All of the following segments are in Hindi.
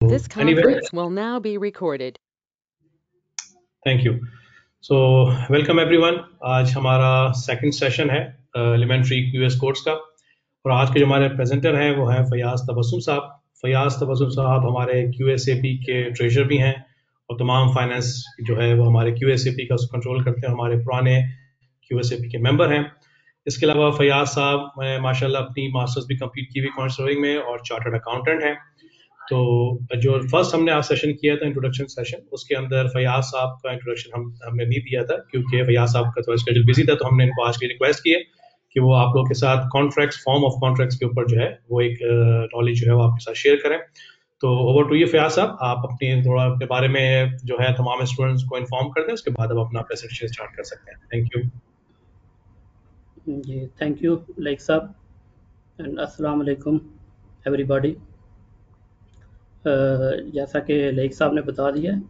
This anyway, conference will now be recorded. Thank you. So welcome everyone. आज हमारा सेकंड सेशन है एलिमेंट्री क्यूएस कोर्स का, और आज के जो हमारे प्रेजेंटर हैं वो हैं फयाज तबस्सुम साहब। फयाज तबस्सुम साहब हमारे क्यूएसएपी के ट्रेजर भी हैं और तमाम फाइनेंस जो है वो हमारे क्यूएसएपी का कंट्रोल करते हैं, हमारे पुराने क्यूएसएपी के मेंबर हैं। इसके अलावा फयाज साहब माशाल्लाह अपनी मास्टर्स भी कंप्लीट की हुई काउंसलिंग में और चार्टर्ड अकाउंटेंट हैं। तो जो फर्स्ट हमने आज सेशन किया था इंट्रोडक्शन सेशन, उसके अंदर फयाज साहब का इंट्रोडक्शन हमने नहीं दिया था क्योंकि फयाज साहब का थोड़ा स्केड्यूल बिजी था, तो हमने इनको आज की रिक्वेस्ट की है कि वो आप लोग के साथ कॉन्ट्रैक्ट्स, फॉर्म ऑफ कॉन्ट्रैक्ट्स के ऊपर जो है वो एक नॉलेज जो है वो आपके साथ शेयर करें। तो ओवर टू यू फयाज साहब, आप अपनी थोड़ा अपने बारे में जो है तमाम स्टूडेंट्स को इन्फॉर्म कर दें, उसके बाद आप अपना प्रेजेंटेशन स्टार्ट कर सकते हैं। थैंक यू जी, थैंक यू लाइक साहब एंड अस्सलाम वालेकुम एवरीबॉडी। जैसा कि लाइक साहब ने बता दिया है,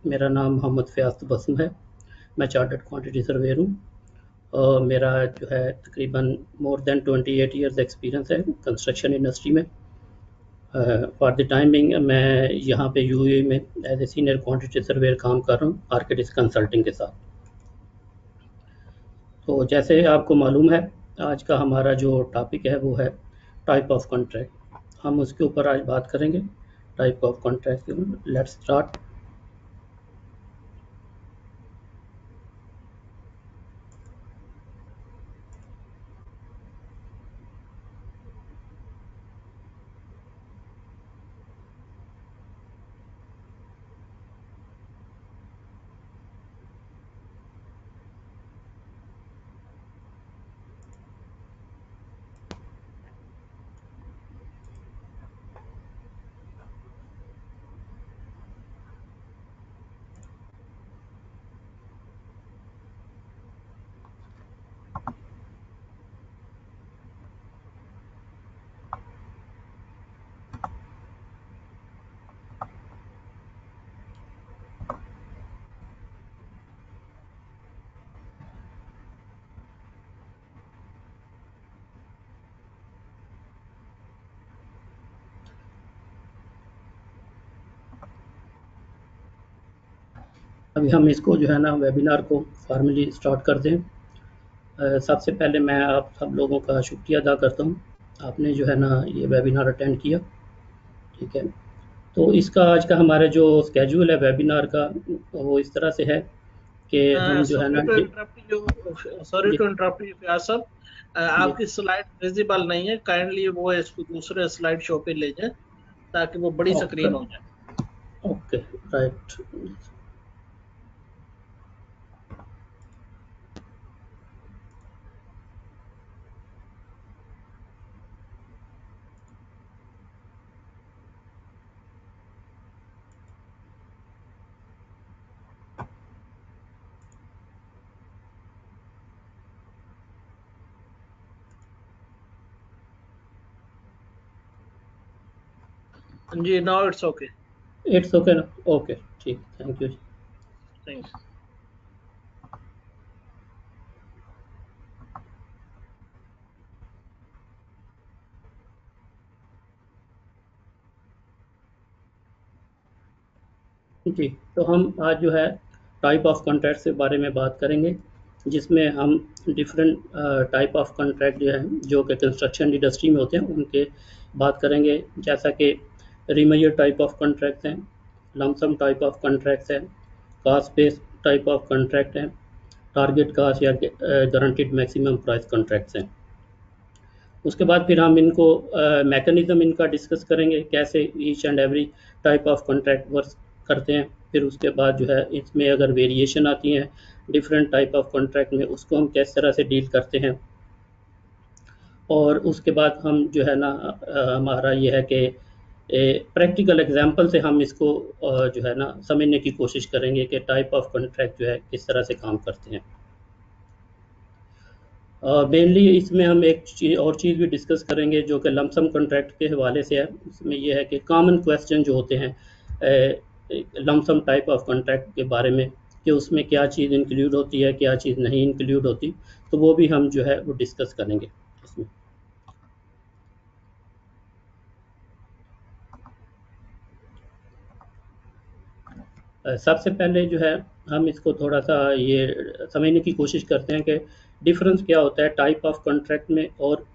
मेरा नाम मोहम्मद फयाज तबस्सुम है। मैं चार्टर्ड क्वांटिटी सर्वेयर हूँ और मेरा जो है तकरीबन मोर देन 28 इयर्स एक्सपीरियंस है कंस्ट्रक्शन इंडस्ट्री में। फॉर द टाइम बिंग मैं यहाँ पे यूएई में as a senior quantity surveyor काम कर रहा हूँ आर्किटेक्ट कंसल्टिंग के साथ। तो जैसे आपको मालूम है, आज का हमारा जो टॉपिक है वो है टाइप ऑफ कॉन्ट्रैक्ट। हम उसके ऊपर आज बात करेंगे, type of contract. Let's start. अभी हम इसको जो है ना वेबिनार को फॉर्मली स्टार्ट करते हैं। सबसे पहले मैं आप सब लोगों का शुक्रिया अदा करता हूँ, आपने जो है ना ये वेबिनार अटेंड किया। ठीक है, तो इसका आज का हमारे जो स्केड्यूल है वेबिनार का वो इस तरह से है कि हम जो है ना sorry to interrupt you Fayaz साहब, आपकी स्लाइड विजिबल नहीं है, काइंडली वो इसको दूसरे स्लाइड शो पे ले जाए ताकि वो बड़ी स्क्रीन हो जाए। Okay, right. जी, now it's okay. It's okay ना? ओके, ठीक, थैंक यू। थैंक्स। जी, तो हम आज जो है टाइप ऑफ कॉन्ट्रैक्ट के बारे में बात करेंगे, जिसमें हम डिफरेंट टाइप ऑफ कॉन्ट्रैक्ट जो है जो कि कंस्ट्रक्शन इंडस्ट्री में होते हैं उनके बात करेंगे। जैसा कि रीमेजर टाइप ऑफ कॉन्ट्रैक्ट हैं, लमसम टाइप ऑफ कॉन्ट्रैक्ट्स हैं, caste based type of contract हैं, टारगेट कास्ट या गारंटीड मैक्सिमम प्राइस कॉन्ट्रैक्ट्स हैं। उसके बाद फिर हम इनको मैकेनिज्म इनका डिस्कस करेंगे, कैसे each and every type of contract work करते हैं। फिर उसके बाद जो है इसमें अगर वेरिएशन आती हैं डिफरेंट टाइप ऑफ कॉन्ट्रैक्ट में, उसको हम किस तरह से डील करते हैं। और उसके बाद हम जो है ना हमारा ये है कि प्रैक्टिकल एग्जांपल से हम इसको जो है ना समझने की कोशिश करेंगे कि टाइप ऑफ कॉन्ट्रैक्ट जो है किस तरह से काम करते हैं। मेनली इसमें हम एक और चीज़ भी डिस्कस करेंगे जो कि लमसम कॉन्ट्रैक्ट के हवाले से है। इसमें यह है कि कॉमन क्वेश्चन जो होते हैं लमसम टाइप ऑफ कॉन्ट्रैक्ट के बारे में, कि उसमें क्या चीज़ इंक्लूड होती है, क्या चीज़ नहीं इंक्लूड होती, तो वो भी हम जो है वो डिस्कस करेंगे इसमें। सबसे पहले जो है हम इसको थोड़ा सा ये समझने की कोशिश करते हैं कि डिफरेंस क्या होता है टाइप ऑफ कॉन्ट्रैक्ट में और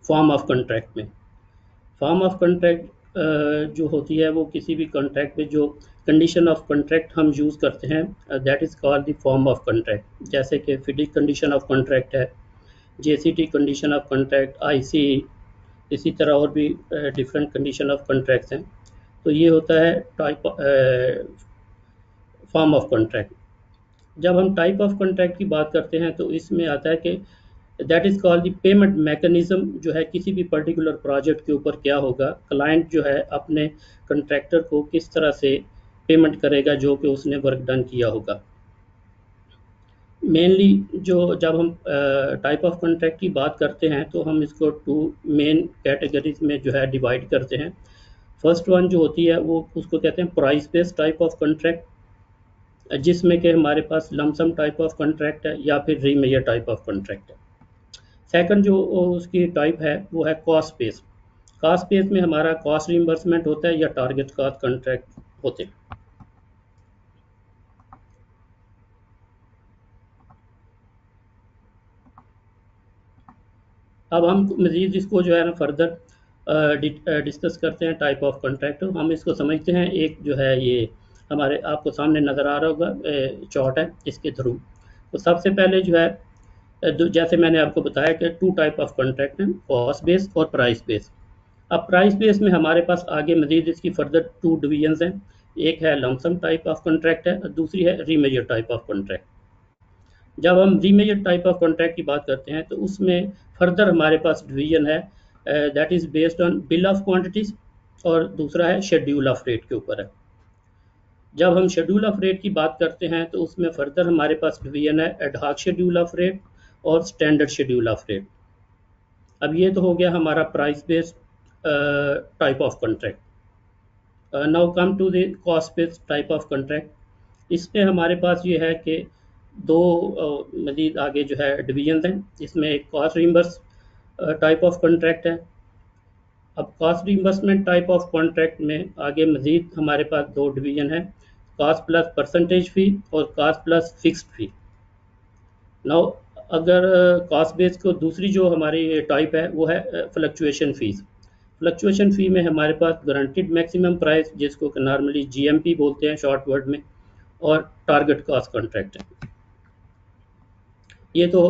फॉर्म ऑफ कॉन्ट्रैक्ट में। फॉर्म ऑफ कॉन्ट्रैक्ट जो होती है वो किसी भी कॉन्ट्रैक्ट में जो कंडीशन ऑफ कॉन्ट्रैक्ट हम यूज़ करते हैं that is called the form of contract. जैसे कि फिडिक कंडीशन ऑफ कॉन्ट्रैक्ट है, JCT condition of contract, IC, इसी तरह और भी डिफरेंट कंडीशन ऑफ कॉन्ट्रैक्ट्स हैं। तो ये होता है टाइप फॉर्म ऑफ कॉन्ट्रैक्ट। जब हम टाइप ऑफ कॉन्ट्रैक्ट की बात करते हैं तो इसमें आता है कि that is called the payment mechanism जो है किसी भी पर्टिकुलर प्रोजेक्ट के ऊपर क्या होगा, क्लाइंट जो है अपने कंट्रैक्टर को किस तरह से पेमेंट करेगा जो कि उसने वर्क डन किया होगा। मेनली जो जब हम टाइप ऑफ कॉन्ट्रैक्ट की बात करते हैं तो हम इसको टू मेन कैटेगरीज में जो है डिवाइड करते हैं। फर्स्ट वन जो होती है वो उसको कहते हैं price based type of contract, जिसमें कि हमारे पास लमसम टाइप ऑफ कॉन्ट्रैक्ट है या फिर रीमेजर टाइप ऑफ कॉन्ट्रैक्ट है। सेकंड जो उसकी टाइप है वो है कॉस्ट बेस। कॉस्ट बेस में हमारा कॉस्ट रिइंबर्समेंट होता है या टारगेट कॉस्ट कॉन्ट्रैक्ट होते हैं। अब हम मज़ीद इसको जो है ना फर्दर डिस्कस करते हैं टाइप ऑफ कॉन्ट्रैक्ट। हम इसको समझते हैं, एक जो है ये हमारे आपको सामने नज़र आ रहा होगा चार्ट है, इसके थ्रू। तो सबसे पहले जो है जैसे मैंने आपको बताया कि टू टाइप ऑफ कॉन्ट्रैक्ट हैं, कॉस्ट बेस और प्राइस बेस। अब प्राइस बेस में हमारे पास आगे मज़ीद इसकी फर्दर टू डिवीजन्स हैं, एक है लमसम टाइप ऑफ कॉन्ट्रैक्ट है और दूसरी है रीमेजर टाइप ऑफ कॉन्ट्रैक्ट। जब हम रीमेजर टाइप ऑफ कॉन्ट्रैक्ट की बात करते हैं तो उसमें फर्दर हमारे पास डिवीजन है that is based on bill of quantities और दूसरा है शेड्यूल ऑफ रेट के ऊपर है। जब हम शेड्यूल ऑफ रेट की बात करते हैं तो उसमें फर्दर हमारे पास डिवीजन है एडहॉक शेड्यूल ऑफ रेट और स्टैंडर्ड शेड्यूल ऑफ रेट। अब ये तो हो गया हमारा price based type of contract. Now come to the cost based type of contract. इसमें हमारे पास ये है कि दो मज़ीद आगे जो है डिवीजन हैं। इसमें एक कॉस्ट रिइंबर्स टाइप ऑफ कॉन्ट्रैक्ट है। अब cost reimbursement type of contract में आगे मज़ीद हमारे पास दो डिवीजन है, कॉस्ट प्लस परसेंटेज फ़ी और कॉस्ट प्लस फिक्स्ड फ़ी। नाउ अगर कॉस्ट बेस को दूसरी जो हमारी टाइप है वो है फ्लक्चुएशन फ़ीस। फ्लक्चुएशन फ़ी में हमारे पास गारंटीड मैक्सिमम प्राइस जिसको नॉर्मली जीएमपी बोलते हैं शॉर्ट वर्ड में, और टारगेट कॉस्ट कॉन्ट्रैक्ट है। ये तो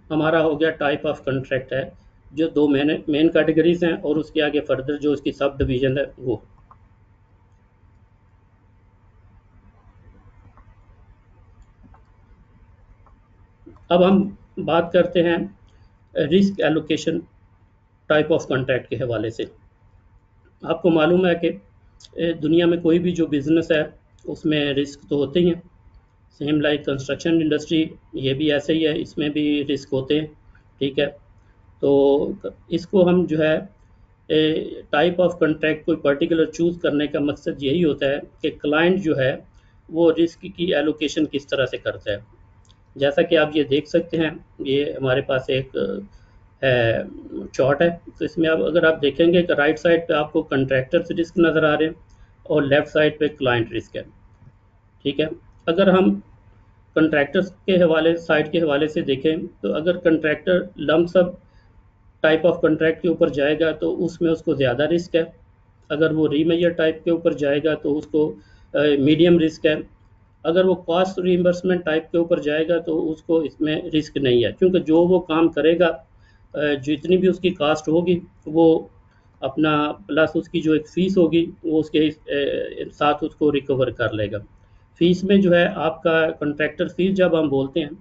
हमारा हो गया टाइप ऑफ कॉन्ट्रैक्ट है, जो दो मेन कैटेगरीज हैं और उसके आगे फर्दर जो इसकी सब डिवीजन है वो। अब हम बात करते हैं risk allocation type of contract के हवाले से। आपको मालूम है कि दुनिया में कोई भी जो बिज़नेस है उसमें रिस्क तो होते ही हैं। सेम लाइक कंस्ट्रक्शन इंडस्ट्री, ये भी ऐसे ही है, इसमें भी रिस्क होते हैं, ठीक है। तो इसको हम जो है टाइप ऑफ कॉन्ट्रैक्ट कोई पर्टिकुलर चूज़ करने का मकसद यही होता है कि क्लाइंट जो है वो रिस्क की एलोकेशन किस तरह से करता है। जैसा कि आप ये देख सकते हैं, ये हमारे पास एक है चार्ट है। तो इसमें अब अगर आप देखेंगे कि राइट साइड पे आपको कंट्रैक्टर्स रिस्क नज़र आ रहे हैं और लेफ़्ट साइड पे क्लाइंट रिस्क है, ठीक है। अगर हम कंट्रैक्टर्स के हवाले साइड के हवाले से देखें तो अगर contractor lump sum type of contract के ऊपर जाएगा तो उसमें उसको ज़्यादा रिस्क है। अगर वो रीमेजर टाइप के ऊपर जाएगा तो उसको मीडियम रिस्क है। अगर वो कॉस्ट रिइंबर्समेंट टाइप के ऊपर जाएगा तो उसको इसमें रिस्क नहीं है, क्योंकि जो वो काम करेगा जितनी भी उसकी कास्ट होगी वो अपना प्लस उसकी जो एक फ़ीस होगी वो उसके साथ उसको रिकवर कर लेगा। फ़ीस में जो है आपका कॉन्ट्रैक्टर फ़ीस जब हम बोलते हैं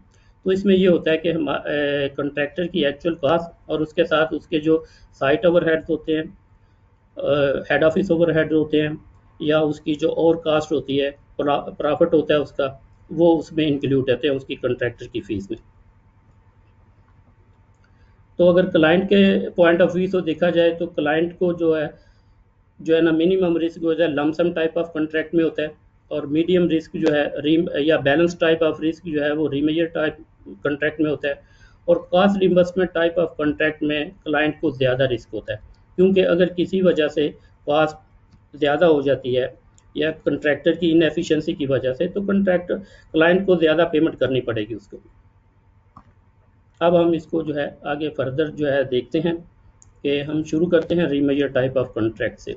तो इसमें ये होता है कि हम कॉन्ट्रैक्टर की एक्चुअल कास्ट और उसके साथ उसके जो साइट ओवरहेड्स होते हैं, हेड ऑफिस ओवरहेड होते हैं, या उसकी जो और कास्ट होती है, प्रॉफिट होता है उसका, वो उसमें इंक्लूड रहते हैं उसकी कॉन्ट्रैक्टर की फ़ीस में। तो अगर क्लाइंट के पॉइंट ऑफ व्यू से देखा जाए तो क्लाइंट को जो है ना मिनिमम रिस्क जो है लमसम टाइप ऑफ कॉन्ट्रैक्ट में होता है, और मीडियम रिस्क जो है या बैलेंस टाइप ऑफ रिस्क जो है वो रीमेजर टाइप कॉन्ट्रैक्ट में होता है, और cost reimbursement type of contract में क्लाइंट को ज़्यादा रिस्क होता है, क्योंकि अगर किसी वजह से कॉस्ट ज़्यादा हो जाती है या कंट्रैक्टर की इनएफिशिएंसी की वजह से, तो कंट्रैक्टर क्लाइंट को ज़्यादा पेमेंट करनी पड़ेगी उसको। अब हम इसको जो है आगे फर्दर जो है देखते हैं कि हम शुरू करते हैं रीमेजर टाइप ऑफ कॉन्ट्रैक्ट से।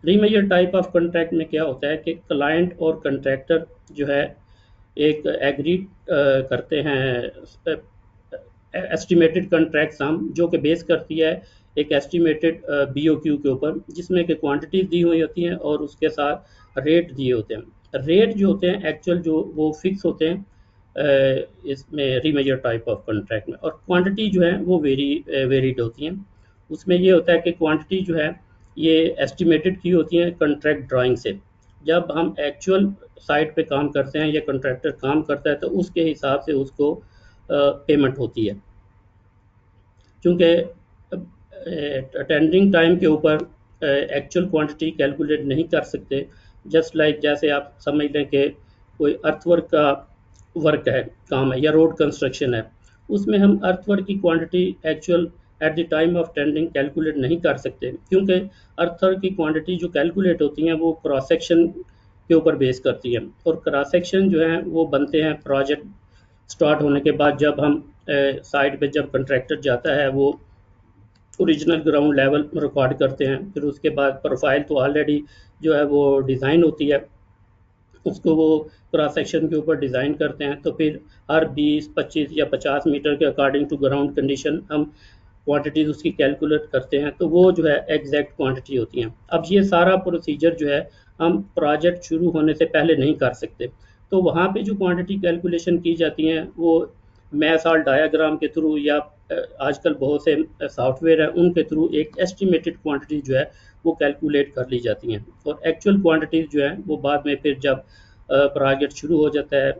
रीमेजर टाइप ऑफ कॉन्ट्रैक्ट में क्या होता है कि क्लाइंट और कंट्रैक्टर जो है एक एग्री करते हैं एस्टिमेटेड कॉन्ट्रैक्ट सम, जो कि बेस करती है एक एस्टिमेटेड BOQ के ऊपर, जिसमें कि क्वांटिटीज दी हुई होती हैं और उसके साथ रेट दिए होते हैं। रेट जो होते हैं एक्चुअल जो वो फिक्स होते हैं इसमें रीमेजर टाइप ऑफ कॉन्ट्रैक्ट में, और क्वांटिटी जो है वो वेरीड होती हैं। उसमें ये होता है कि क्वांटिटी जो है ये एस्टिमेटेड की होती है कॉन्ट्रैक्ट ड्राइंग से। जब हम एक्चुअल साइट पे काम करते हैं या कॉन्ट्रैक्टर काम करता है तो उसके हिसाब से उसको पेमेंट होती है, क्योंकि टेंडरिंग टाइम के ऊपर एक्चुअल क्वांटिटी कैलकुलेट नहीं कर सकते। जस्ट लाइक जैसे आप समझ लें कि कोई अर्थवर्क का वर्क है, काम है, या रोड कंस्ट्रक्शन है, उसमें हम अर्थवर्क की quantity actual at the time of tendering calculate नहीं कर सकते, क्योंकि अर्थवर्क की क्वांटिटी जो कैलकुलेट होती हैं वो क्रॉस सेक्शन के ऊपर बेस करती है, और क्रॉस सेक्शन जो है वो बनते हैं प्रोजेक्ट स्टार्ट होने के बाद। जब हम साइट पे जब कंट्रैक्टर जाता है वो ओरिजिनल ग्राउंड लेवल रिकॉर्ड करते हैं, फिर उसके बाद प्रोफाइल तो ऑलरेडी जो है वो डिज़ाइन होती है, उसको वो क्रॉस सेक्शन के ऊपर डिज़ाइन करते हैं, तो फिर हर 20, 25 या 50 मीटर के अकॉर्डिंग टू ग्राउंड कंडीशन हम क्वांटिटीज़ उसकी कैलकुलेट करते हैं, तो वो जो है एग्जैक्ट क्वांटिटी होती हैं। अब ये सारा प्रोसीजर जो है हम प्रोजेक्ट शुरू होने से पहले नहीं कर सकते, तो वहाँ पे जो क्वांटिटी कैलकुलेशन की जाती हैं वो मैथ और डायाग्राम के थ्रू या आजकल बहुत से सॉफ्टवेयर हैं उनके थ्रू एक एस्टिमेटेड क्वांटिटी जो है वो कैलकुलेट कर ली जाती हैं, और एक्चुअल क्वांटिटीज़ जो है वो बाद में फिर जब प्रोजेक्ट शुरू हो जाता है,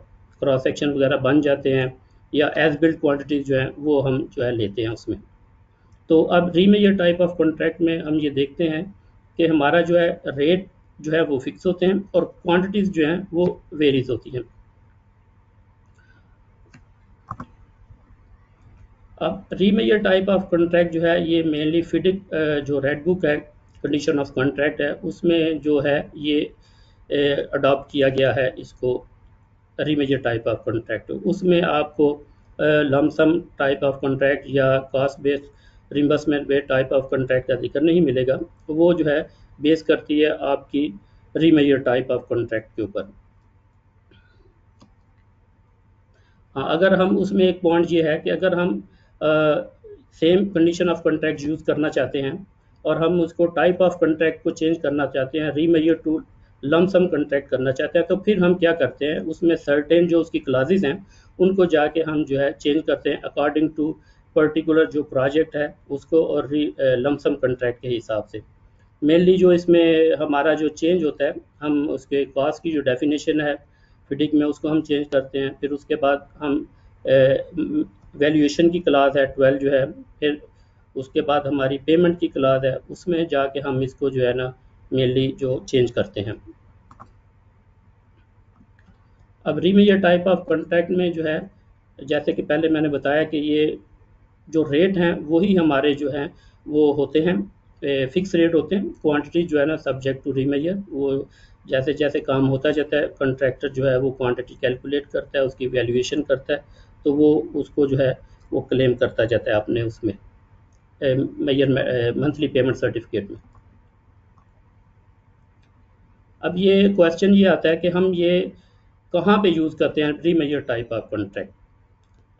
क्रॉस सेक्शन वगैरह बन जाते हैं, या एज बिल्ड क्वांटिटीज़ जो है वो हम जो है लेते हैं उसमें। तो अब रीमेजर टाइप ऑफ कॉन्ट्रैक्ट में हम ये देखते हैं कि हमारा जो है रेट जो है वो फिक्स होते हैं और क्वांटिटीज़ जो हैं वो वेरीज होती हैं। अब रीमेजर टाइप ऑफ कॉन्ट्रैक्ट जो है ये मेनली फिडिक जो रेड बुक है कंडीशन ऑफ कॉन्ट्रैक्ट है उसमें जो है ये अडॉप्ट किया गया है इसको रीमेजर टाइप ऑफ कॉन्ट्रैक्ट। उसमें आपको लमसम टाइप ऑफ कॉन्ट्रैक्ट या cost based reimbursement based type of contract का जिक्र नहीं मिलेगा, तो वो जो है बेस करती है आपकी रीमेजर टाइप ऑफ कॉन्ट्रैक्ट के ऊपर। हाँ, अगर हम उसमें एक पॉइंट ये है कि अगर हम same condition of contract use करना चाहते हैं और हम उसको टाइप ऑफ कॉन्ट्रैक्ट को चेंज करना चाहते हैं, रीमेजर टू लमसम कॉन्ट्रैक्ट करना चाहते हैं, तो फिर हम क्या करते हैं उसमें सर्टेन जो उसकी क्लासेस हैं उनको जाके हम जो है चेंज करते हैं अकॉर्डिंग टू पर्टिकुलर जो प्रोजेक्ट है उसको, और लमसम कॉन्ट्रैक्ट के हिसाब से। मेनली जो इसमें हमारा जो चेंज होता है हम उसके कॉस्ट की जो डेफिनेशन है फिडिक में उसको हम चेंज करते हैं, फिर उसके बाद हम वैल्यूएशन की क्लास है 12 जो है, फिर उसके बाद हमारी पेमेंट की क्लास है उसमें जाके हम इसको जो है ना मेनली जो चेंज करते हैं। अब रीमेजर टाइप ऑफ कॉन्ट्रैक्ट में जो है जैसे कि पहले मैंने बताया कि ये जो रेट हैं वही हमारे जो हैं वो होते हैं फिक्स रेट होते हैं। क्वांटिटी जो है ना सब्जेक्ट टू रीमेजर, वो जैसे जैसे काम होता जाता है कॉन्ट्रैक्टर जो है वो क्वांटिटी कैलकुलेट करता है, उसकी वैल्यूएशन करता है, तो वो उसको जो है वो क्लेम करता जाता है अपने उसमें मेजर मंथली पेमेंट सर्टिफिकेट में। अब ये क्वेश्चन ये आता है कि हम ये कहाँ पे यूज़ करते हैं रीमेजर टाइप ऑफ कॉन्ट्रैक्ट।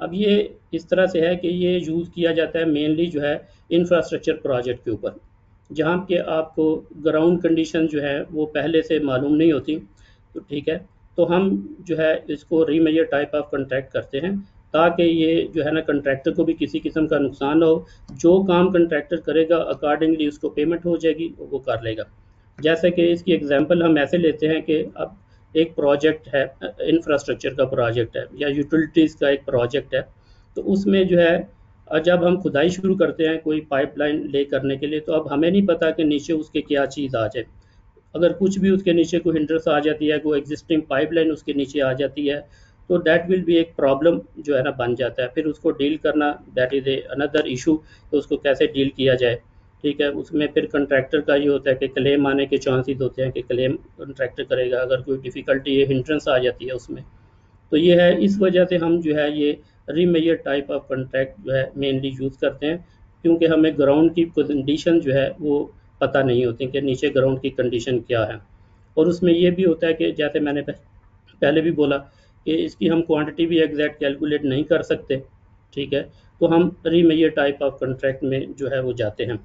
अब ये इस तरह से है कि ये यूज़ किया जाता है मेनली जो है इंफ्रास्ट्रक्चर प्रोजेक्ट के ऊपर, जहाँ के आपको ग्राउंड कंडीशन जो है वो पहले से मालूम नहीं होती, तो ठीक है, तो हम जो है इसको रीमेजर टाइप ऑफ कॉन्ट्रैक्ट करते हैं ताकि ये जो है ना कंट्रैक्टर को भी किसी किस्म का नुकसान ना हो। जो काम कंट्रैक्टर करेगा अकॉर्डिंगली उसको पेमेंट हो जाएगी, वो कर लेगा। जैसे कि इसकी एग्जांपल हम ऐसे लेते हैं कि अब एक प्रोजेक्ट है, इंफ्रास्ट्रक्चर का प्रोजेक्ट है या यूटिलिटीज़ का एक प्रोजेक्ट है, तो उसमें जो है जब हम खुदाई शुरू करते हैं कोई पाइपलाइन ले करने के लिए, तो अब हमें नहीं पता कि नीचे उसके क्या चीज़ आ जाए। अगर कुछ भी उसके नीचे कोई हिंड्रेंस आ जाती है, कोई एग्जिस्टिंग पाइपलाइन उसके नीचे आ जाती है, तो दैट विल बी एक प्रॉब्लम जो है ना बन जाता है। फिर उसको डील करना that is a another issue, तो उसको कैसे डील किया जाए। ठीक है। उसमें फिर कंट्रैक्टर का ये होता है कि क्लेम आने के चांसेस होते हैं कि क्लेम कंट्रैक्टर करेगा अगर कोई डिफ़िकल्टी या हिंड्रेंस आ जाती है उसमें। तो ये है, इस वजह से हम जो है ये रीमेजर टाइप ऑफ कॉन्ट्रैक्ट जो है मेनली यूज़ करते हैं, क्योंकि हमें ग्राउंड की कंडीशन जो है वो पता नहीं होती कि नीचे ग्राउंड की कंडीशन क्या है। और उसमें ये भी होता है कि जैसे मैंने पहले भी बोला कि इसकी हम क्वांटिटी भी एग्जैक्ट कैलकुलेट नहीं कर सकते, ठीक है। तो हम रीमेजर टाइप ऑफ कॉन्ट्रैक्ट में जो है वो जाते हैं।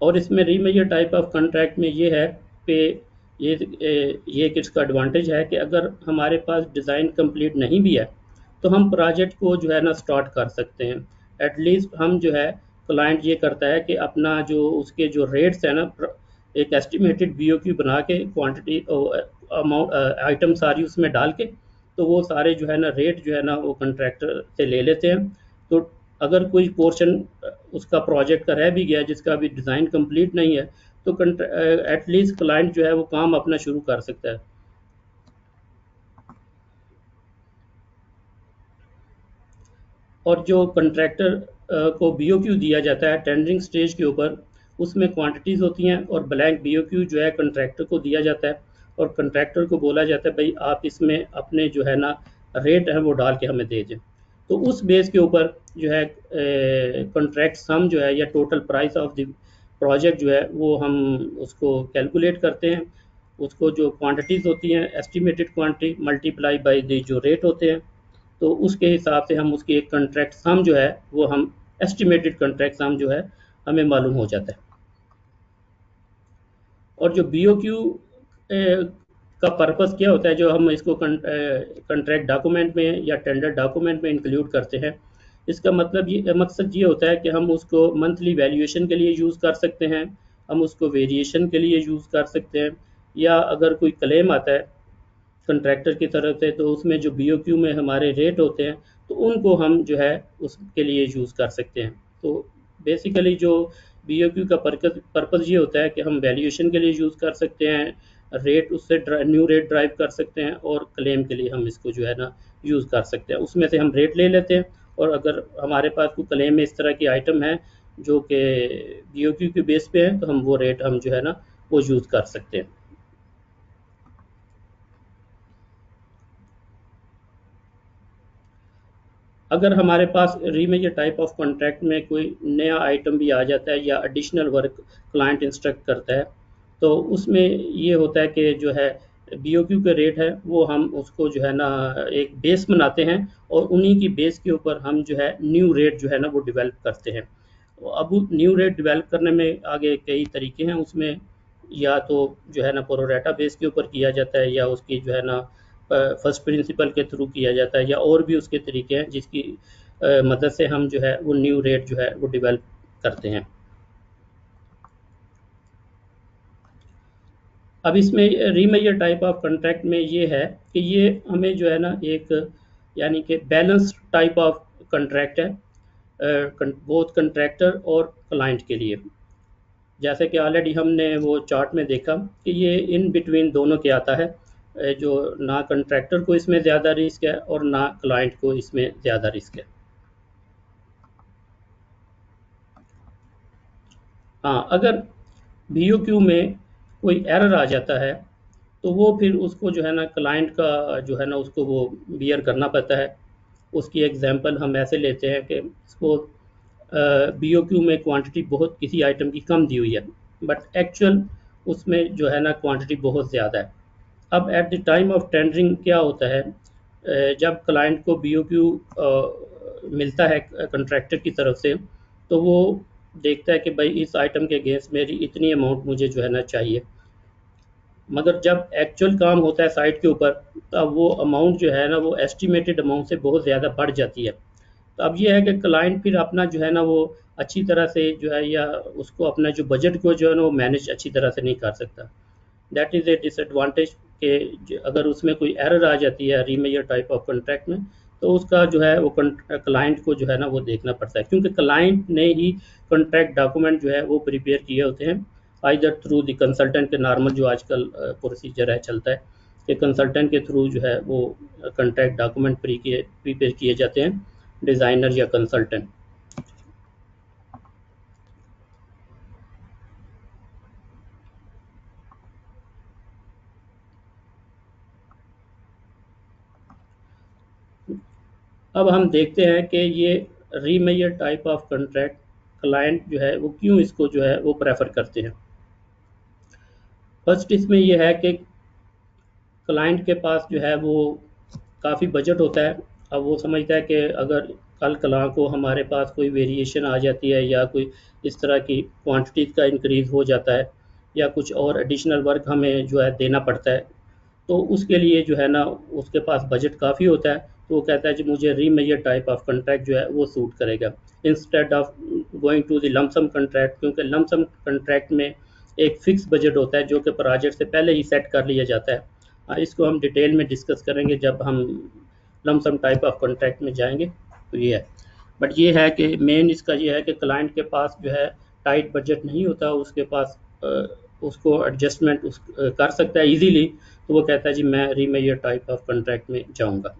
और इसमें रीमेजर टाइप ऑफ कॉन्ट्रैक्ट में ये है कि ये एक इसका एडवांटेज है कि अगर हमारे पास डिज़ाइन कंप्लीट नहीं भी है तो हम प्रोजेक्ट को जो है ना स्टार्ट कर सकते हैं। एटलीस्ट हम जो है, क्लाइंट ये करता है कि अपना जो उसके जो रेट्स है ना, एक एस्टिमेटेड बीओक्यू बना के क्वांटिटी अमाउंट आइटम सारी उसमें डाल के, तो वो सारे जो है ना रेट जो है ना वो कंट्रैक्टर से ले लेते हैं। तो अगर कोई पोर्शन उसका प्रोजेक्ट का रह भी गया जिसका अभी डिज़ाइन कंप्लीट नहीं है, तो एटलीस्ट क्लाइंट जो है वो काम अपना शुरू कर सकता है। और जो कंट्रैक्टर को बीओक्यू दिया जाता है टेंडरिंग स्टेज के ऊपर, उसमें क्वांटिटीज़ होती हैं और ब्लैंक बीओक्यू जो है कंट्रैक्टर को दिया जाता है, और कंट्रैक्टर को बोला जाता है भाई आप इसमें अपने जो है ना रेट है वो डाल के हमें दे दें। तो उस बेस के ऊपर जो है कॉन्ट्रैक्ट सम जो है या total price of the project जो है वो हम उसको कैलकुलेट करते हैं। उसको जो क्वांटिटीज़ होती हैं estimated quantity multiply by the जो रेट होते हैं, तो उसके हिसाब से हम उसकी एक कॉन्ट्रैक्ट सम जो है वो हम एस्टिमेटेड कॉन्ट्रैक्ट सम जो है हमें मालूम हो जाता है। और जो बीओक्यू का पर्पस क्या होता है, जो हम इसको कॉन्ट्रैक्ट डॉक्यूमेंट में या टेंडर डॉक्यूमेंट में इंक्लूड करते हैं, इसका मतलब ये मकसद ये होता है कि हम उसको मंथली वैल्यूएशन के लिए यूज़ कर सकते हैं, हम उसको वेरिएशन के लिए यूज़ कर सकते हैं, या अगर कोई क्लेम आता है कंट्रैक्टर की तरफ से तो उसमें जो बीओक्यू में हमारे रेट होते हैं तो उनको हम जो है उसके लिए यूज़ कर सकते हैं। तो बेसिकली जो बीओक्यू का पर्पज़ ये होता है कि हम वैल्यूएशन के लिए यूज़ कर सकते हैं, रेट उससे न्यू रेट ड्राइव कर सकते हैं, और क्लेम के लिए हम इसको जो है ना यूज़ कर सकते हैं। उसमें से हम रेट ले लेते हैं, और अगर हमारे पास कोई क्लेम में इस तरह की आइटम है जो कि बीओक्यू के बेस पे है तो हम वो रेट हम जो है ना वो यूज़ कर सकते हैं। अगर हमारे पास रीमेजर टाइप ऑफ कॉन्ट्रैक्ट में कोई नया आइटम भी आ जाता है या एडिशनल वर्क क्लाइंट इंस्ट्रक्ट करता है, तो उसमें ये होता है कि जो है बीओक्यू के रेट है वो हम उसको जो है ना एक बेस बनाते हैं, और उन्हीं की बेस के ऊपर हम जो है न्यू रेट जो है ना वो डेवलप करते हैं। अब न्यू रेट डेवलप करने में आगे कई तरीके हैं उसमें, या तो जो है ना प्रोरेटा बेस के ऊपर किया जाता है, या उसकी जो है ना फर्स्ट प्रिंसिपल के थ्रू किया जाता है, या और भी उसके तरीके हैं जिसकी मदद से हम जो है वो न्यू रेट जो है वो डेवलप करते हैं। अब इसमें रीमेजर टाइप ऑफ कॉन्ट्रैक्ट में ये है कि ये हमें जो है ना एक यानी कि बैलेंस टाइप ऑफ कॉन्ट्रैक्ट है बोथ कंट्रैक्टर और क्लाइंट के लिए। जैसे कि ऑलरेडी हमने वो चार्ट में देखा कि ये इन बिटवीन दोनों के आता है, जो ना कंट्रैक्टर को इसमें ज़्यादा रिस्क है और ना क्लाइंट को इसमें ज़्यादा रिस्क है। हाँ, अगर बीओक्यू में कोई एरर आ जाता है तो वो फिर उसको जो है ना क्लाइंट का जो है ना उसको वो बियर करना पड़ता है। उसकी एग्जांपल हम ऐसे लेते हैं कि सपोज बीओक्यू में क्वांटिटी बहुत किसी आइटम की कम दी हुई है, बट एक्चुअल उसमें जो है ना क्वांटिटी बहुत ज़्यादा है। अब at the time of tendering क्या होता है, जब क्लाइंट को बीओक्यू मिलता है कंट्रैक्टर की तरफ से, तो वो देखता है कि भाई इस आइटम के अगेंस्ट मेरी इतनी अमाउंट मुझे जो है ना चाहिए, मगर जब एक्चुअल काम होता है साइट के ऊपर तब वो अमाउंट जो है ना वो एस्टिमेटेड अमाउंट से बहुत ज़्यादा बढ़ जाती है। तो अब ये है कि क्लाइंट फिर अपना जो है ना वो अच्छी तरह से जो है, या उसको अपना जो बजट को जो है ना वो मैनेज अच्छी तरह से नहीं कर सकता। दैट इज़ ए डिसएडवांटेज कि अगर उसमें कोई एरर आ जाती है रीमेजर टाइप ऑफ कॉन्ट्रैक्ट में, तो उसका जो है वो क्लाइंट को जो है ना वो देखना पड़ता है, क्योंकि क्लाइंट ने ही कॉन्ट्रैक्ट डॉक्यूमेंट जो है वो प्रिपेयर किए होते हैं आइदर थ्रू द कंसल्टेंट के नॉर्मल जो आजकल प्रोसीजर है चलता है कि कंसल्टेंट के थ्रू जो है वो कॉन्ट्रैक्ट डॉक्यूमेंट प्रिपेयर किए जाते हैं, डिज़ाइनर या कंसल्टेंट। अब हम देखते हैं कि ये remeasure type of contract client जो है वो क्यों इसको जो है वो प्रेफर करते हैं। फर्स्ट इसमें ये है कि क्लाइंट के पास जो है वो काफ़ी बजट होता है। अब वो समझता है कि अगर कल कला को हमारे पास कोई वेरिएशन आ जाती है या कोई इस तरह की क्वांटिटी का इंक्रीज़ हो जाता है या कुछ और एडिशनल वर्क हमें जो है देना पड़ता है, तो उसके लिए जो है ना उसके पास बजट काफ़ी होता है, तो वो कहता है कि मुझे रीमेजर टाइप ऑफ कॉन्ट्रैक्ट जो है वो सूट करेगा instead of going to the lump sum contract, क्योंकि लमसम कॉन्ट्रैक्ट में एक फ़िक्स बजट होता है जो कि प्रोजेक्ट से पहले ही सेट कर लिया जाता है। इसको हम डिटेल में डिस्कस करेंगे जब हम लमसम टाइप ऑफ कॉन्ट्रैक्ट में जाएंगे। तो ये है, बट ये है कि मेन इसका ये है कि क्लाइंट के पास जो है टाइट बजट नहीं होता, उसके पास उसको एडजस्टमेंट कर सकता है इजीली, तो वो कहता है जी मैं रीमेजर टाइप ऑफ कॉन्ट्रैक्ट में जाऊंगा।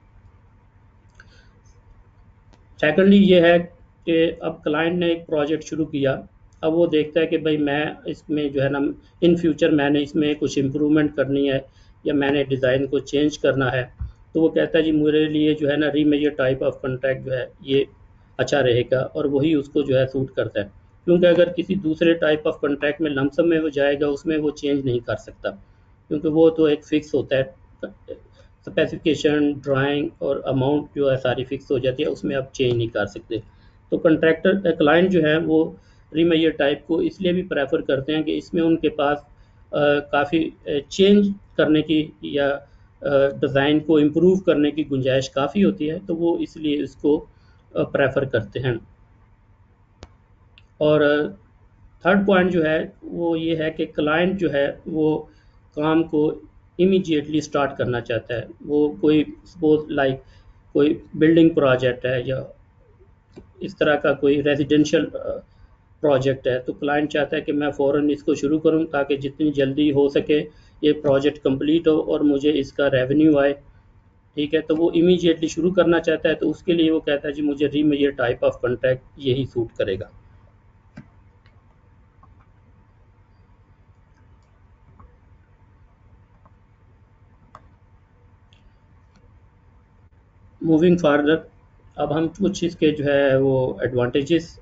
सेकेंडली ये है कि अब क्लाइंट ने एक प्रोजेक्ट शुरू किया, अब वो देखता है कि भाई मैं इसमें जो है ना इन फ्यूचर मैंने इसमें कुछ इम्प्रूवमेंट करनी है या मैंने डिज़ाइन को चेंज करना है, तो वो कहता है जी मेरे लिए जो है ना रीमेजर टाइप ऑफ कॉन्ट्रैक्ट जो है ये अच्छा रहेगा, और वही उसको जो है सूट करता है। क्योंकि अगर किसी दूसरे टाइप ऑफ कॉन्ट्रैक्ट में लमसम में वो जाएगा उसमें वो चेंज नहीं कर सकता, क्योंकि वो तो एक फ़िक्स होता है, स्पेसिफिकेशन ड्राइंग और अमाउंट जो है सारी फिक्स हो जाती है, उसमें आप चेंज नहीं कर सकते। तो कंट्रैक्टर क्लाइंट जो है वो रीमेजर टाइप को इसलिए भी प्रेफर करते हैं कि इसमें उनके पास काफ़ी चेंज करने की या डिज़ाइन को इम्प्रूव करने की गुंजाइश काफ़ी होती है, तो वो इसलिए इसको प्रेफर करते हैं। और थर्ड पॉइंट जो है वो ये है कि क्लाइंट जो है वो काम को इमीडिएटली स्टार्ट करना चाहता है। वो कोई सपोज लाइक कोई बिल्डिंग प्रोजेक्ट है या इस तरह का कोई रेजिडेंशियल प्रोजेक्ट है, तो क्लाइंट चाहता है कि मैं फ़ौरन इसको शुरू करूं ताकि जितनी जल्दी हो सके ये प्रोजेक्ट कंप्लीट हो और मुझे इसका रेवेन्यू आए। ठीक है, तो वो इमीडिएटली शुरू करना चाहता है, तो उसके लिए वो कहता है जी मुझे रीमेजर टाइप ऑफ कॉन्ट्रैक्ट यही सूट करेगा। मूविंग फार्दर, अब हम कुछ इसके जो है वो एडवांटेजेस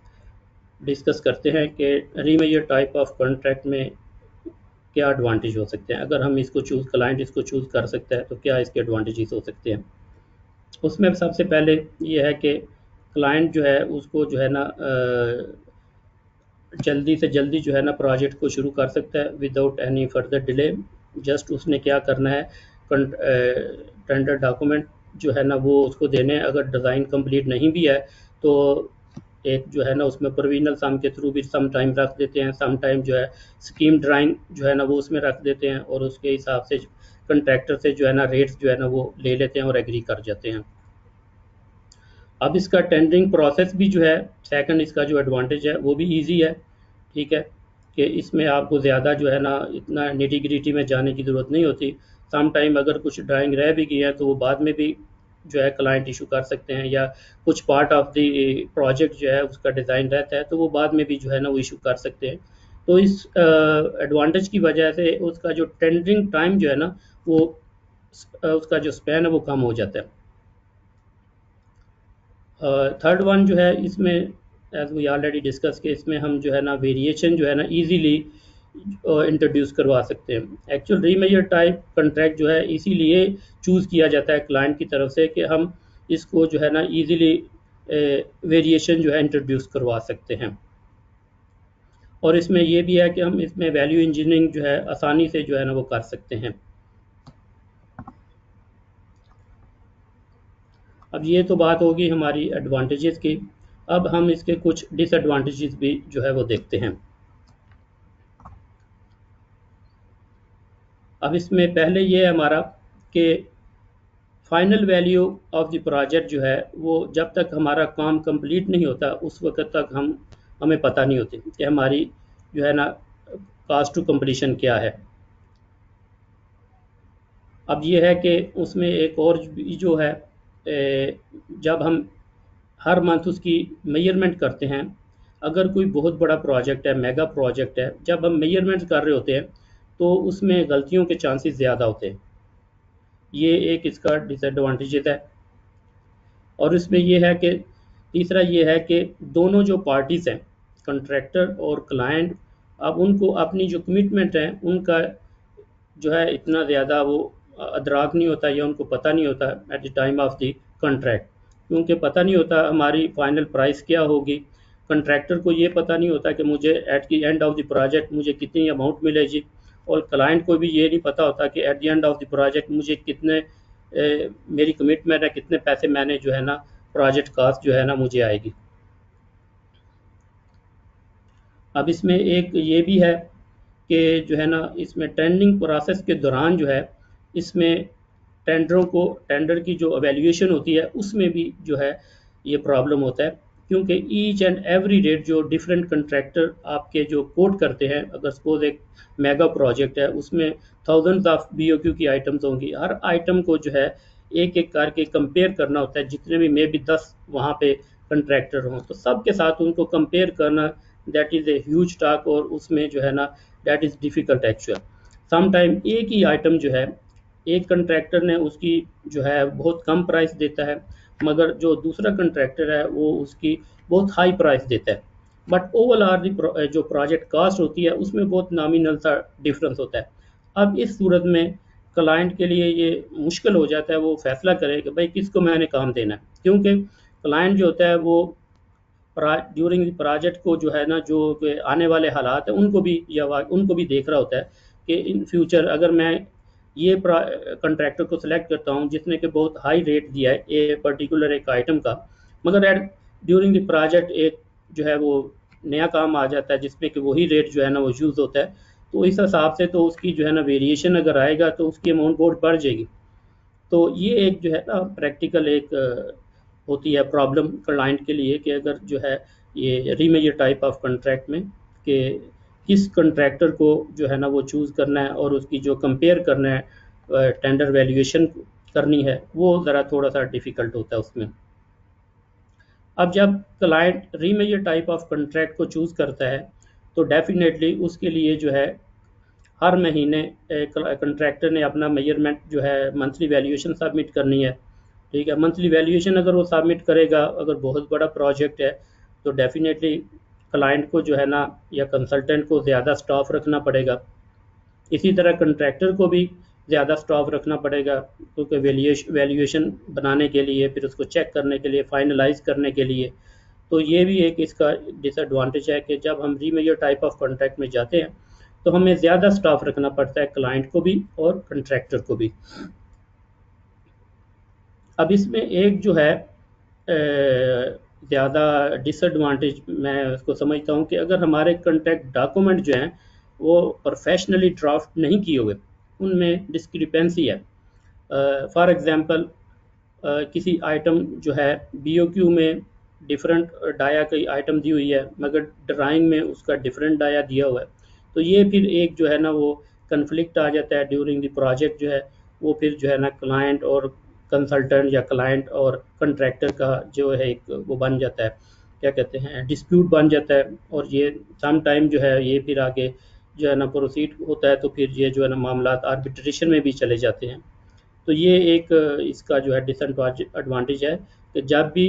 डिस्कस करते हैं कि रीमेजर टाइप ऑफ कॉन्ट्रैक्ट में क्या एडवांटेज हो सकते हैं। अगर हम इसको चूज़ क्लाइंट इसको चूज़ कर सकता है तो क्या इसके एडवांटेजेस हो सकते हैं। उसमें सबसे पहले ये है कि क्लाइंट जो है उसको जो है ना जल्दी से जल्दी जो है ना प्रोजेक्ट को शुरू कर सकता है without any further delay. Just उसने क्या करना है, टेंडर डॉक्यूमेंट जो है ना वो उसको देने हैं। अगर डिज़ाइन कंप्लीट नहीं भी है तो एक जो है ना उसमें प्रोविजनल सम के थ्रू भी सम टाइम रख देते हैं, सम टाइम जो है स्कीम ड्राइंग जो है ना वो उसमें रख देते हैं और उसके हिसाब से कंट्रैक्टर से जो है ना रेट्स जो है ना वो ले लेते हैं और एग्री कर जाते हैं। अब इसका टेंडरिंग प्रोसेस भी जो है सेकंड इसका जो एडवांटेज है वो भी इजी है। ठीक है, कि इसमें आपको ज़्यादा जो है ना इतना निटी-ग्रिटी में जाने की ज़रूरत नहीं होती। सम टाइम अगर कुछ ड्राइंग रह भी गई है तो वो बाद में भी जो है क्लाइंट इशू कर सकते हैं, या कुछ पार्ट ऑफ द प्रोजेक्ट जो है उसका डिज़ाइन रहता है तो वो बाद में भी जो है ना वो इशू कर सकते हैं। तो इस एडवांटेज की वजह से उसका जो टेंडरिंग टाइम जो है ना वो उसका जो स्पैन है वो कम हो जाता है। थर्ड वन जो है इसमें एज वी ऑलरेडी डिस्कस के इसमें हम जो है ना वेरिएशन जो है ना इजीली इंट्रोड्यूस करवा सकते हैं। एक्चुअल रीमेजर टाइप कॉन्ट्रैक्ट जो है इसीलिए चूज़ किया जाता है क्लाइंट की तरफ से कि हम इसको जो है ना इजीली वेरिएशन जो है इंट्रोड्यूस करवा सकते हैं। और इसमें ये भी है कि हम इसमें वैल्यू इंजीनियरिंग जो है आसानी से जो है ना वो कर सकते हैं। अब ये तो बात होगी हमारी एडवांटेजेस की, अब हम इसके कुछ डिसएडवांटेजेस भी जो है वो देखते हैं। अब इसमें पहले ये है हमारा कि final value of the project जो है वो जब तक हमारा काम कंप्लीट नहीं होता उस वक्त तक हमें पता नहीं होती कि हमारी जो है ना कॉस्ट टू कंप्लीशन क्या है। अब ये है कि उसमें एक और भी जो है, जब हम हर मंथ उसकी मेजरमेंट करते हैं, अगर कोई बहुत बड़ा प्रोजेक्ट है, मेगा प्रोजेक्ट है, जब हम मेजरमेंट कर रहे होते हैं तो उसमें गलतियों के चांसेस ज़्यादा होते हैं। ये एक इसका डिसएडवांटेजेस है। और इसमें ये है कि तीसरा ये है कि दोनों जो पार्टीज़ हैं, कंट्रैक्टर और क्लाइंट, अब उनको अपनी जो कमिटमेंट है उनका जो है इतना ज़्यादा वो अदराक नहीं होता या उनको पता नहीं होता at the time of the contract, क्योंकि पता नहीं होता हमारी फाइनल प्राइस क्या होगी। कंट्रैक्टर को ये पता नहीं होता कि मुझे at the end of the project मुझे कितनी अमाउंट मिलेगी, और क्लाइंट को भी ये नहीं पता होता कि at the end of the project मुझे कितने मेरी कमिटमेंट है, कितने पैसे मैंने जो है ना प्रोजेक्ट कास्ट जो है ना मुझे आएगी। अब इसमें एक ये भी है कि जो है ना इसमें टेंडरिंग प्रोसेस के दौरान जो है इसमें टेंडर की जो एवेल्यूएशन होती है उसमें भी जो है ये प्रॉब्लम होता है, क्योंकि ईच एंड एवरी रेट जो डिफरेंट कंट्रैक्टर आपके जो कोट करते हैं, अगर सपोज एक मेगा प्रोजेक्ट है उसमें थाउजेंड्स ऑफ बीओक्यू की आइटम्स होंगी, हर आइटम को जो है एक एक करके कंपेयर करना होता है, जितने भी मे बी 10 वहाँ पे कंट्रैक्टर हों तो सब के साथ उनको कंपेयर करना, that is a huge task, और उसमें जो है ना that is difficult actual. Sometime एक ही आइटम जो है एक कंट्रैक्टर ने उसकी जो है बहुत कम प्राइस देता है, मगर जो दूसरा कंट्रैक्टर है वो उसकी बहुत हाई प्राइस देता है, बट ओवरऑल जो प्रोजेक्ट कास्ट होती है उसमें बहुत नॉमिनल सा डिफरेंस होता है। अब इस सूरत में क्लाइंट के लिए ये मुश्किल हो जाता है वो फैसला करे कि भाई किसको मैंने काम देना है, क्योंकि क्लाइंट जो होता है वो ड्यूरिंग प्रोजेक्ट को जो है ना जो आने वाले हालात हैं उनको भी उनको भी देख रहा होता है कि इन फ्यूचर अगर मैं ये कंट्रैक्टर को सिलेक्ट करता हूँ जिसने कि बहुत हाई रेट दिया है ए पर्टिकुलर एक आइटम का, मगर एट ड्यूरिंग द प्रोजेक्ट एक जो है वो नया काम आ जाता है जिसमें कि वही रेट जो है ना वो यूज़ होता है, तो इस हिसाब से तो उसकी जो है ना वेरिएशन अगर आएगा तो उसकी अमाउंट बहुत बढ़ जाएगी। तो ये एक जो है ना प्रैक्टिकल एक होती है प्रॉब्लम क्लाइंट के लिए कि अगर जो है ये रीमेजर टाइप ऑफ कॉन्ट्रैक्ट में कि किस कॉन्ट्रैक्टर को जो है ना वो चूज़ करना है और उसकी जो कंपेयर करना है टेंडर वैल्यूएशन करनी है, वो ज़रा थोड़ा सा डिफ़िकल्ट होता है उसमें। अब जब client remeasure type of contract को चूज़ करता है तो डेफिनेटली उसके लिए जो है हर महीने कंट्रैक्टर ने अपना मेजरमेंट जो है मंथली वैल्यूएशन सबमिट करनी है। ठीक है, मंथली वैल्यूएशन अगर वो सबमिट करेगा, अगर बहुत बड़ा प्रोजेक्ट है तो डेफिनेटली क्लाइंट को जो है ना या कंसल्टेंट को ज़्यादा स्टाफ रखना पड़ेगा, इसी तरह कंट्रैक्टर को भी ज़्यादा स्टाफ रखना पड़ेगा, क्योंकि वैल्यूएशन बनाने के लिए, फिर उसको चेक करने के लिए, फाइनलाइज करने के लिए। तो ये भी एक इसका डिसएडवांटेज है कि जब हम रीमेजर टाइप ऑफ कॉन्ट्रैक्ट में जाते हैं तो हमें ज़्यादा स्टाफ रखना पड़ता है, क्लाइंट को भी और कंट्रैक्टर को भी। अब इसमें एक जो है ज़्यादा डिसएडवांटेज मैं उसको समझता हूँ कि अगर हमारे कॉन्ट्रैक्ट डॉक्यूमेंट जो हैं वो प्रोफेशनली ड्राफ्ट नहीं किए हुए, उनमें डिस्क्रिपेंसी है। फॉर एग्ज़ाम्पल किसी आइटम जो है बीओक्यू में डिफरेंट डाया की आइटम दी हुई है, मगर ड्राइंग में उसका डिफरेंट डाया दिया हुआ है, तो ये फिर एक जो है ना वो कन्फ्लिक्ट आ जाता है ड्यूरिंग द प्रोजेक्ट, जो है वो फिर जो है ना क्लाइंट और कंसल्टेंट या क्लाइंट और कंट्रैक्टर का जो है एक वो बन जाता है, क्या कहते हैं, डिस्प्यूट बन जाता है, और ये सम टाइम जो है ये फिर आगे जो है ना प्रोसीड होता है, तो फिर ये जो है ना मामला आर्बिट्रेशन में भी चले जाते हैं। तो ये एक इसका जो है डिसएडवांटेज है कि जब भी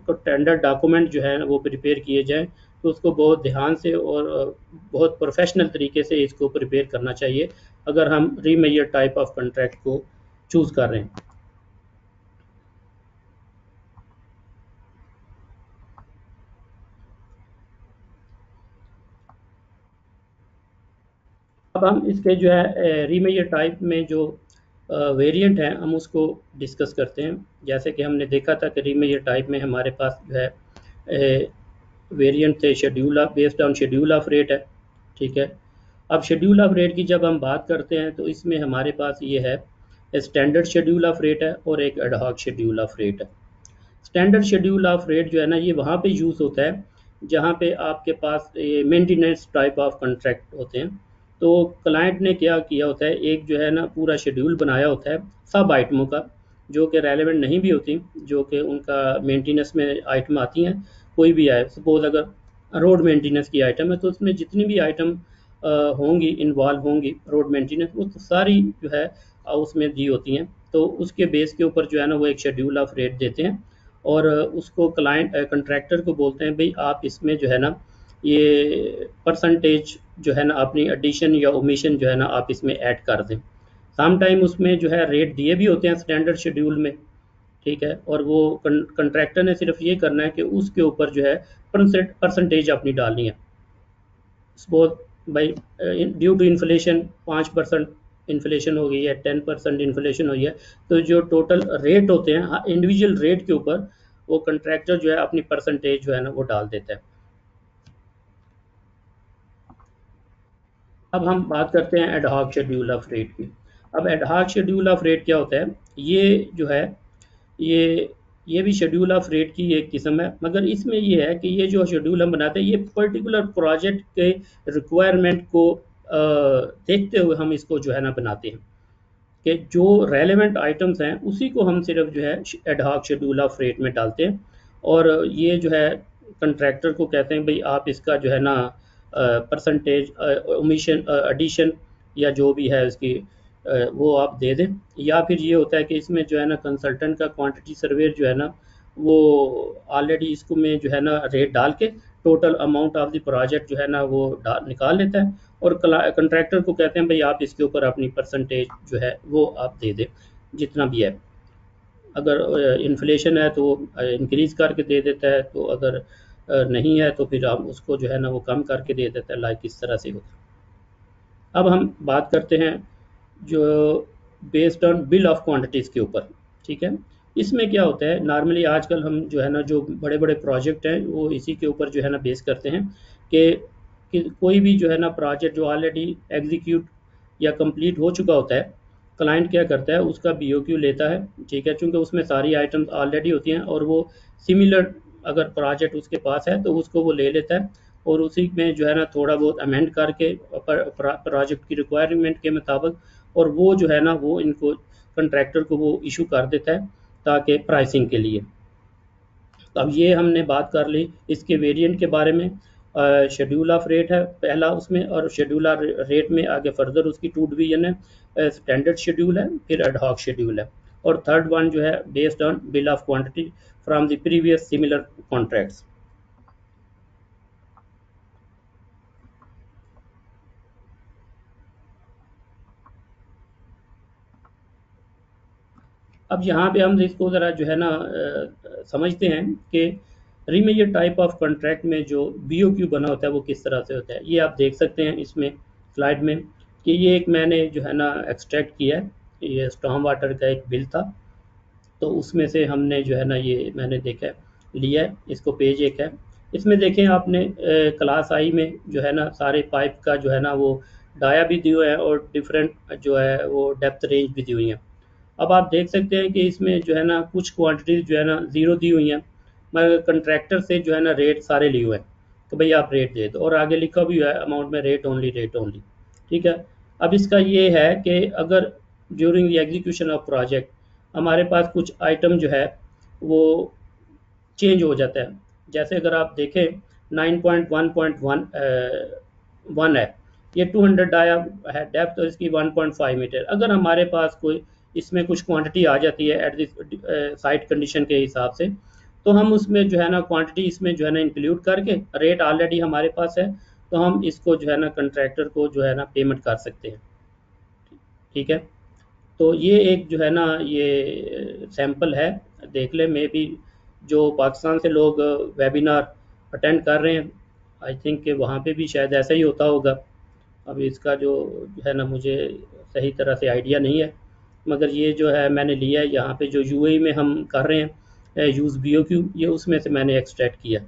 टेंडर डॉक्यूमेंट जो है वो प्रिपेयर किए जाएँ तो उसको बहुत ध्यान से और बहुत प्रोफेशनल तरीके से इसको प्रिपेयर करना चाहिए अगर हम रीमेजर टाइप ऑफ कॉन्ट्रैक्ट को चूज़ कर रहे हैं। अब हम इसके जो है रीमेजर टाइप में जो वेरिएंट हैं हम उसको डिस्कस करते हैं। जैसे कि हमने देखा था कि रीमेजर टाइप में हमारे पास जो है वेरिएंट थे schedule of based on schedule of rate है। ठीक है, अब शेड्यूल ऑफ रेट की जब हम बात करते हैं तो इसमें हमारे पास ये है स्टैंडर्ड शेड्यूल ऑफ रेट है और एक एडहॉक शेड्यूल ऑफ रेट है। स्टैंडर्ड शेड्यूल ऑफ रेट जो है ना ये वहाँ पे यूज़ होता है जहाँ पे आपके पास ये मेंटेनेंस टाइप ऑफ कॉन्ट्रैक्ट होते हैं। तो क्लाइंट ने क्या किया होता है, एक जो है ना पूरा शेड्यूल बनाया होता है सब आइटमों का, जो कि रेलेवेंट नहीं भी होती, जो कि उनका मेंटेनेंस में आइटम आती हैं। कोई भी आए, सपोज अगर रोड मेंटेनेंस की आइटम है तो उसमें जितनी भी आइटम होंगी, इन्वॉल्व होंगी रोड मेंटेनेंस, वो तो सारी जो है उसमें दी होती हैं। तो उसके बेस के ऊपर जो है ना वो एक शेड्यूल ऑफ रेट देते हैं, और उसको क्लाइंट कंट्रैक्टर को बोलते हैं भाई आप इसमें जो है ना ये परसेंटेज जो है ना अपनी एडिशन या ओमिशन जो है ना आप इसमें ऐड कर दें। सम टाइम उसमें जो है रेट दिए भी होते हैं स्टैंडर्ड शेड्यूल में, ठीक है, और वो कंट्रैक्टर ने सिर्फ ये करना है कि उसके ऊपर जो है परसेंटेज अपनी डालनी है। सपोज भाई ड्यू टू इन्फ्लेशन 5% इन्फ्लेशन हो गई है, 10% इन्फ्लेशन हुई है, तो जो टोटल रेट होते हैं इंडिविजुअल रेट के ऊपर वो कंट्रैक्टर जो है अपनी परसेंटेज जो है ना वो डाल देता है। अब हम बात करते हैं एडहॉक शेड्यूल ऑफ रेट की। अब एडहॉक शेड्यूल ऑफ रेट क्या होता है, ये जो है ये ये भी शेड्यूल ऑफ रेट की एक किस्म है, मगर इसमें ये है कि ये जो शेड्यूल हम बनाते हैं ये पर्टिकुलर प्रोजेक्ट के रिक्वायरमेंट को देखते हुए हम इसको जो है ना बनाते हैं, कि जो रेलेवेंट आइटम्स हैं उसी को हम सिर्फ जो है एडहॉक शेड्यूल ऑफ रेट में डालते हैं। और ये जो है कंट्रैक्टर को कहते हैं भाई आप इसका जो है ना परसेंटेज ओमिशन एडिशन या जो भी है उसकी वो आप दे दें। या फिर ये होता है कि इसमें जो है ना कंसल्टेंट का क्वांटिटी सर्वेयर जो है ना वो ऑलरेडी इसको में जो है ना रेट डाल के total amount of the project जो है ना वो निकाल लेता है, और कंट्रैक्टर को कहते हैं भाई आप इसके ऊपर अपनी परसेंटेज जो है वो आप दे दें जितना भी है। अगर इन्फ्लेशन है तो इंक्रीज़ करके दे देता है, तो अगर नहीं है तो फिर हम उसको जो है ना वो कम करके दे देता है, लाइक इस तरह से होता है। अब हम बात करते हैं जो based on bill of quantities के ऊपर, ठीक है। इसमें क्या होता है, नॉर्मली आजकल हम जो है ना जो बड़े बड़े प्रोजेक्ट हैं वो इसी के ऊपर जो है ना बेस करते हैं कि कोई भी जो है ना प्रोजेक्ट जो ऑलरेडी एग्जीक्यूट या कंप्लीट हो चुका होता है, क्लाइंट क्या करता है उसका BOQ लेता है, ठीक है, चूँकि उसमें सारी आइटम्स ऑलरेडी होती हैं और वो सिमिलर अगर प्रोजेक्ट उसके पास है तो उसको वो ले लेता है, और उसी में जो है ना थोड़ा बहुत अमेंड करके प्रोजेक्ट की रिक्वायरमेंट के मुताबिक, और वो जो है ना वो इनको कंट्रैक्टर को वो इशू कर देता है ताकि प्राइसिंग के लिए। तो अब ये हमने बात कर ली इसके वेरिएंट के बारे में। शेड्यूल ऑफ रेट है पहला उसमें, और शेड्यूल ऑफ रेट में आगे फर्दर उसकी 2 डिवीजन है, स्टैंडर्ड शेड्यूल है, फिर एडहॉक शेड्यूल है, और थर्ड वन जो है based on bill of quantity from the previous similar contracts. अब यहाँ पे हम इसको ज़रा जो है ना समझते हैं कि रीमेजर टाइप ऑफ कॉन्ट्रैक्ट में जो BOQ बना होता है वो किस तरह से होता है। ये आप देख सकते हैं इसमें स्लाइड में कि ये एक मैंने जो है ना एक्सट्रैक्ट किया है, ये स्टॉर्म वाटर का एक बिल था, तो उसमें से हमने जो है ना ये मैंने देखा है लिया है, इसको पेज एक है। इसमें देखें आपने क्लास आई में जो है ना सारे पाइप का जो है ना वो डाया भी दिए हुए हैं और डिफरेंट जो है वो डेप्थ रेंज भी दी हुई हैं। अब आप देख सकते हैं कि इसमें जो है ना कुछ क्वांटिटीज जो है ना ज़ीरो दी हुई हैं, मगर कंट्रैक्टर से जो है ना रेट सारे लिए हुए हैं तो भाई आप रेट दे दो, और आगे लिखा भी हुआ है अमाउंट में रेट ओनली, ठीक है। अब इसका ये है कि अगर during the execution of project हमारे पास कुछ आइटम जो है वो चेंज हो जाता है, जैसे अगर आप देखें 9.1.1 है, ये 200 डाया है, डेप्थ तो इसकी 1.5 मीटर। अगर हमारे पास कोई इसमें कुछ क्वांटिटी आ जाती है एट दिस साइट कंडीशन के हिसाब से, तो हम उसमें जो है ना क्वांटिटी इसमें जो है ना इंक्लूड करके रेट ऑलरेडी हमारे पास है तो हम इसको जो है ना कंट्रैक्टर को जो है ना पेमेंट कर सकते हैं, ठीक है। तो ये एक जो है ना ये सैंपल है, देख ले। मे बी जो पाकिस्तान से लोग वेबिनार अटेंड कर रहे हैं, आई थिंक कि वहाँ पे भी शायद ऐसा ही होता होगा। अभी इसका जो है ना मुझे सही तरह से आइडिया नहीं है, मगर ये जो है मैंने लिया है यहाँ पे जो UAE में हम कर रहे हैं यूज़ BOQ, ये उसमें से मैंने एक्सट्रैक्ट किया।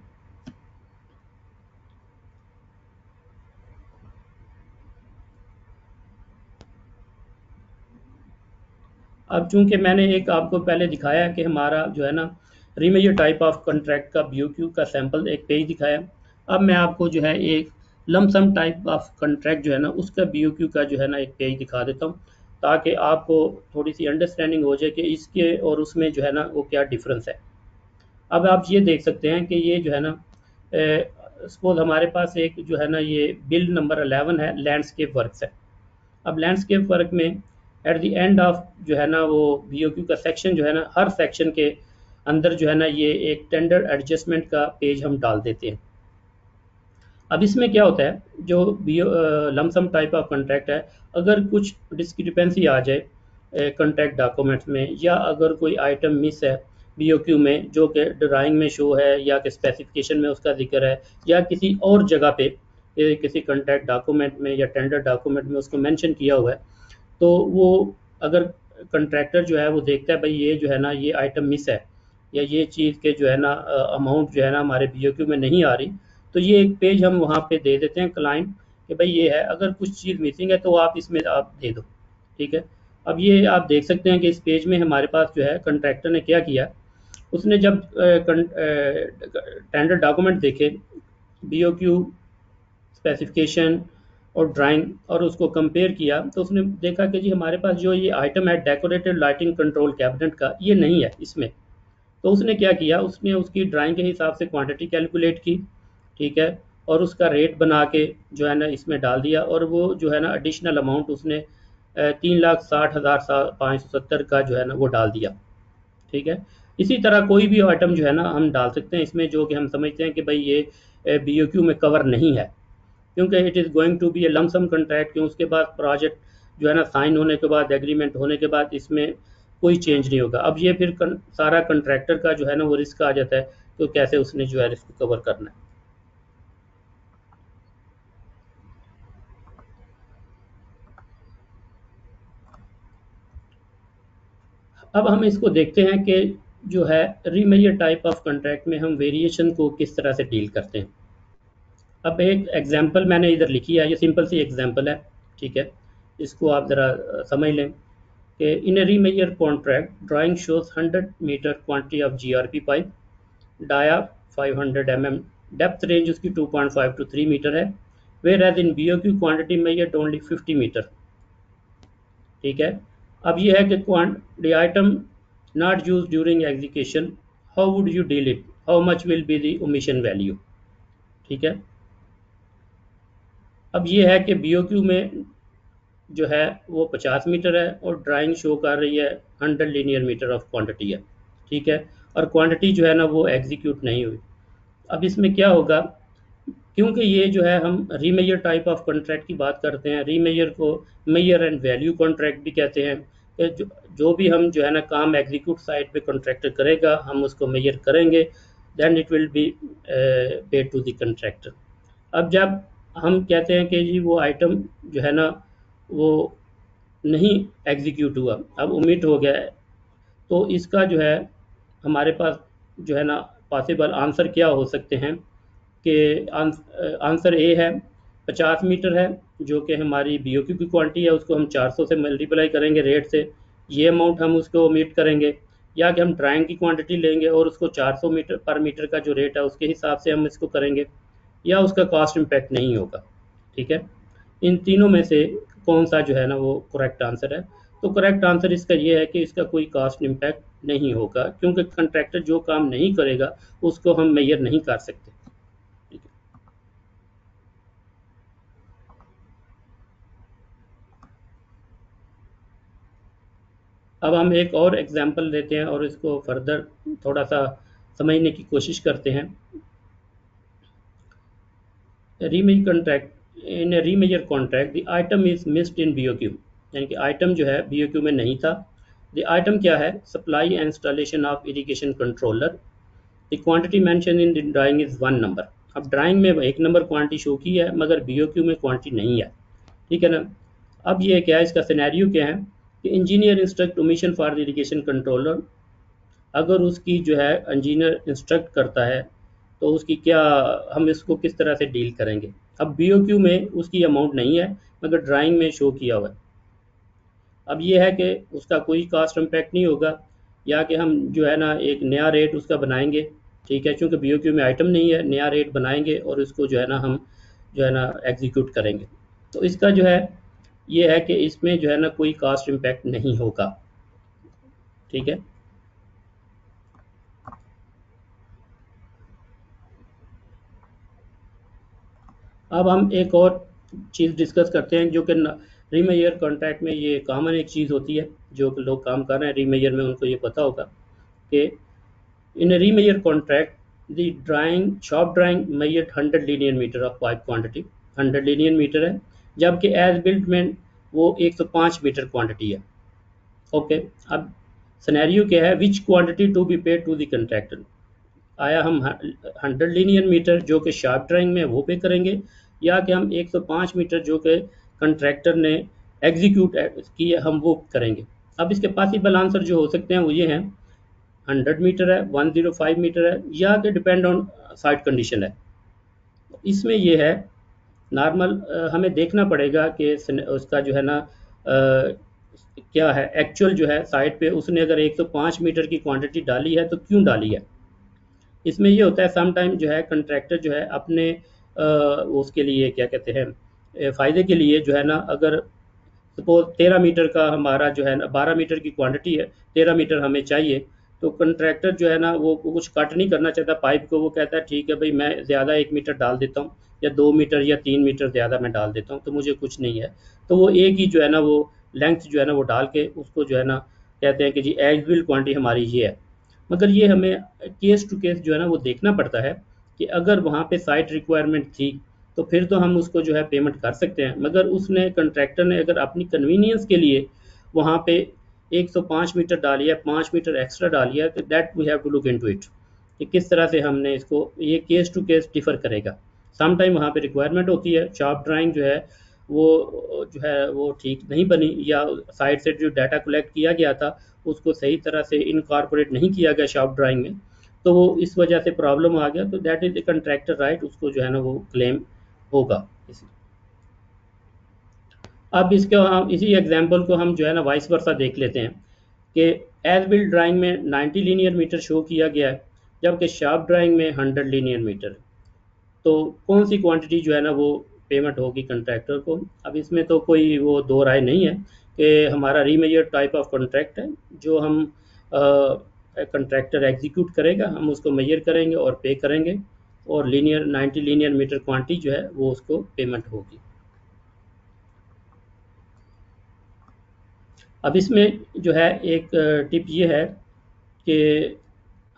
अब चूंकि मैंने एक आपको पहले दिखाया कि हमारा जो है ना रीमेजर टाइप ऑफ कॉन्ट्रैक्ट का BOQ का सैंपल एक पेज दिखाया, अब मैं आपको जो है एक लमसम टाइप ऑफ कॉन्ट्रैक्ट जो है ना उसका BOQ का जो है ना एक पेज दिखा देता हूँ, ताकि आपको थोड़ी सी अंडरस्टैंडिंग हो जाए कि इसके और उसमें जो है ना वो क्या डिफरेंस है। अब आप ये देख सकते हैं कि ये जो है ना, सपोज हमारे पास एक जो है ना ये बिल नंबर 11 है, लैंडस्केप वर्क्स है। अब लैंडस्केप वर्क में एट द एंड ऑफ जो है ना वो BOQ का सेक्शन जो है ना, हर सेक्शन के अंदर जो है ना ये एक टेंडर एडजस्टमेंट का पेज हम डाल देते हैं। अब इसमें क्या होता है, जो लमसम टाइप ऑफ कॉन्ट्रैक्ट है, अगर कुछ डिस्क्रिपेंसी आ जाए कॉन्ट्रैक्ट डॉक्यूमेंट्स में, या अगर कोई आइटम मिस है BOQ में जो कि ड्राइंग में शो है या कि स्पेसिफिकेशन में उसका जिक्र है, या किसी और जगह पे किसी कॉन्ट्रैक्ट डॉक्यूमेंट में या टेंडर डॉक्यूमेंट में उसको मेंशन किया हुआ है, तो वो अगर कॉन्ट्रैक्टर जो है वो देखता है भाई ये जो है ना ये आइटम मिस है, या ये चीज़ के जो है ना अमाउंट जो है ना हमारे BOQ में नहीं आ रही, तो ये एक पेज हम वहाँ पे दे देते हैं क्लाइंट कि भाई ये है, अगर कुछ चीज़ मिसिंग है तो आप इसमें आप दे दो। ठीक है। अब ये आप देख सकते हैं कि इस पेज में हमारे पास जो है कॉन्ट्रैक्टर ने क्या किया, उसने जब टेंडर डॉक्यूमेंट देखे, BOQ स्पेसिफिकेशन और ड्राइंग, और उसको कंपेयर किया, तो उसने देखा कि जी हमारे पास जो ये आइटम है डेकोरेटेड लाइटिंग कंट्रोल कैबिनेट का, ये नहीं है इसमें। तो उसने क्या किया, उसने उसकी ड्राइंग के हिसाब से क्वांटिटी कैलकुलेट की, ठीक है, और उसका रेट बना के जो है ना इसमें डाल दिया, और वो जो है ना एडिशनल अमाउंट उसने 3,60,570 का जो है ना वो डाल दिया। ठीक है। इसी तरह कोई भी आइटम जो है ना हम डाल सकते हैं इसमें, जो कि हम समझते हैं कि भाई ये BOQ में कवर नहीं है, क्योंकि it is going to be a lump sum contract, क्यों उसके बाद प्रोजेक्ट जो है ना साइन होने के बाद, एग्रीमेंट होने के बाद इसमें कोई चेंज नहीं होगा। अब ये फिर सारा कॉन्ट्रैक्टर का जो है ना वो रिस्क आ जाता है, तो कैसे उसने जो है रिस्क कवर करना है। अब हम इसको देखते हैं कि जो है रीमेजर टाइप ऑफ कॉन्ट्रैक्ट में हम वेरिएशन को किस तरह से डील करते हैं। अब एक एग्जांपल मैंने इधर लिखी है, ये सिंपल सी एग्जांपल है, ठीक है, इसको आप ज़रा समझ लें कि in a remeasure contract drawing shows 100 metre quantity of GRP pipe, dia 500 mm, depth range उसकी 2.5 to 3 मीटर है, whereas in BOQ quantity measured only 50 metre. ठीक है। अब ये है कि the item not use during execution, how would you deal it, how much will be the omission value. ठीक है। अब ये है कि BOQ में जो है वो 50 मीटर है और ड्राइंग शो कर रही है 100 लीनियर मीटर ऑफ क्वांटिटी है। ठीक है। और क्वांटिटी जो है ना वो एग्जीक्यूट नहीं हुई। अब इसमें क्या होगा, क्योंकि ये जो है हम रीमेजर टाइप ऑफ कॉन्ट्रैक्ट की बात करते हैं, रीमेजर को मेजर एंड वैल्यू कॉन्ट्रैक्ट भी कहते हैं, कि जो भी हम जो है ना काम एग्जीक्यूट साइट पे कॉन्ट्रैक्टर करेगा हम उसको मेजर करेंगे, then it will be paid to the contractor. अब जब हम कहते हैं कि जी वो आइटम जो है ना वो नहीं एग्जीक्यूट हुआ, अब ओमिट हो गया है, तो इसका जो है हमारे पास जो है ना पॉसिबल आंसर क्या हो सकते हैं कि आंसर ए है 50 मीटर है, जो कि हमारी BOQ की क्वांटिटी है, उसको हम 400 से मल्टीप्लाई करेंगे रेट से, ये अमाउंट हम उसको ओमिट करेंगे, या कि हम ड्राइंग की क्वांटिटी लेंगे और उसको 400 मीटर पर मीटर का जो रेट है उसके हिसाब से हम इसको करेंगे, या उसका कॉस्ट इम्पैक्ट नहीं होगा। ठीक है। इन तीनों में से कौन सा जो है ना वो करेक्ट आंसर है, तो करेक्ट आंसर इसका ये है कि इसका कोई कॉस्ट इम्पैक्ट नहीं होगा, क्योंकि कंट्रैक्टर जो काम नहीं करेगा उसको हम मेजर नहीं कर सकते। ठीक है। अब हम एक और एग्जांपल लेते हैं और इसको फर्दर थोड़ा सा समझने की कोशिश करते हैं। Remeasure contract, in remeasure contract the item is missed in BOQ, यानी कि आइटम जो है BOQ में नहीं था। द आइटम क्या है, supply and installation of irrigation controller, the quantity mention in the drawing is 1 number. अब ड्राइंग में 1 नंबर क्वांटिटी शो की है मगर BOQ में क्वांटिटी नहीं है। ठीक है ना। अब ये क्या है, इसका सिनेरियो क्या है कि engineer instruct omission for the irrigation controller, अगर उसकी जो है इंजीनियर इंस्ट्रक्ट करता है तो उसकी क्या, हम इसको किस तरह से डील करेंगे। अब BOQ में उसकी अमाउंट नहीं है मगर ड्राइंग में शो किया हुआ है। अब ये है कि उसका कोई कास्ट इम्पैक्ट नहीं होगा, या कि हम जो है ना एक नया रेट उसका बनाएंगे। ठीक है। क्योंकि BOQ में आइटम नहीं है, नया रेट बनाएंगे और उसको जो है ना हम जो है ना एग्जीक्यूट करेंगे। तो इसका जो है ये है कि इसमें जो है ना कोई कास्ट इम्पैक्ट नहीं होगा। ठीक है। अब हम एक और चीज़ डिस्कस करते हैं जो कि रीमेजर कॉन्ट्रैक्ट में ये कॉमन एक चीज़ होती है, जो लोग काम कर रहे हैं रीमेजर में उनको ये पता होगा कि इन a remeasure contract the drawing shop drawing measured 100 linear meter of pipe quantity, 100 linear meter है, जबकि एज बिल्ट में वो 105 मीटर क्वांटिटी है। ओके। अब सिनेरियो क्या है, which quantity to be paid to the contractor. आया हम 100 लीनियर मीटर जो कि शार्प ड्राइंग में वो पे करेंगे, या कि हम 105 मीटर जो कि कंट्रैक्टर ने एग्जीक्यूट किया हम वो करेंगे। अब इसके पॉसिबल आंसर जो हो सकते हैं वो ये हैं, 100 मीटर है, 105 मीटर है, या कि डिपेंड ऑन साइट कंडीशन है। इसमें ये है नॉर्मल हमें देखना पड़ेगा कि उसका जो है ना क्या है एक्चुअल जो है साइट पे उसने अगर 105 मीटर की क्वांटिटी डाली है तो क्यों डाली है। इसमें ये होता है सम टाइम जो है कंट्रैक्टर जो है अपने उसके लिए क्या कहते हैं फ़ायदे के लिए जो है ना, अगर सपोज 13 मीटर का हमारा जो है ना 12 मीटर की क्वांटिटी है, 13 मीटर हमें चाहिए, तो कंट्रैक्टर जो है ना वो कुछ कट नहीं करना चाहता पाइप को, वो कहता है ठीक है भाई मैं ज़्यादा 1 मीटर डाल देता हूँ, या 2 मीटर या 3 मीटर ज़्यादा मैं डाल देता हूँ, तो मुझे कुछ नहीं है। तो वो एक ही जो है ना वो लेंथ जो है ना वो डाल के उसको जो है ना कहते हैं कि जी एग्जिबल क्वांटिटी हमारी ये है। मगर ये हमें केस टू केस जो है ना वो देखना पड़ता है कि अगर वहाँ पे साइट रिक्वायरमेंट थी तो फिर तो हम उसको जो है पेमेंट कर सकते हैं, मगर उसने कंट्रैक्टर ने अगर अपनी कन्वीनियंस के लिए वहाँ पे 105 मीटर डाली है, 5 मीटर एक्स्ट्रा डाली है, तो that we have to look into it कि किस तरह से हमने इसको, ये केस टू केस डिफर करेगा। सम टाइम वहाँ पे रिक्वायरमेंट होती है, शार्प ड्राइंग जो है वो ठीक नहीं बनी, या साइट से जो डाटा कलेक्ट किया गया था उसको सही तरह से इनकॉर्पोरेट नहीं किया गया शार्प ड्राइंग में, तो वो इस वजह से प्रॉब्लम आ गया, तो that is the contractor right, उसको जो है ना वो क्लेम होगा। अब इसी एग्जांपल को हम जो है ना वाइस वर्सा देख लेते हैं कि एज बिल्ड ड्राइंग में 90 लीनियर मीटर शो किया गया है, जबकि शार्प ड्राइंग में 100 लीनियर मीटर। तो कौन सी क्वांटिटी जो है ना वो पेमेंट होगी कंट्रैक्टर को। अब इसमें तो कोई वो दो राय नहीं है कि हमारा रीमेजर टाइप ऑफ कॉन्ट्रैक्ट है, जो हम कंट्रैक्टर एग्जीक्यूट करेगा, हम उसको मेजर करेंगे और पे करेंगे, और 90 लीनियर मीटर क्वांटिटी जो है वो उसको पेमेंट होगी। अब इसमें जो है एक टिप ये है कि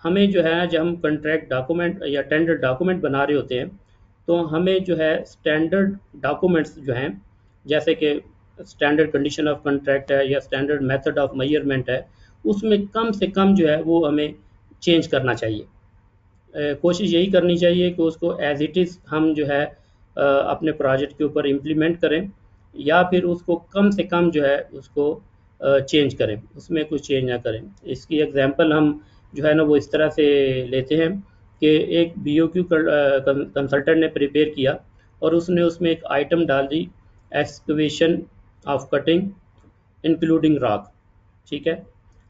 हमें जो है जब हम कंट्रैक्ट डॉक्यूमेंट या टेंडर डॉक्यूमेंट बना रहे होते हैं, तो हमें जो है स्टैंडर्ड डॉक्यूमेंट्स जो हैं, जैसे कि स्टैंडर्ड कंडीशन ऑफ कॉन्ट्रैक्ट है या स्टैंडर्ड मेथड ऑफ मेजरमेंट है, उसमें कम से कम जो है वो हमें चेंज करना चाहिए। कोशिश यही करनी चाहिए कि उसको एज इट इज़ हम जो है अपने प्रोजेक्ट के ऊपर इम्प्लीमेंट करें, या फिर उसको कम से कम जो है उसको चेंज करें, उसमें कुछ चेंज ना करें। इसकी एग्जांपल हम जो है ना वो इस तरह से लेते हैं कि एक BOQ कंसल्टेंट ने प्रिपेयर किया और उसने उसमें एक आइटम डाल दी, excavation of cutting including rock. ठीक है।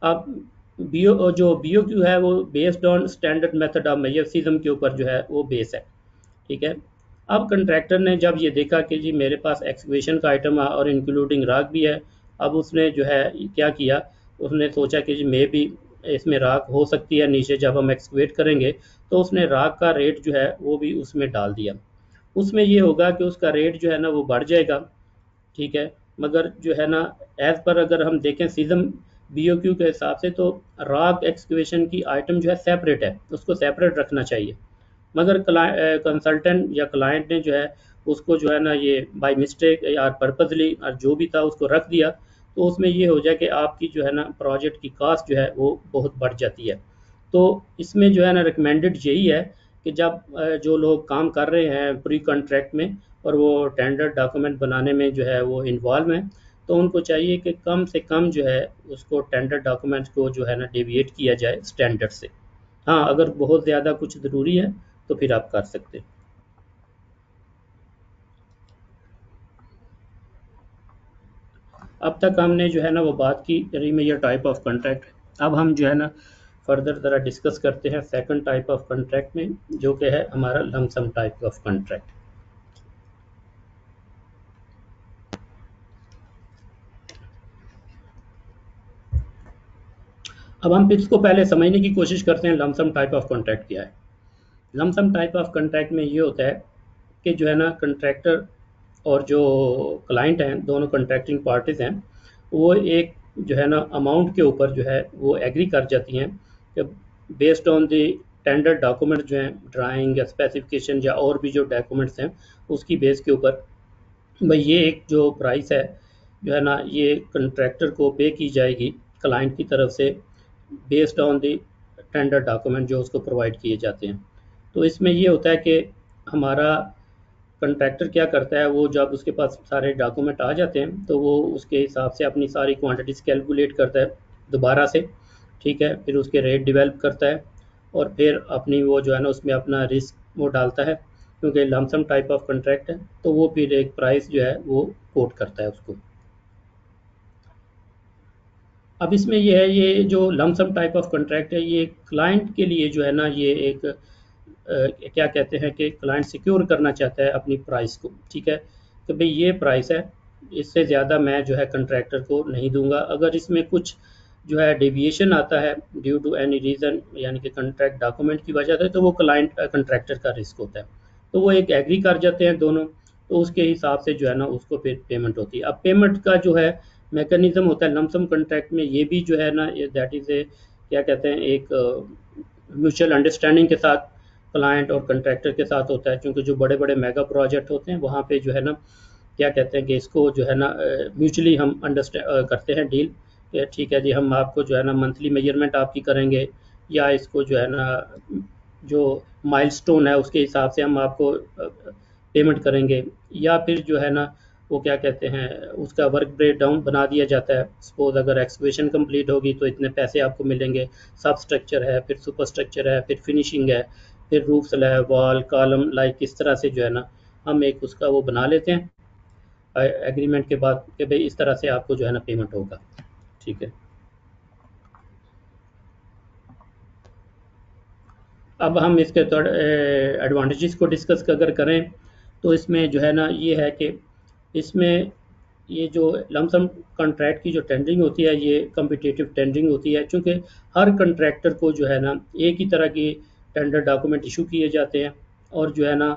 अब जो BOQ है वो based on standard method of measurement के ऊपर जो है वो बेस है। ठीक है। अब कंट्रैक्टर ने जब ये देखा कि जी मेरे पास एक्सकवेशन का आइटम है और इंक्लूडिंग राख भी है, अब उसने जो है क्या किया, उसने सोचा कि जी मे भी इसमें राख हो सकती है नीचे जब हम एक्सकवेट करेंगे, तो उसने राख का रेट जो है वो भी उसमें डाल दिया। उसमें ये होगा कि उसका रेट जो है ना वो बढ़ जाएगा। ठीक है। मगर जो है ना एज पर अगर हम देखें सिज्म BOQ के हिसाब से, तो राख एक्सकवेशन की आइटम जो है सेपरेट है, उसको सेपरेट रखना चाहिए। मगर कंसल्टेंट या क्लाइंट ने जो है उसको जो है ना ये बाय मिस्टेक या पर्पजली और जो भी था उसको रख दिया, तो उसमें ये हो जाए कि आपकी जो है ना प्रोजेक्ट की कास्ट जो है वो बहुत बढ़ जाती है। तो इसमें जो है ना रिकमेंडेड यही है कि जब जो लोग काम कर रहे हैं प्री कॉन्ट्रैक्ट में और वो टेंडर डॉक्यूमेंट बनाने में जो है वो इन्वॉल्व हैं, तो उनको चाहिए कि कम से कम जो है उसको टेंडर डॉक्यूमेंट्स को जो है ना डेविएट किया जाए स्टैंडर्ड से। हाँ, अगर बहुत ज़्यादा कुछ ज़रूरी है तो फिर आप कर सकते हैं। अब तक हमने जो है ना वो बात की रीमेजर टाइप ऑफ कॉन्ट्रैक्ट। अब हम जो है ना फर्दर ज़रा डिस्कस करते हैं सेकंड टाइप ऑफ कॉन्ट्रैक्ट में, जो कि है हमारा लमसम टाइप ऑफ कॉन्ट्रैक्ट। अब हम इसको पहले समझने की कोशिश करते हैं लमसम टाइप ऑफ कॉन्ट्रैक्ट क्या है। लमसम टाइप ऑफ कॉन्ट्रैक्ट में ये होता है कि जो है ना कॉन्ट्रैक्टर और जो क्लाइंट हैं, दोनों कॉन्ट्रैक्टिंग पार्टीज हैं, वो एक जो है ना अमाउंट के ऊपर जो है वो एग्री कर जाती हैं कि based on the tender document जो हैं, ड्राइंग या स्पेसिफिकेशन या और भी जो डॉक्यूमेंट्स हैं, उसकी बेस के ऊपर भाई ये एक जो प्राइस है जो है ना ये कॉन्ट्रैक्टर को पे की जाएगी क्लाइंट की तरफ से based on the tender document जो उसको प्रोवाइड किए जाते हैं। तो इसमें ये होता है कि हमारा कॉन्ट्रैक्टर क्या करता है, वो जब उसके पास सारे डॉक्यूमेंट आ जाते हैं तो वो उसके हिसाब से अपनी सारी क्वांटिटीज़ कैलकुलेट करता है दोबारा से, ठीक है। फिर उसके रेट डेवलप करता है और फिर अपनी वो जो है ना उसमें अपना रिस्क वो डालता है, क्योंकि लमसम टाइप ऑफ कॉन्ट्रैक्ट है, तो वो फिर एक प्राइस जो है वो कोट करता है उसको। अब इसमें ये है, ये जो लमसम टाइप ऑफ कॉन्ट्रैक्ट है, ये क्लाइंट के लिए जो है ना ये एक क्या कहते हैं कि क्लाइंट सिक्योर करना चाहता है अपनी प्राइस को, ठीक है। तो भाई ये प्राइस है, इससे ज़्यादा मैं जो है कॉन्ट्रैक्टर को नहीं दूंगा। अगर इसमें कुछ जो है डेविएशन आता है ड्यू टू एनी रीज़न, यानी कि कॉन्ट्रैक्ट डॉक्यूमेंट की वजह से, तो वो क्लाइंट कॉन्ट्रैक्टर का रिस्क होता है। तो वो एक एग्री कर जाते हैं दोनों, तो उसके हिसाब से जो है ना उसको फिर पेमेंट होती है। अब पेमेंट का जो है मैकेनिज्म होता है लमसम कॉन्ट्रैक्ट में, ये भी जो है ना दैट इज़ ए क्या कहते हैं एक म्यूचुअल अंडरस्टैंडिंग के साथ क्लाइंट और कॉन्ट्रैक्टर के साथ होता है, क्योंकि जो बड़े बड़े मेगा प्रोजेक्ट होते हैं वहाँ पे जो है ना क्या कहते हैं कि इसको जो है ना म्यूचुअली हम अंडरस्टैंड करते हैं डील कि ठीक है जी, हम आपको जो है ना मंथली मेजरमेंट आपकी करेंगे, या इसको जो है ना जो माइलस्टोन है उसके हिसाब से हम आपको पेमेंट करेंगे, या फिर जो है ना वो क्या कहते हैं उसका वर्क ब्रेक डाउन बना दिया जाता है। सपोज अगर एक्सकवेशन कंप्लीट होगी तो इतने पैसे आपको मिलेंगे, सब स्ट्रक्चर है, फिर सुपर स्ट्रक्चर है, फिर फिनिशिंग है, फिर roof slab, wall, column, like इस तरह से जो है ना हम एक उसका वो बना लेते हैं एग्रीमेंट के बाद कि भाई इस तरह से आपको जो है ना पेमेंट होगा, ठीक है। अब हम इसके थोड़े एडवांटेजेस को डिस्कस अगर करें तो इसमें जो है ना ये है कि इसमें ये जो लमसम कॉन्ट्रैक्ट की जो टेंडरिंग होती है ये कम्पिटिटिव टेंडरिंग होती है, क्योंकि हर कॉन्ट्रैक्टर को जो है ना एक ही तरह की टेंडर डॉक्यूमेंट इशू किए जाते हैं, और जो है ना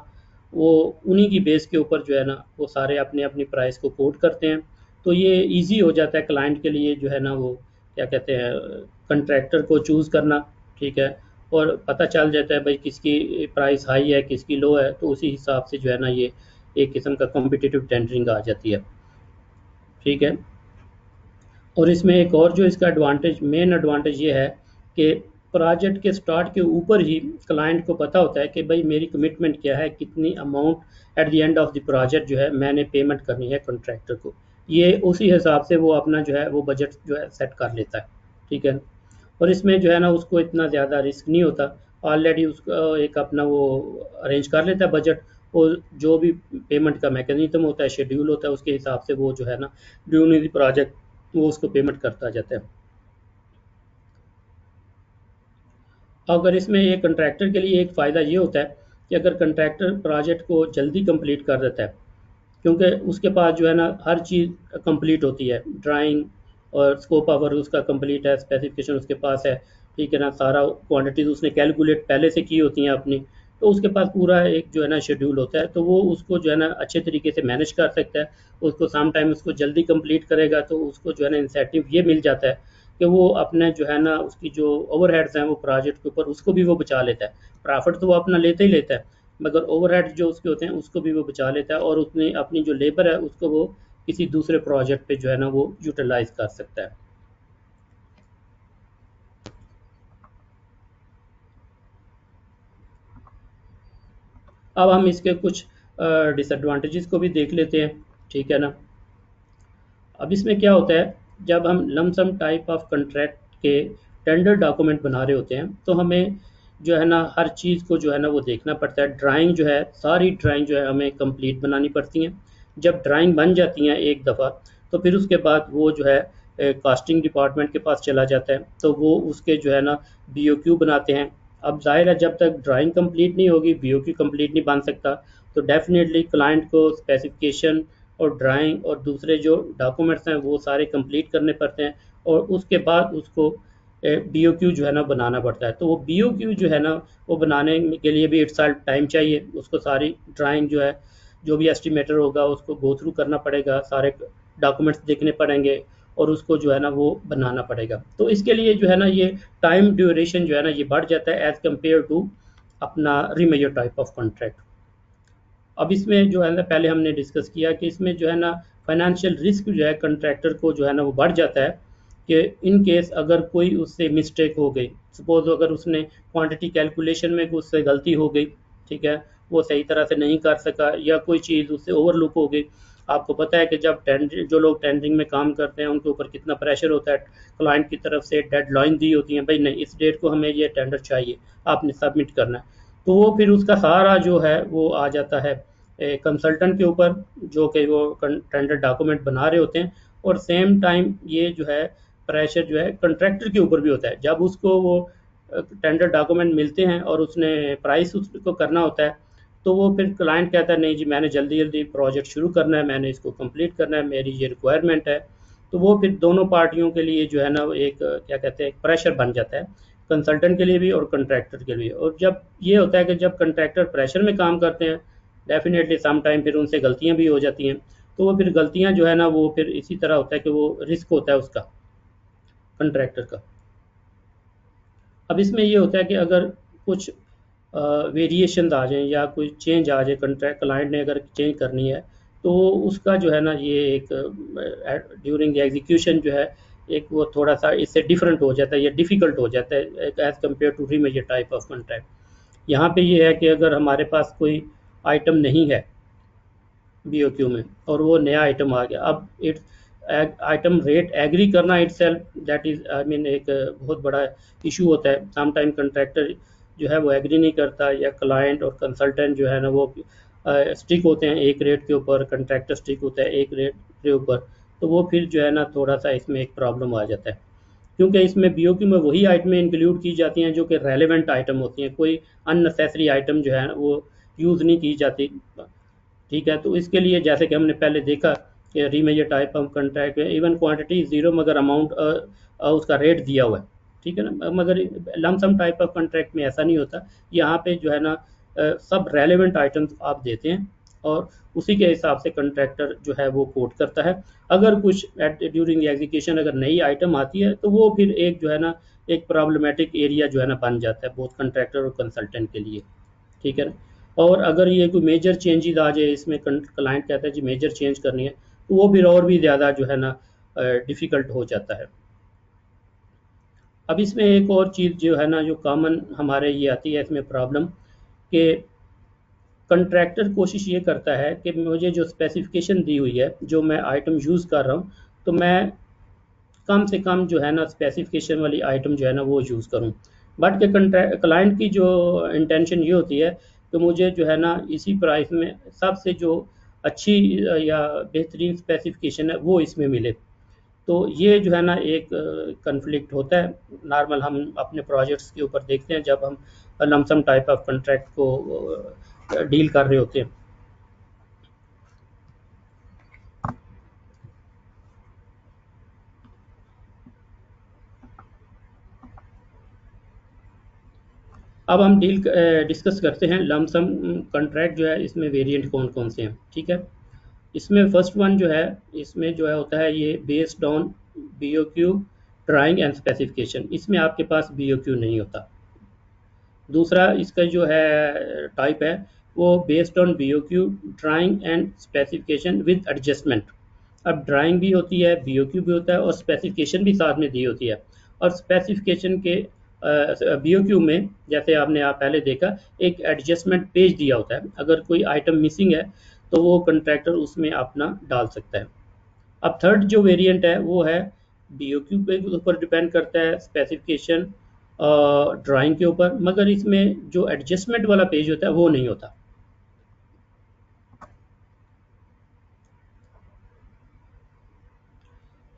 वो उन्हीं की बेस के ऊपर जो है ना वो सारे अपने अपनी प्राइस को कोट करते हैं। तो ये इजी हो जाता है क्लाइंट के लिए जो है ना वो क्या कहते हैं कॉन्ट्रैक्टर को चूज़ करना, ठीक है। और पता चल जाता है भाई किसकी प्राइस हाई है किसकी लो है, तो उसी हिसाब से जो है ना ये एक किस्म का कॉम्पिटिटिव टेंडरिंग आ जाती है, ठीक है। और इसमें एक और जो इसका एडवांटेज, मेन एडवांटेज ये है कि प्रोजेक्ट के स्टार्ट के ऊपर ही क्लाइंट को पता होता है कि भाई मेरी कमिटमेंट क्या है, कितनी amount at the end of the project जो है मैंने पेमेंट करनी है कॉन्ट्रैक्टर को। ये उसी हिसाब से वो अपना जो है वो बजट जो है सेट कर लेता है, ठीक है। और इसमें जो है ना उसको इतना ज़्यादा रिस्क नहीं होता, ऑलरेडी उसका एक अपना वो अरेंज कर लेता है बजट, और जो भी पेमेंट का मैकेनिज्म होता है, शेड्यूल होता है, उसके हिसाब से वो जो है ना ड्यूरिंग द प्रोजेक्ट वो उसको पेमेंट करता जाता है। अगर इसमें एक कंट्रैक्टर के लिए एक फ़ायदा ये होता है कि अगर कंट्रैक्टर प्रोजेक्ट को जल्दी कंप्लीट कर देता है, क्योंकि उसके पास जो है ना हर चीज़ कंप्लीट होती है, ड्राइंग और स्कोप ऑफ वर्क उसका कंप्लीट है, स्पेसिफिकेशन उसके पास है, ठीक है ना, सारा क्वांटिटीज़ उसने कैलकुलेट पहले से की होती हैं अपनी, तो उसके पास पूरा एक जो है ना शेड्यूल होता है, तो वो उसको जो है ना अच्छे तरीके से मैनेज कर सकता है। उसको सम टाइम उसको जल्दी कंप्लीट करेगा तो उसको जो है ना इंसेंटिव ये मिल जाता है कि वो अपने जो है ना उसकी जो ओवरहेड्स हैं वो प्रोजेक्ट के ऊपर उसको भी वो बचा लेता है। प्रॉफिट तो वो अपना लेता ही लेता है, मगर ओवरहेड जो उसके होते हैं उसको भी वो बचा लेता है, और उसने अपनी जो लेबर है उसको वो किसी दूसरे प्रोजेक्ट पे जो है ना वो यूटिलाइज कर सकता है। अब हम इसके कुछ डिसएडवांटेजेस को भी देख लेते हैं, ठीक है ना। अब इसमें क्या होता है, जब हम लमसम टाइप ऑफ कॉन्ट्रैक्ट के टेंडर डॉक्यूमेंट बना रहे होते हैं तो हमें जो है ना हर चीज़ को जो है ना वो देखना पड़ता है। ड्राइंग जो है, सारी ड्राइंग जो है हमें कंप्लीट बनानी पड़ती हैं। जब ड्राइंग बन जाती हैं एक दफ़ा, तो फिर उसके बाद वो जो है कास्टिंग डिपार्टमेंट के पास चला जाता है, तो वो उसके जो है ना बीओक्यू बनाते हैं। अब जाहिर है जब तक ड्राइंग कंप्लीट नहीं होगी बीओक्यू कंप्लीट नहीं बन सकता, तो डेफिनेटली क्लाइंट को स्पेसिफिकेशन और ड्राइंग और दूसरे जो डॉक्यूमेंट्स हैं वो सारे कंप्लीट करने पड़ते हैं, और उसके बाद उसको BOQ जो है ना बनाना पड़ता है। तो वो BOQ जो है ना वो बनाने के लिए भी 8 साल टाइम चाहिए। उसको सारी ड्राइंग जो है, जो भी एस्टिमेटर होगा उसको गो थ्रू करना पड़ेगा, सारे डॉक्यूमेंट्स देखने पड़ेंगे और उसको जो है ना वो बनाना पड़ेगा। तो इसके लिए जो है ना ये टाइम ड्यूरेशन जो है ना ये बढ़ जाता है एज़ कम्पेयर टू अपना रीमेजर टाइप ऑफ कॉन्ट्रैक्ट। अब इसमें जो है ना पहले हमने डिस्कस किया कि इसमें जो है ना फाइनेंशियल रिस्क जो है कंट्रैक्टर को जो है ना वो बढ़ जाता है कि इन केस अगर कोई उससे मिस्टेक हो गई, सपोज अगर उसने क्वांटिटी कैलकुलेशन में उससे गलती हो गई, ठीक है, वो सही तरह से नहीं कर सका या कोई चीज़ उससे ओवरलुक हो गई। आपको पता है कि जब टेंडर जो लोग टेंडरिंग में काम करते हैं उनके ऊपर कितना प्रेशर होता है, क्लाइंट की तरफ से डेडलाइन दी होती है, भाई नहीं इस डेट को हमें ये टेंडर चाहिए, आपने सबमिट करना है। तो वो फिर उसका सारा जो है वो आ जाता है कंसल्टेंट के ऊपर, जो कि वो टेंडर डॉक्यूमेंट बना रहे होते हैं, और सेम टाइम ये जो है प्रेशर जो है कंट्रैक्टर के ऊपर भी होता है। जब उसको वो टेंडर डॉक्यूमेंट मिलते हैं और उसने प्राइस उसको करना होता है, तो वो फिर क्लाइंट कहता है नहीं जी मैंने जल्दी जल्दी प्रोजेक्ट शुरू करना है, मैंने इसको कंप्लीट करना है, मेरी ये रिक्वायरमेंट है। तो वो फिर दोनों पार्टियों के लिए जो है ना एक क्या कहते हैं एक प्रेशर बन जाता है, कंसल्टेंट के लिए भी और कंट्रैक्टर के लिए। और जब ये होता है कि जब कंट्रैक्टर प्रेशर में काम करते हैं, डेफिनेटली सम टाइम फिर उनसे गलतियां भी हो जाती हैं। तो वो फिर गलतियां जो है ना वो फिर इसी तरह होता है कि वो रिस्क होता है उसका, कंट्रैक्टर का। अब इसमें ये होता है कि अगर कुछ वेरिएशन आ जाएँ या कोई चेंज आ जाए, कंट्रैक्ट क्लाइंट ने अगर चेंज करनी है, तो उसका जो है ना ये एक ड्यूरिंग एग्जीक्यूशन जो है एक वो थोड़ा सा इससे डिफरेंट हो जाता है या डिफ़िकल्ट हो जाता है as compare to remeasure type of contract. यहाँ पे ये है कि अगर हमारे पास कोई आइटम नहीं है BOQ में और वो नया आइटम आ गया, अब इट्स आइटम रेट एग्री करना itself that is I mean एक बहुत बड़ा इशू होता है। सम टाइम कंट्रैक्टर जो है वो एग्री नहीं करता, या क्लाइंट और कंसल्टेंट जो है ना वो स्टिक होते हैं एक रेट के ऊपर, कंट्रैक्टर स्टिक होता है एक रेट के ऊपर। तो वो फिर जो है ना थोड़ा सा इसमें एक प्रॉब्लम आ जाता है, क्योंकि इसमें BOQ में वही आइटमें इंक्लूड की जाती हैं जो कि रेलेवेंट आइटम होती हैं, कोई अननेसेसरी आइटम जो है ना वो यूज़ नहीं की जाती। ठीक है, तो इसके लिए जैसे कि हमने पहले देखा कि रीमेजर टाइप ऑफ कॉन्ट्रैक्ट में इवन क्वांटिटी ज़ीरो मगर अमाउंट उसका रेट दिया हुआ है, ठीक है ना, मगर लमसम टाइप ऑफ कॉन्ट्रैक्ट में ऐसा नहीं होता। यहाँ पे जो है ना सब रेलेवेंट आइटम्स आप देते हैं और उसी के हिसाब से कंट्रैक्टर जो है वो कोट करता है। अगर कुछ ड्यूरिंग एग्जीक्यूशन अगर नई आइटम आती है तो वो फिर एक जो है ना एक प्रॉब्लमेटिक एरिया जो है ना बन जाता है बोथ कंट्रैक्टर और कंसल्टेंट के लिए, ठीक है ना। और अगर ये कोई मेजर चेंजेस आ जाए, इसमें क्लाइंट कहता है जी मेजर चेंज करनी है, तो वो फिर और भी ज़्यादा जो है ना डिफ़िकल्ट हो जाता है। अब इसमें एक और चीज़ जो है ना जो कॉमन हमारे ये आती है इसमें प्रॉब्लम, कि कंट्रैक्टर कोशिश ये करता है कि मुझे जो स्पेसिफिकेशन दी हुई है, जो मैं आइटम यूज़ कर रहा हूँ, तो मैं कम से कम जो है ना स्पेसिफिकेशन वाली आइटम जो है ना वो यूज़ करूँ। बट के क्लाइंट की जो इंटेंशन ये होती है कि मुझे जो है ना इसी प्राइस में सबसे जो अच्छी या बेहतरीन स्पेसिफिकेशन है वो इसमें मिले। तो ये जो है ना एक कन्फ्लिक्ट होता है, नॉर्मल हम अपने प्रोजेक्ट्स के ऊपर देखते हैं जब हम लमसम टाइप ऑफ कॉन्ट्रैक्ट को डील कर रहे होते हैं। अब हम डिस्कस करते हैं लमसम कॉन्ट्रैक्ट जो है इसमें वेरिएंट कौन कौन से हैं, ठीक है। इसमें फर्स्ट वन जो है, इसमें जो है होता है ये based on BOQ drawing and specification, इसमें आपके पास BOQ नहीं होता। दूसरा इसका जो है टाइप है वो based on BOQ drawing and specification with adjustment. अब ड्राइंग भी होती है, BOQ भी होता है और स्पेसिफिकेशन भी साथ में दी होती है। और स्पेसिफिकेशन के BOQ में जैसे आपने आप पहले देखा एक एडजस्टमेंट पेज दिया होता है, अगर कोई आइटम मिसिंग है तो वो कंट्रैक्टर उसमें अपना डाल सकता है। अब थर्ड जो वेरिएंट है वो है BOQ पे ऊपर डिपेंड करता है, स्पेसिफिकेशन ड्राइंग के ऊपर, मगर इसमें जो एडजस्टमेंट वाला पेज होता है वो नहीं होता।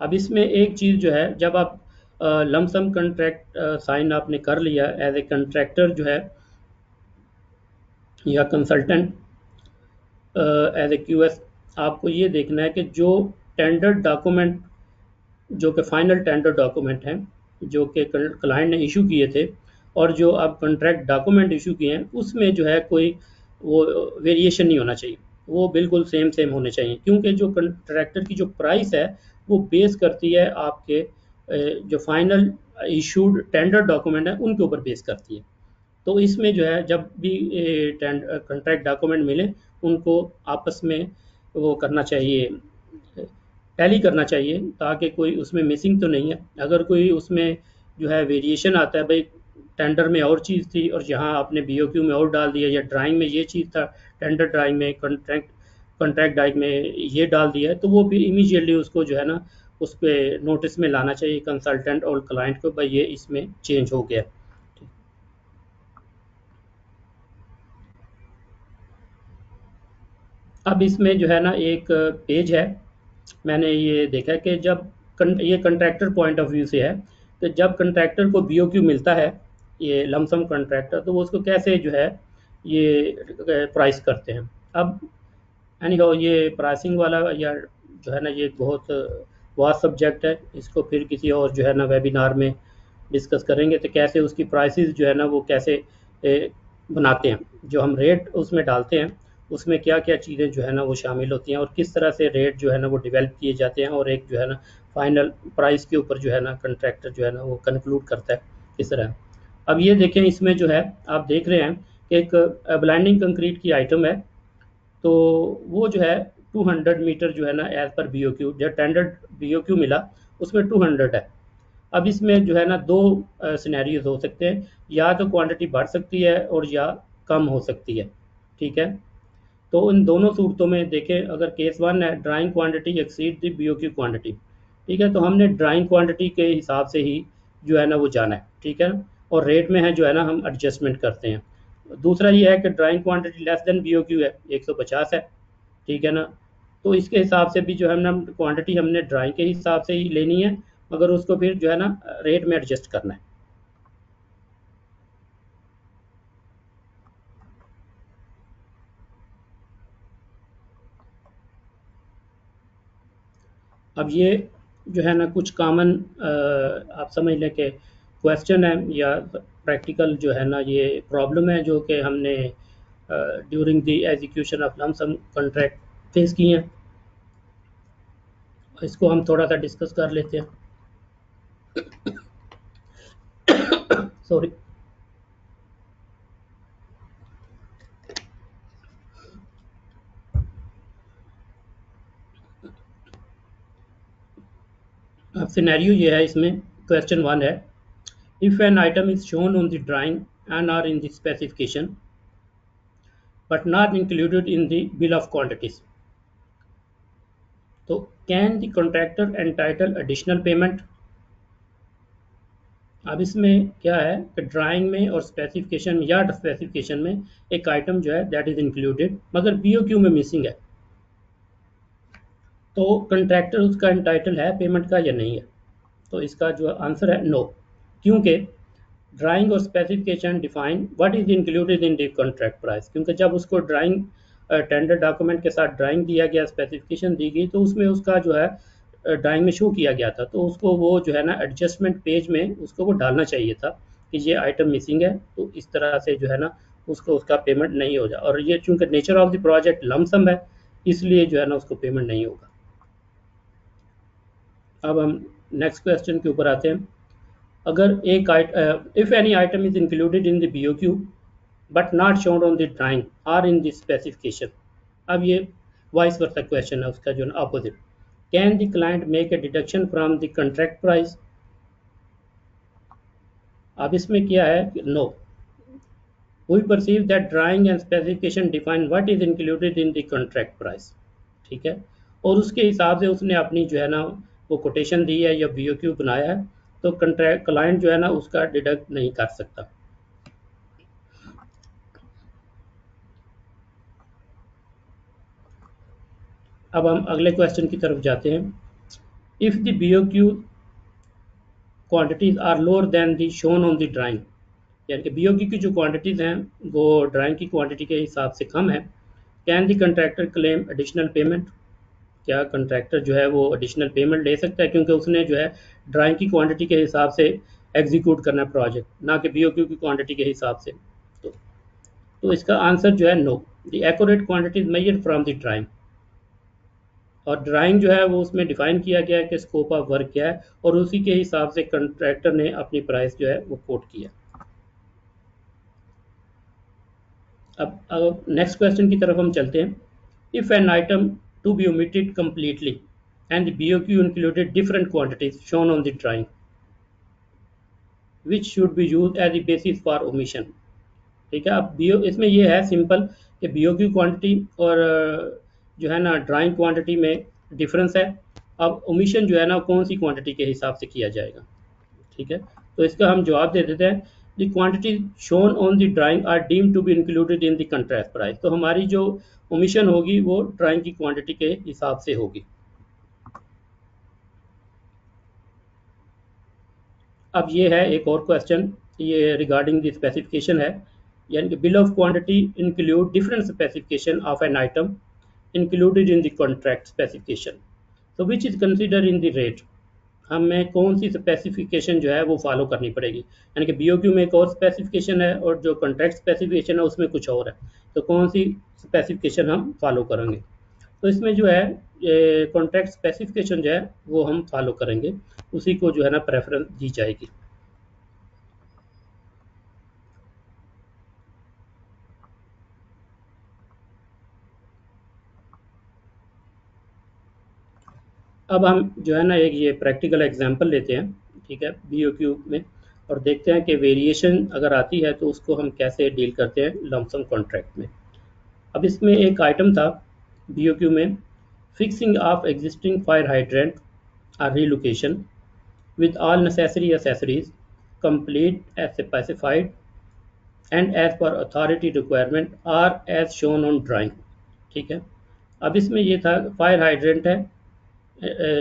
अब इसमें एक चीज़ जो है, जब आप लमसम कॉन्ट्रैक्ट साइन आपने कर लिया एज ए कंट्रैक्टर जो है या कंसल्टेंट एज ए QS, आपको ये देखना है कि जो टेंडर डॉक्यूमेंट जो कि फाइनल टेंडर डॉक्यूमेंट हैं जो कि क्लाइंट ने इशू किए थे और जो अब कॉन्ट्रैक्ट डॉक्यूमेंट इशू किए हैं उसमें जो है कोई वो वेरिएशन नहीं होना चाहिए, वो बिल्कुल सेम सेम होने चाहिए, क्योंकि जो कॉन्ट्रैक्टर की जो प्राइस है वो बेस करती है आपके जो फाइनल इशूड टेंडर डॉक्यूमेंट है उनके ऊपर बेस करती है। तो इसमें जो है जब भी कॉन्ट्रैक्ट डॉक्यूमेंट मिले उनको आपस में वो करना चाहिए, टैली करना चाहिए, ताकि कोई उसमें मिसिंग तो नहीं है। अगर कोई उसमें जो है वेरिएशन आता है, भाई टेंडर में और चीज़ थी और यहाँ आपने बीओक्यू में और डाल दिया, या ड्राइंग में ये चीज़ था, टेंडर ड्राइंग में कॉन्ट्रैक्ट ड्राइंग में ये डाल दिया है, तो वो फिर इमीडिएटली उसको जो है ना उस पर नोटिस में लाना चाहिए कंसल्टेंट और क्लाइंट को, भाई ये इसमें चेंज हो गया। अब इसमें जो है ना एक पेज है, मैंने ये देखा कि जब ये कंट्रैक्टर पॉइंट ऑफ व्यू से है, तो जब कंट्रैक्टर को बीओक्यू मिलता है, ये लमसम कंट्रैक्टर, तो वो उसको कैसे जो है ये प्राइस करते हैं। अब एनी हो, ये प्राइसिंग वाला या जो है ना ये बहुत वास्ट सब्जेक्ट है, इसको फिर किसी और जो है ना वेबिनार में डिस्कस करेंगे, तो कैसे उसकी प्राइसेस जो है ना वो कैसे बनाते हैं, जो हम रेट उसमें डालते हैं उसमें क्या क्या चीज़ें जो है ना वो शामिल होती हैं और किस तरह से रेट जो है ना वो डेवलप किए जाते हैं, और एक जो है ना फाइनल प्राइस के ऊपर जो है ना कंट्रैक्टर जो है ना वो कंक्लूड करता है इस तरह। अब ये देखें, इसमें जो है आप देख रहे हैं कि एक ब्लाइंडिंग कंक्रीट की आइटम है, तो वो जो है 200 मीटर जो है ना एज पर बीओक्यू, जो टेंडर्ड बीओक्यू मिला उसमें 200 है। अब इसमें जो है ना दो सिनेरियोज हो सकते हैं, या तो क्वांटिटी बढ़ सकती है और या कम हो सकती है, ठीक है। तो इन दोनों सूरतों में देखें, अगर केस 1 है drawing quantity exceed the BOQ quantity, ठीक है, तो हमने ड्राइंग क्वांटिटी के हिसाब से ही जो है ना वो जाना है, ठीक है, और रेट में है जो है ना हम एडजस्टमेंट करते हैं। दूसरा ये है कि drawing quantity less than BOQ है, 150 है, ठीक है ना, तो इसके हिसाब से भी जो है ना क्वांटिटी हमने ड्राइंग के हिसाब से ही लेनी है, मगर उसको फिर जो है ना रेट में एडजस्ट करना है। अब ये जो है ना कुछ कॉमन आप समझ लें कि क्वेश्चन है या प्रैक्टिकल जो है ना ये प्रॉब्लम है जो कि हमने during the execution of lump sum contract face किए हैं, इसको हम थोड़ा सा डिस्कस कर लेते हैं। सॉरी। अब सिनेरियो ये है, इसमें क्वेश्चन 1 है, if an item is shown on the drawing and are in the specification but not included in the bill of quantities, तो can the contractor entitle additional payment. अब इसमें क्या है कि ड्राइंग में और स्पेसिफिकेशन या स्पेसिफिकेशन में एक आइटम जो है दैट इज इंक्लूडेड मगर बीओक्यू में मिसिंग है, तो कंट्रैक्टर उसका एंटाइटल है पेमेंट का या नहीं है। तो इसका जो आंसर है नो, क्योंकि ड्राइंग और specification define what is included in the contract price, क्योंकि जब उसको ड्राइंग टेंडर डॉक्यूमेंट के साथ ड्राइंग दिया गया, स्पेसिफिकेशन दी गई, तो उसमें उसका जो है ड्राइंग में शो किया गया था, तो उसको वो जो है ना एडजस्टमेंट पेज में उसको वो डालना चाहिए था कि ये आइटम मिसिंग है, तो इस तरह से जो है ना उसको उसका पेमेंट नहीं हो जाए, और ये चूंकि nature of the project lump sum है इसलिए जो है ना उसको पेमेंट नहीं होगा। अब हम नेक्स्ट क्वेश्चन के ऊपर आते हैं, अगर एक if any item is included in the BOQ but not shown on the drawing or in the specification, अब ये वाइस वर्सा क्वेश्चन है, उसका जो है opposite, can the client make a deduction from the contract price. अब इसमें क्या है, no, we perceive that drawing and specification define what is included in the contract price, ठीक है, और उसके हिसाब से उसने अपनी जो है ना वो कोटेशन दी है या बीओक्यू बनाया है, तो कंट्रैक्ट क्लाइंट जो है ना उसका डिडक्ट नहीं कर सकता। अब हम अगले क्वेश्चन की तरफ जाते हैं, if the BOQ quantities are lower than the shown on the drawing, यानी कि बीओक्यू की जो क्वांटिटीज हैं वो ड्राइंग की क्वांटिटी के हिसाब से कम है, can the contractor claim additional payment. क्या कंट्रैक्टर जो है वो एडिशनल पेमेंट ले सकता है, क्योंकि उसने जो है ड्राइंग की क्वांटिटी के हिसाब से एग्जीक्यूट करना है प्रोजेक्ट, ना कि बीओक्यू की क्वांटिटी के हिसाब से। तो, तो इसका आंसर जो है no, the accurate quantity is measured from the drawing. और ड्राइंग जो है वो उसमें डिफाइन किया गया है कि स्कोप ऑफ वर्क क्या है, और उसी के हिसाब से कंट्रैक्टर ने अपनी प्राइस जो है वो कोट किया। अब नेक्स्ट क्वेश्चन की तरफ हम चलते हैं। If an item to be omitted completely and the BOQ included different quantities shown on the drawing, which should be use as the basis for omission. ठीक है, अब बीओ इसमें ये है सिंपल कि बीओक्यू क्वांटिटी और जो है ना ड्राइंग क्वांटिटी में डिफरेंस है। अब ओमिशन जो है ना कौन सी क्वांटिटी के हिसाब से किया जाएगा। ठीक है, तो इसका हम जवाब दे देते हैं, the quantity shown on the drawing are deemed to be included in the contract price. तो हमारी जो ओमिशन होगी वो ड्राइंग की क्वांटिटी के हिसाब से होगी। अब ये है एक और क्वेश्चन, ये रिगार्डिंग द स्पेसिफिकेशन है, यानी कि bill of quantity include different specification of an item included in the contract specification, तो which is consider in the rate. हमें कौन सी स्पेसिफिकेशन जो है वो फॉलो करनी पड़ेगी, यानी कि बीओक्यू में एक और स्पेसिफिकेशन है और जो कॉन्ट्रैक्ट स्पेसिफिकेशन है उसमें कुछ और है, तो कौन सी स्पेसिफिकेशन हम फॉलो करेंगे। तो इसमें जो है कॉन्ट्रैक्ट स्पेसिफिकेशन जो है वो हम फॉलो करेंगे, उसी को जो है ना प्रेफरेंस दी जाएगी। अब हम जो है ना एक ये प्रैक्टिकल एग्जांपल लेते हैं, ठीक है, बीओक्यू में, और देखते हैं कि वेरिएशन अगर आती है तो उसको हम कैसे डील करते हैं लमसम कॉन्ट्रैक्ट में। अब इसमें एक आइटम था बीओक्यू में, fixing of existing fire hydrant और relocation with all necessary accessories complete as specified and as per authority requirement or as shown on drawing। ठीक है, अब इसमें ये था फायर हाइड्रेंट है,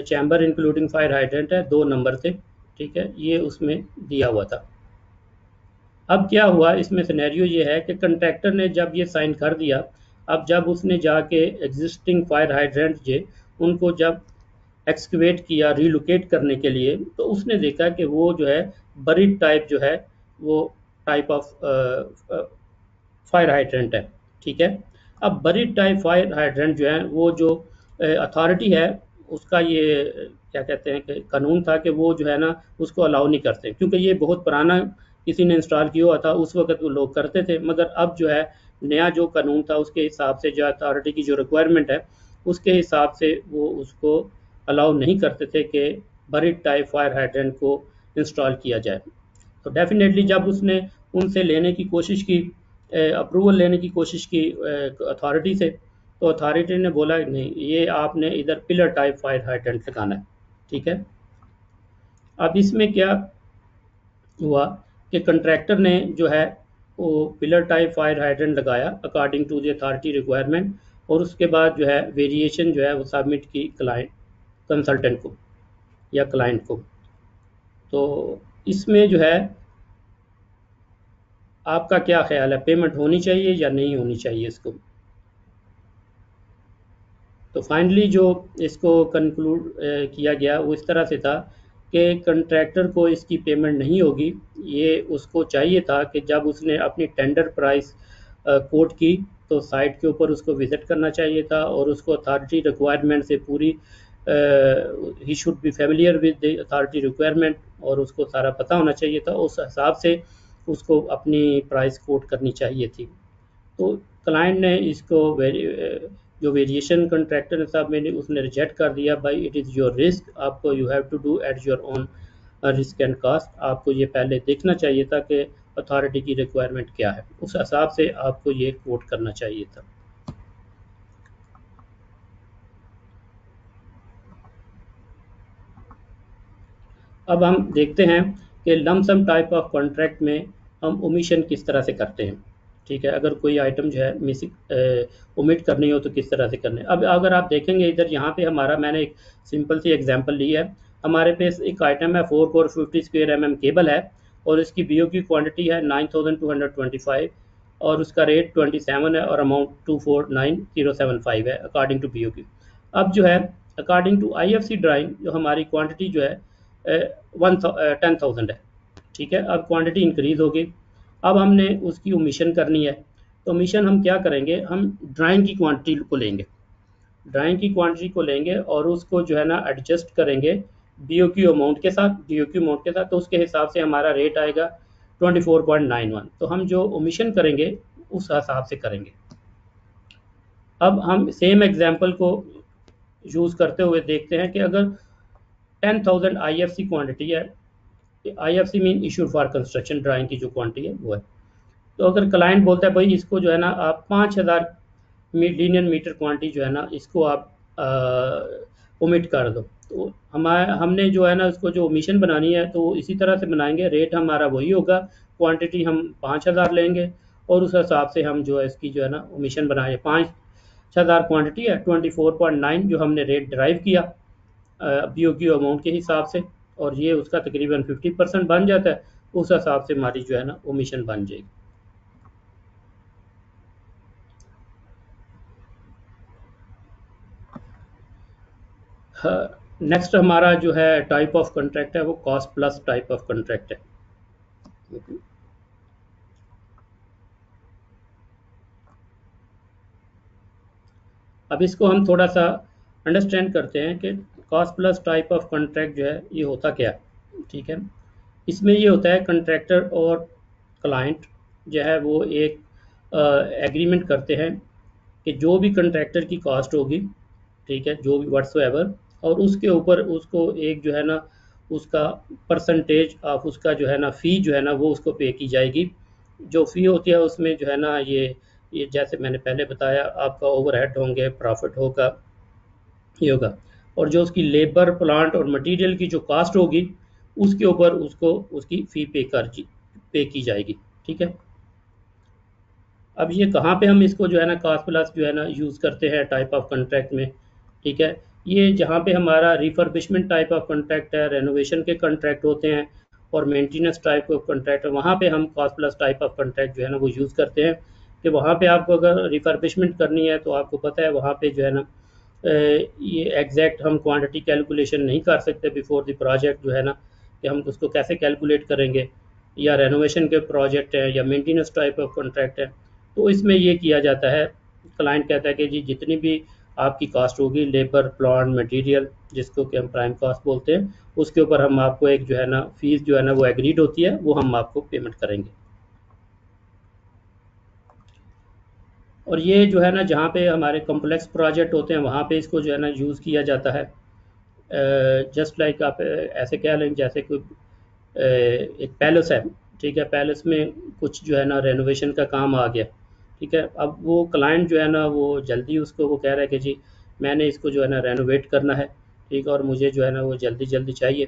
चैम्बर इंक्लूडिंग फायर हाइड्रेंट है, 2 नंबर थे। ठीक है, ये उसमें दिया हुआ था। अब क्या हुआ इसमें सिनेरियो ये है कि कंट्रैक्टर ने जब ये साइन कर दिया, अब जब उसने जाके एग्जिस्टिंग फायर हाइड्रेंट जे उनको जब एक्सकवेट किया रीलोकेट करने के लिए, तो उसने देखा कि वो जो है बरीड टाइप जो है वो टाइप ऑफ फायर हाइड्रेंट है। ठीक है, अब बरीड टाइप फायर हाइड्रेंट जो है वो जो अथॉरिटी है उसका ये क्या कहते हैं कि कानून था कि वो जो है ना उसको अलाउ नहीं करते, क्योंकि ये बहुत पुराना किसी ने इंस्टॉल किया हुआ था, उस वक्त वो लोग करते थे, मगर अब जो है नया जो कानून था उसके हिसाब से जो अथॉरिटी की जो रिक्वायरमेंट है उसके हिसाब से वो उसको अलाउ नहीं करते थे कि बरीड टाइप फायर हाइड्रेंट को इंस्टॉल किया जाए। तो डेफिनेटली जब उसने उनसे लेने की कोशिश की, अप्रूवल लेने की कोशिश की अथॉरिटी से, तो अथॉरिटी ने बोला नहीं, ये आपने इधर पिलर टाइप फायर हाइड्रेंट लगाना है। ठीक है, अब इसमें क्या हुआ कि कंट्रैक्टर ने जो है वो पिलर टाइप फायर हाइड्रेंट लगाया according to the authority requirement, और उसके बाद जो है वेरिएशन जो है वो सबमिट की क्लाइंट कंसल्टेंट को या क्लाइंट को। तो इसमें जो है आपका क्या ख्याल है, पेमेंट होनी चाहिए या नहीं होनी चाहिए इसको। तो फाइनली जो इसको कंक्लूड किया गया वो इस तरह से था कि कंट्रैक्टर को इसकी पेमेंट नहीं होगी। ये उसको चाहिए था कि जब उसने अपनी टेंडर प्राइस कोट की तो साइट के ऊपर उसको विज़िट करना चाहिए था, और उसको अथॉरिटी रिक्वायरमेंट से पूरी he should be familiar with the authority requirement, और उसको सारा पता होना चाहिए था, उस हिसाब से उसको अपनी प्राइस कोट करनी चाहिए थी। तो क्लाइंट ने इसको जो वेरिएशन कंट्रैक्टर ने साहब मैंने उसने रिजेक्ट कर दिया, भाई इट इज़ योर रिस्क, आपको you have to do at your own risk and cost. आपको ये पहले देखना चाहिए था कि अथॉरिटी की रिक्वायरमेंट क्या है, उस हिसाब से आपको ये कोट करना चाहिए था। अब हम देखते हैं कि लमसम टाइप ऑफ कॉन्ट्रैक्ट में हम ओमिशन किस तरह से करते हैं। ठीक है, अगर कोई आइटम जो है मिसिंग ओमिट करनी हो तो किस तरह से करने। अब अगर आप देखेंगे इधर यहाँ पे हमारा मैंने एक सिंपल सी एग्जांपल ली है। हमारे पास एक आइटम है 4 कोर 50 स्क्वायर mm केबल है, और इसकी बीओ की क्वांटिटी है 9225 और उसका रेट 27 है और अमाउंट 249075 है अकॉर्डिंग टू बीओ की। अब जो है अकॉर्डिंग टू IFC ड्राइंग जो हमारी क्वांटिटी जो है 10,000 है, ठीक है। अब क्वांटिटी इंक्रीज होगी, अब हमने उसकी ओमिशन करनी है। तो ओमिशन हम क्या करेंगे, हम ड्राइंग की क्वांटिटी को लेंगे, ड्राइंग की क्वांटिटी को लेंगे और उसको जो है ना एडजस्ट करेंगे DOQ अमाउंट के साथ, DOQ अमाउंट के साथ। तो उसके हिसाब से हमारा रेट आएगा 24.91। तो हम जो ओमिशन करेंगे उस हिसाब से करेंगे। अब हम सेम एग्जांपल को यूज़ करते हुए देखते हैं कि अगर 10,000 IFC क्वांटिटी है, IFC mean issued for construction, drawing की जो क्वांटिटी है वो है। तो अगर क्लाइंट बोलता है भाई इसको जो है ना आप 5,000 लीनियर मीटर क्वांटिटी जो है ना इसको आप ओमिट कर दो, तो हमने जो है ना उसको जो ओमिशन बनानी है तो इसी तरह से बनाएंगे। रेट हमारा वही होगा, क्वांटिटी हम 5,000 लेंगे और उस हिसाब से हम जो है इसकी जो है ना ओमिशन बनाए। 5,000 क्वांटिटी है, 24.9 जो हमने रेट ड्राइव किया BOQ अमाउंट के हिसाब से, और ये उसका तकरीबन 50% बन जाता है। उस हिसाब से हमारी जो है ना ओमिशन बन जाएगी। नेक्स्ट हमारा जो है टाइप ऑफ कॉन्ट्रैक्ट है वो cost plus type of contract है। अब इसको हम थोड़ा सा अंडरस्टैंड करते हैं कि cost plus type of contract जो है ये होता क्या है, ठीक है। इसमें ये होता है कंट्रैक्टर और क्लाइंट जो है वो एक एग्रीमेंट करते हैं कि जो भी कंट्रैक्टर की कॉस्ट होगी, ठीक है, जो भी व्हाट्सएवर, और उसके ऊपर उसको एक जो है ना उसका परसेंटेज ऑफ उसका जो है ना फ़ी जो है ना वो उसको पे की जाएगी। जो फ़ी होती है उसमें जो है ना ये जैसे मैंने पहले बताया आपका ओवरहेड होंगे, प्रॉफिट होगा, ये होगा, और जो उसकी लेबर प्लांट और मटेरियल की जो कॉस्ट होगी उसके ऊपर उसको उसकी फ़ी पे की जाएगी, ठीक है। अब ये कहाँ पे हम इसको जो है ना कॉस्ट प्लस जो है ना यूज़ करते हैं टाइप ऑफ कॉन्ट्रैक्ट में, ठीक है। ये जहाँ पे हमारा रिफर्बिशमेंट टाइप ऑफ कॉन्ट्रैक्ट है, रेनोवेशन के कॉन्ट्रैक्ट होते हैं और मेंटेनेंस टाइप ऑफ कॉन्ट्रैक्ट है, वहाँ पे हम cost plus type of contract जो है ना वो यूज़ करते हैं। कि वहाँ पे आपको अगर रिफर्बिशमेंट करनी है तो आपको पता है वहाँ पे जो है ना ये एग्जैक्ट हम क्वांटिटी कैलकुलेशन नहीं कर सकते बिफोर द प्रोजेक्ट जो है ना, कि हम उसको कैसे कैलकुलेट करेंगे, या रेनोवेशन के प्रोजेक्ट है या मेंटेनेंस टाइप ऑफ कॉन्ट्रैक्ट है। तो इसमें ये किया जाता है, क्लाइंट कहता है कि जी जितनी भी आपकी कॉस्ट होगी, लेबर, प्लांट, मटेरियल, जिसको कि हम प्राइम कॉस्ट बोलते हैं, उसके ऊपर हम आपको एक जो है ना फीस जो है ना वो एग्रीड होती है, वो हम आपको पेमेंट करेंगे। और ये जो है ना जहाँ पे हमारे कॉम्प्लेक्स प्रोजेक्ट होते हैं वहाँ पे इसको जो है ना यूज़ किया जाता है। जस्ट लाइक आप ऐसे कह लें जैसे कोई एक पैलेस है, ठीक है, पैलेस में कुछ जो है ना रेनोवेशन का काम आ गया, ठीक है। अब वो क्लाइंट जो है ना वो जल्दी उसको वो कह रहा है कि जी मैंने इसको जो है ना रेनोवेट करना है, ठीक है, और मुझे जो है ना वो जल्दी जल्दी चाहिए।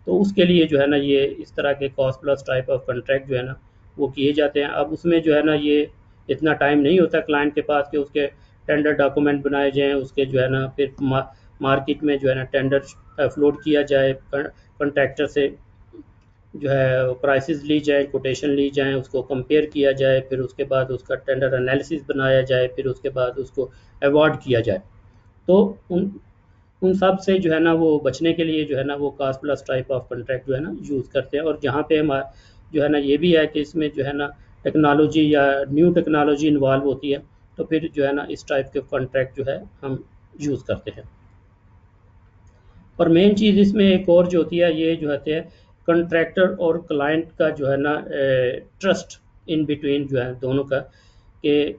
तो उसके लिए जो है ना ये इस तरह के cost plus type of contract जो है ना वो किए जाते हैं। अब उसमें जो है ना ये इतना टाइम नहीं होता क्लाइंट के पास कि उसके टेंडर डॉक्यूमेंट बनाए जाएँ, उसके जो है ना फिर मार्केट में जो है ना टेंडर फ्लोट किया जाए, कॉन्ट्रैक्टर से जो है प्राइसेस ली जाए, कोटेशन ली जाए, उसको कंपेयर किया जाए, फिर उसके बाद उसका टेंडर एनालिसिस बनाया जाए, फिर उसके बाद उसको अवार्ड किया जाए। तो उन सब से जो है ना वो बचने के लिए जो है ना वो cost plus type of contract जो है ना यूज़ करते हैं। और जहाँ पे हम जो है ना ये भी है कि इसमें जो है ना टेक्नोलॉजी या न्यू टेक्नोलॉजी इन्वॉल्व होती है, तो फिर जो है ना इस टाइप के कॉन्ट्रैक्ट जो है हम यूज़ करते हैं। और मेन चीज़ इसमें एक और जो होती है ये जो होते हैं कंट्रैक्टर और क्लाइंट का जो है ना ट्रस्ट इन बिटवीन जो है दोनों का, कि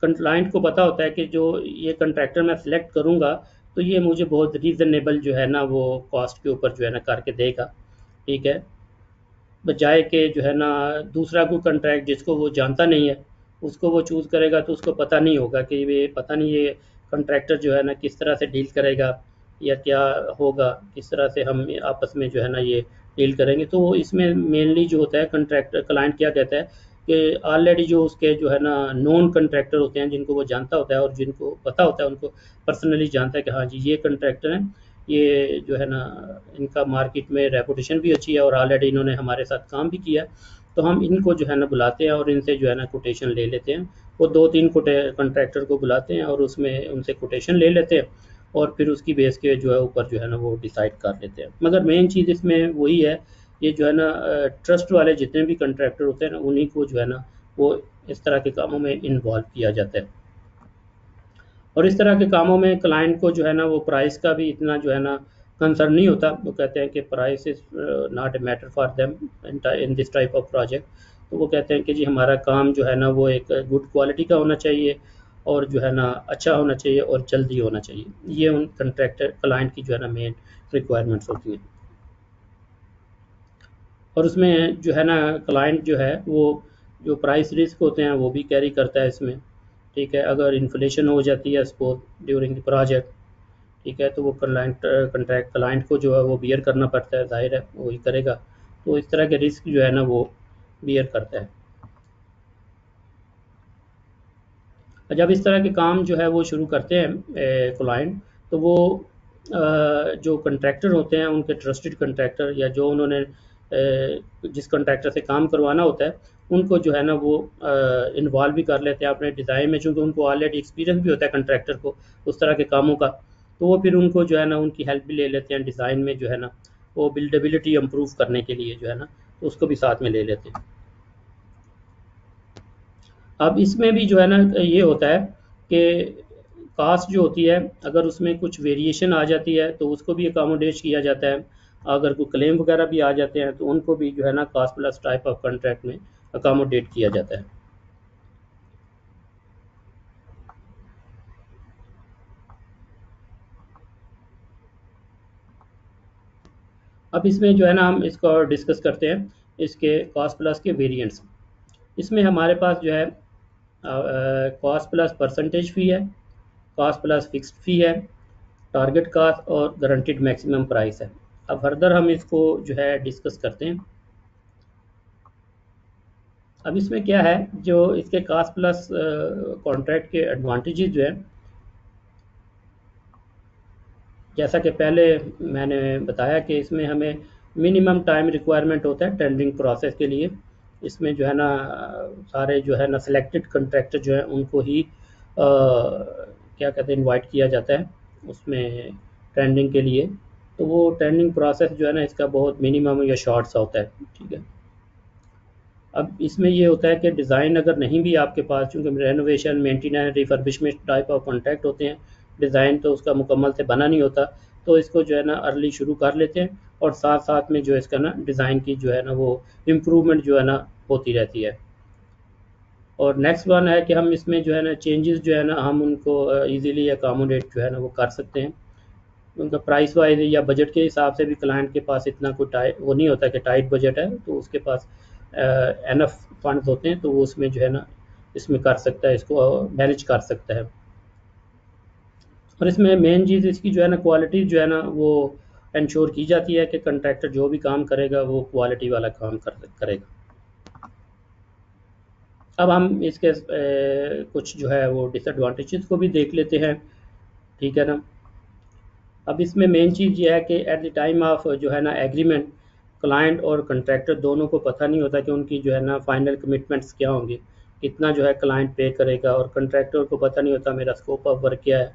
क्लाइंट को पता होता है कि जो ये कंट्रैक्टर मैं सिलेक्ट करूँगा तो ये मुझे बहुत रीज़नेबल जो है ना वो कॉस्ट के ऊपर जो है ना करके देगा, ठीक है। बजाय के जो है ना दूसरा कोई कंट्रैक्ट जिसको वो जानता नहीं है उसको वो चूज़ करेगा तो उसको पता नहीं होगा कि ये पता नहीं ये कंट्रैक्टर जो है ना किस तरह से डील करेगा या क्या होगा, किस तरह से हम आपस में जो है ना ये डील करेंगे। तो इसमें मेनली जो होता है कंट्रैक्टर क्लाइंट क्या कहता है कि ऑलरेडी जो उसके जो है ना नॉन कंट्रैक्टर होते हैं जिनको वो जानता होता है और जिनको पता होता है उनको पर्सनली जानता है कि हाँ जी ये कंट्रैक्टर हैं, ये जो है ना इनका मार्केट में रेपुटेशन भी अच्छी है और ऑलरेडी इन्होंने हमारे साथ काम भी किया है, तो हम इनको जो है ना बुलाते हैं और इनसे जो है ना कोटेशन ले लेते हैं। वो 2-3 कंट्रैक्टर को बुलाते हैं और उसमें उनसे कोटेशन ले लेते हैं और फिर उसकी बेस के जो है ऊपर जो है ना वो डिसाइड कर लेते हैं। मगर मेन चीज़ इसमें वही है, ये जो है ना ट्रस्ट वाले जितने भी कंट्रैक्टर होते हैं ना, उन्हीं को जो है ना वो इस तरह के कामों में इन्वॉल्व किया जाता है। और इस तरह के कामों में क्लाइंट को जो है ना वो प्राइस का भी इतना जो है ना कंसर्न नहीं होता। वो कहते हैं कि price is not a matter for them in this type of project. तो वो कहते हैं कि जी हमारा काम जो है ना वो एक गुड क्वालिटी का होना चाहिए और जो है ना अच्छा होना चाहिए और जल्दी होना चाहिए। ये उन कंट्रैक्टर क्लाइंट की जो है ना मेन रिक्वायरमेंट्स होती हैं। और उसमें जो है ना क्लाइंट जो है वो जो प्राइस रिस्क होते हैं वो भी कैरी करता है इसमें। ठीक है, अगर इन्फ्लेशन हो जाती है सपोज ड्यूरिंग द प्रोजेक्ट, ठीक है, तो वो क्लाइंट को जो है वो बियर करना पड़ता है, जाहिर है वही करेगा। तो इस तरह के रिस्क जो है ना वो बियर करता है। जब इस तरह के काम जो है वो शुरू करते हैं क्लाइंट, तो वो जो कंट्रैक्टर होते हैं उनके ट्रस्टेड कंट्रैक्टर या जो उन्होंने जिस कंट्रैक्टर से काम करवाना होता है उनको जो है ना वो इन्वॉल्व भी कर लेते हैं अपने डिज़ाइन में, चूँकि उनको ऑलरेडी एक्सपीरियंस भी होता है कंट्रैक्टर को उस तरह के कामों का। तो वो फिर उनको जो है ना उनकी हेल्प भी ले लेते हैं डिज़ाइन में जो है ना वो बिल्डेबिलिटी इम्प्रूव करने के लिए जो है ना, तो उसको भी साथ में ले लेते हैं। अब इसमें भी जो है ना ये होता है कि कास्ट जो होती है अगर उसमें कुछ वेरिएशन आ जाती है तो उसको भी अकोमोडेट किया जाता है। अगर कोई क्लेम वगैरह भी आ जाते हैं तो उनको भी जो है ना cost plus type of contract में अकोमोडेट किया जाता है। अब इसमें जो है ना हम इसको डिस्कस करते हैं, इसके कॉस्ट प्लस के वेरिएंट्स। इसमें हमारे पास जो है कॉस्ट प्लस परसेंटेज फ़ी है, कॉस्ट प्लस फिक्स्ड फ़ी है, टारगेट कॉस्ट और गारंटीड मैक्सिमम प्राइस है। अब फर्दर हम इसको जो है डिस्कस करते हैं। अब इसमें क्या है, जो इसके कॉस्ट प्लस कॉन्ट्रैक्ट के एडवांटेजेस जो है, जैसा कि पहले मैंने बताया कि इसमें हमें मिनिमम टाइम रिक्वायरमेंट होता है टेंडरिंग प्रोसेस के लिए। इसमें जो है ना सारे जो है ना सिलेक्टेड कंट्रैक्टर जो है उनको ही क्या कहते हैं इनवाइट किया जाता है उसमें टेंडरिंग के लिए। तो वो टेंडरिंग प्रोसेस जो है ना इसका बहुत मिनिमम या शॉर्ट सा होता है। ठीक है, अब इसमें ये होता है कि डिज़ाइन अगर नहीं भी आपके पास, चूँकि renovation maintenance refurbishment type of contract होते हैं, डिज़ाइन तो उसका मुकम्मल से बना नहीं होता, तो इसको जो है ना अर्ली शुरू कर लेते हैं और साथ साथ में जो है इसका ना डिज़ाइन की जो है ना वो इम्प्रूवमेंट जो है ना होती रहती है। और नेक्स्ट वन है कि हम इसमें जो है ना चेंजेस जो है ना हम उनको ईज़िली अकोमोडेट जो है ना वो कर सकते हैं। उनका प्राइस वाइज या बजट के हिसाब से भी क्लाइंट के पास इतना कोई टाइट वो नहीं होता कि टाइट बजट है, तो उसके पास एनफ फंड्स होते हैं तो वो उसमें जो है ना इसमें कर सकता है, इसको मैनेज कर सकता है। और इसमें मेन चीज़ इसकी जो है ना क्वालिटी जो है ना वो इंश्योर की जाती है कि कंट्रैक्टर जो भी काम करेगा वो क्वालिटी वाला काम करेगा। अब हम इसके कुछ जो है वो डिसएडवांटेजेस को भी देख लेते हैं। ठीक है ना, अब इसमें मेन चीज़ ये है कि एट द टाइम ऑफ जो है ना एग्रीमेंट, क्लाइंट और कंट्रैक्टर दोनों को पता नहीं होता कि उनकी जो है ना फाइनल कमिटमेंट्स क्या होंगे, कितना जो है क्लाइंट पे करेगा, और कंट्रैक्टर को पता नहीं होता मेरा स्कोप ऑफ वर्क क्या है,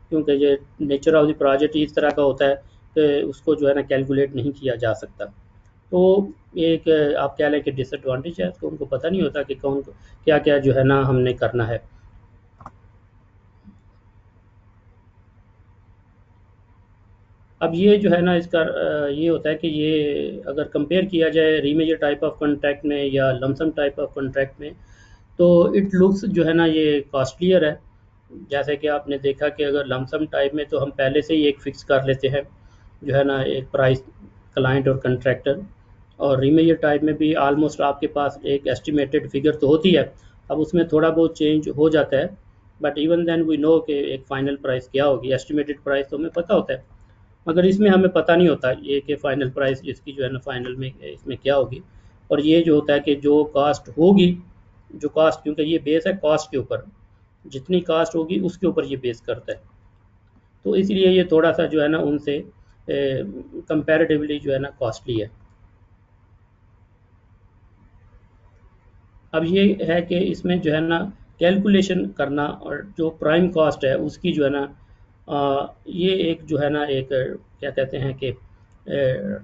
क्योंकि ये नेचर ऑफ द प्रोजेक्ट इस तरह का होता है कि उसको जो है ना कैलकुलेट नहीं किया जा सकता। तो एक आप कह लें कि डिसएडवांटेज है, तो उनको पता नहीं होता कि कौन क्या क्या जो है ना हमने करना है। अब ये जो है ना इसका ये होता है कि ये अगर कंपेयर किया जाए रीमेजर टाइप ऑफ कॉन्ट्रैक्ट में या लमसम टाइप ऑफ कॉन्ट्रैक्ट में, तो इट लुक्स जो है ना ये कॉस्टलियर है। जैसे कि आपने देखा कि अगर लमसम टाइप में तो हम पहले से ही एक फ़िक्स कर लेते हैं जो है ना एक प्राइस, क्लाइंट और कंट्रैक्टर। और रीमेजर टाइप में भी आलमोस्ट आपके पास एक एस्टिमेटेड फिगर तो होती है, अब उसमें थोड़ा बहुत चेंज हो जाता है, but even then we know कि एक फ़ाइनल प्राइस क्या होगी, एस्टिमेटेड प्राइस तो हमें पता होता है। मगर इसमें हमें पता नहीं होता ये कि फ़ाइनल प्राइस इसकी जो है ना फाइनल में इसमें क्या होगी। और ये जो होता है कि जो कास्ट होगी, जो कास्ट, क्योंकि ये बेस है कॉस्ट के ऊपर, जितनी कास्ट होगी उसके ऊपर ये बेस करता है, तो इसलिए ये थोड़ा सा जो है ना उनसे कंपैरेटिवली जो है ना कॉस्टली है। अब ये है कि इसमें जो है ना कैलकुलेशन करना और जो प्राइम कॉस्ट है उसकी जो है ना ये एक जो है ना एक क्या कहते हैं कि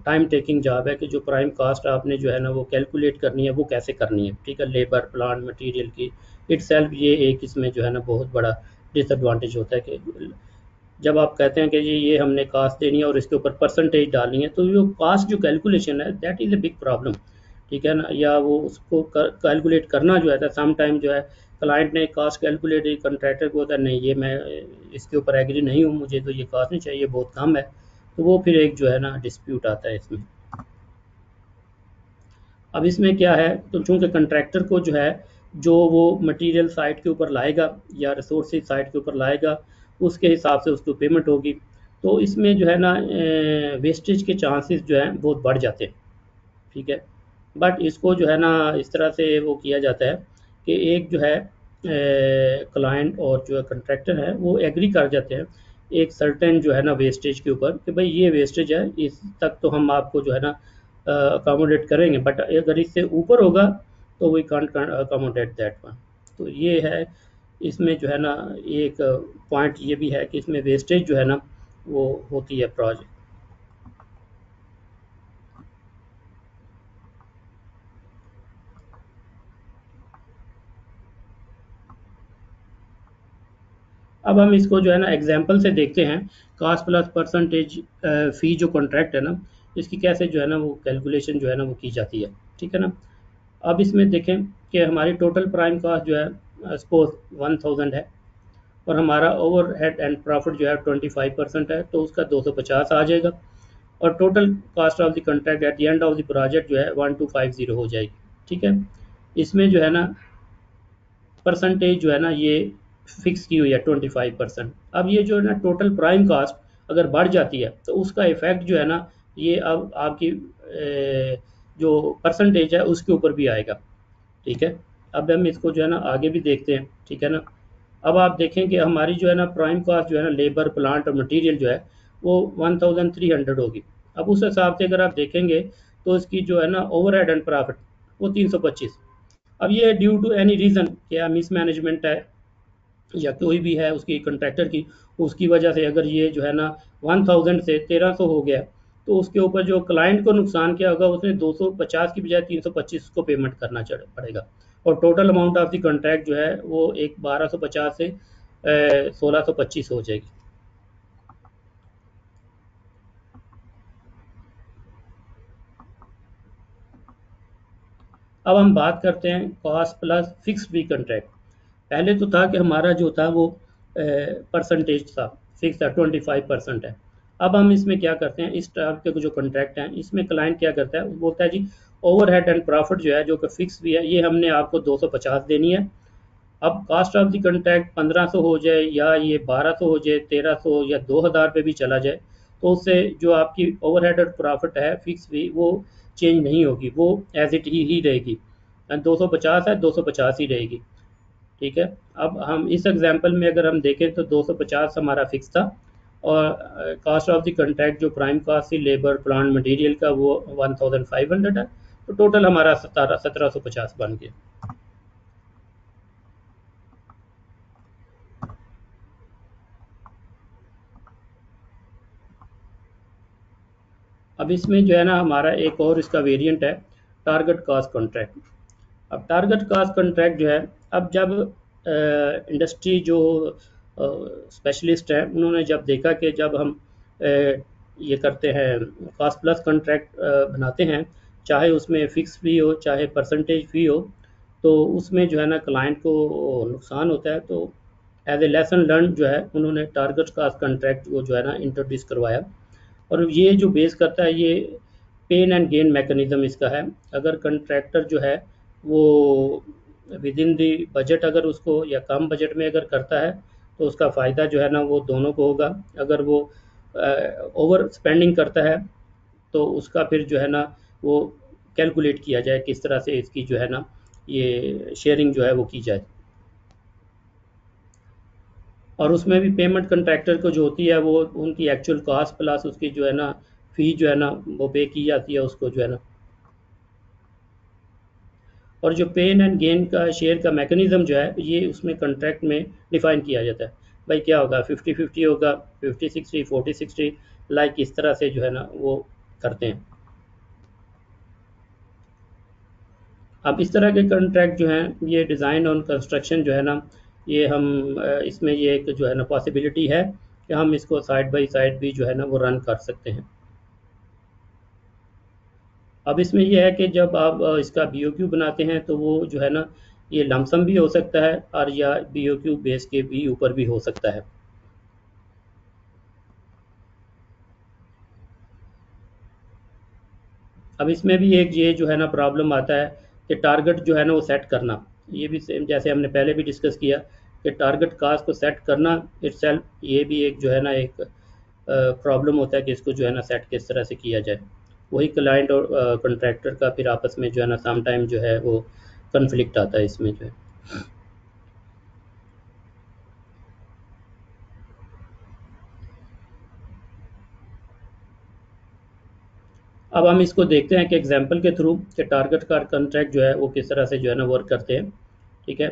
टाइम टेकिंग जॉब है कि जो प्राइम कास्ट आपने जो है ना वो कैलकुलेट करनी है, वो कैसे करनी है, ठीक है। लेबर, प्लांट, मटेरियल की इटसेल्फ ये एक इसमें जो है ना बहुत बड़ा डिसएडवांटेज होता है कि जब आप कहते हैं कि ये हमने कास्ट देनी है और इसके ऊपर परसेंटेज डालनी है, तो जो कास्ट जो कैलकुलेशन है that is a big problem, ठीक है ना। या वो उसको कैलकुलेट करना जो है सम टाइम जो है क्लाइंट ने कास्ट कैलकुलेट, कंट्रैक्टर को होता है नहीं ये मैं इसके ऊपर एग्री नहीं हूँ, मुझे तो ये कास्ट नहीं चाहिए, बहुत कम है, तो वो फिर एक जो है ना डिस्प्यूट आता है इसमें। अब इसमें क्या है, तो चूंकि कंट्रैक्टर को जो है जो वो मटेरियल साइट के ऊपर लाएगा या रिसोर्सेज साइट के ऊपर लाएगा उसके हिसाब से उसको पेमेंट होगी, तो इसमें जो है ना वेस्टेज के चांसेस जो हैं बहुत बढ़ जाते हैं, ठीक है। बट इसको जो है ना इस तरह से वो किया जाता है कि एक जो है क्लाइंट और जो है कंट्रैक्टर है वो एग्री कर जाते हैं एक सर्टेन जो है ना वेस्टेज के ऊपर कि भाई ये वेस्टेज है, इस तक तो हम आपको जो है ना अकोमोडेट करेंगे, बट अगर इससे ऊपर होगा तो we can't accommodate that one. तो ये है इसमें जो है ना एक पॉइंट ये भी है कि इसमें वेस्टेज जो है ना वो होती है प्रोजेक्ट। अब हम इसको जो है ना एग्जांपल से देखते हैं, कास्ट प्लस परसेंटेज फ़ी जो कॉन्ट्रैक्ट है ना इसकी कैसे जो है ना वो कैलकुलेशन जो है ना वो की जाती है, ठीक है ना। अब इसमें देखें कि हमारी टोटल प्राइम कास्ट जो है सपोज 1000 है और हमारा ओवर हेड एंड प्रॉफिट जो है 25% है, तो उसका 250 आ जाएगा और total cast of the contract at the end of the project जो है 1250 हो जाएगी, ठीक है। इसमें जो है ना परसेंटेज जो है ना ये फिक्स की हुई है 25%। अब ये जो है ना टोटल प्राइम कास्ट अगर बढ़ जाती है तो उसका इफेक्ट जो है ना ये अब आपकी जो परसेंटेज है उसके ऊपर भी आएगा, ठीक है। अब हम इसको जो है ना आगे भी देखते हैं, ठीक है ना। अब आप देखें कि हमारी जो है ना प्राइम कास्ट जो है ना लेबर, प्लांट और मटेरियल जो है वो 1300 होगी। अब उस हिसाब से अगर आप देखेंगे तो इसकी जो है ना ओवरहेड एंड प्रॉफिट वो 325। अब ये ड्यू टू एनी रीज़न, क्या मिसमैनेजमेंट है या कोई भी है उसकी कंट्रैक्टर की, उसकी वजह से अगर ये जो है ना 1000 से 1300 हो गया तो उसके ऊपर जो क्लाइंट को नुकसान क्या होगा, उसने 250 की बजाय 325 को पेमेंट करना पड़ेगा और total amount of the contract जो है वो एक 1250 से 1625 हो जाएगी। अब हम बात करते हैं कॉस्ट प्लस फिक्स फी कॉन्ट्रैक्ट। पहले तो था कि हमारा जो था वो परसेंटेज था, फिक्स था 25% है। अब हम इसमें क्या करते हैं, इस टाइप के जो कॉन्ट्रैक्ट हैं इसमें क्लाइंट क्या करता है, वो बोलता है जी ओवरहेड एंड प्रॉफिट जो है जो कि फिक्स भी है ये हमने आपको 250 देनी है। अब कास्ट ऑफ द कॉन्ट्रैक्ट 1500 हो जाए या ये 1200 हो जाए, 1300 या 2000 पे भी चला जाए, तो उससे जो आपकी ओवरहेड और प्रॉफिट है फिक्स भी वो चेंज नहीं होगी, वो एज इट ही रहेगी। 250 है 250 ही रहेगी, ठीक है। अब हम इस एग्जांपल में अगर हम देखें तो 250 हमारा फिक्स था और कास्ट ऑफ द कॉन्ट्रैक्ट जो प्राइम कास्ट थी लेबर, प्लांट, मटेरियल का वो 1500 है, तो टोटल हमारा 1750 बन गया। अब इसमें जो है ना हमारा एक और इसका वेरिएंट है टारगेट कास्ट कॉन्ट्रैक्ट। अब टारगेट कास्ट कॉन्ट्रैक्ट जो है, अब जब इंडस्ट्री जो स्पेशलिस्ट हैं उन्होंने जब देखा कि जब हम ये करते हैं कास्ट प्लस कॉन्ट्रैक्ट बनाते हैं, चाहे उसमें फ़िक्स फ़ी हो चाहे परसेंटेज फ़ी हो, तो उसमें जो है ना क्लाइंट को नुकसान होता है। तो एज ए लेसन लर्न जो है उन्होंने टारगेट कास्ट कॉन्ट्रैक्ट को जो है ना इंट्रोड्यूस करवाया और ये जो बेस करता है ये पेन एंड गेन मैकेनिज्म इसका है। अगर कंट्रैक्टर जो है वो विद इन दी बजट अगर उसको या कम बजट में अगर करता है तो उसका फ़ायदा जो है ना वो दोनों को होगा। अगर वो ओवर स्पेंडिंग करता है तो उसका फिर जो है ना वो कैलकुलेट किया जाए किस तरह से इसकी जो है ना ये शेयरिंग जो है वो की जाए। और उसमें भी पेमेंट कंट्रैक्टर को जो होती है वो उनकी एक्चुअल कॉस्ट प्लस उसकी जो है ना फ़ी जो है ना वो पे की जाती है उसको जो है ना। और जो पेन एंड गेन का शेयर का मैकेनिज़्म जो है ये उसमें कॉन्ट्रैक्ट में डिफ़ाइन किया जाता है। भाई क्या होगा, 50-50 होगा, 50-60, 40-60, लाइक इस तरह से जो है ना वो करते हैं। अब इस तरह के कॉन्ट्रैक्ट जो हैं ये डिज़ाइन और कंस्ट्रक्शन जो है ना, ये हम इसमें ये एक जो है ना पॉसिबिलिटी है कि हम इसको साइड बाय साइड भी जो है ना वो रन कर सकते हैं। अब इसमें यह है कि जब आप इसका BOQ बनाते हैं तो वो जो है ना ये लमसम भी हो सकता है और या BOQ बेस के भी ऊपर भी हो सकता है। अब इसमें भी एक ये जो है ना प्रॉब्लम आता है कि टारगेट जो है ना वो सेट करना, ये भी सेम जैसे हमने पहले भी डिस्कस किया कि टारगेट कास्ट को सेट करना इटसेल्फ ये भी एक जो है ना एक प्रॉब्लम होता है कि इसको जो है ना सेट किस तरह से किया जाए। वही क्लाइंट और कॉन्ट्रैक्टर का फिर आपस में जो है ना सम टाइम जो है वो कन्फ्लिक्ट आता है इसमें जो है। अब हम इसको देखते हैं कि एग्जांपल के थ्रू कि टारगेट का कॉन्ट्रैक्ट जो है वो किस तरह से जो है ना वर्क करते हैं। ठीक है,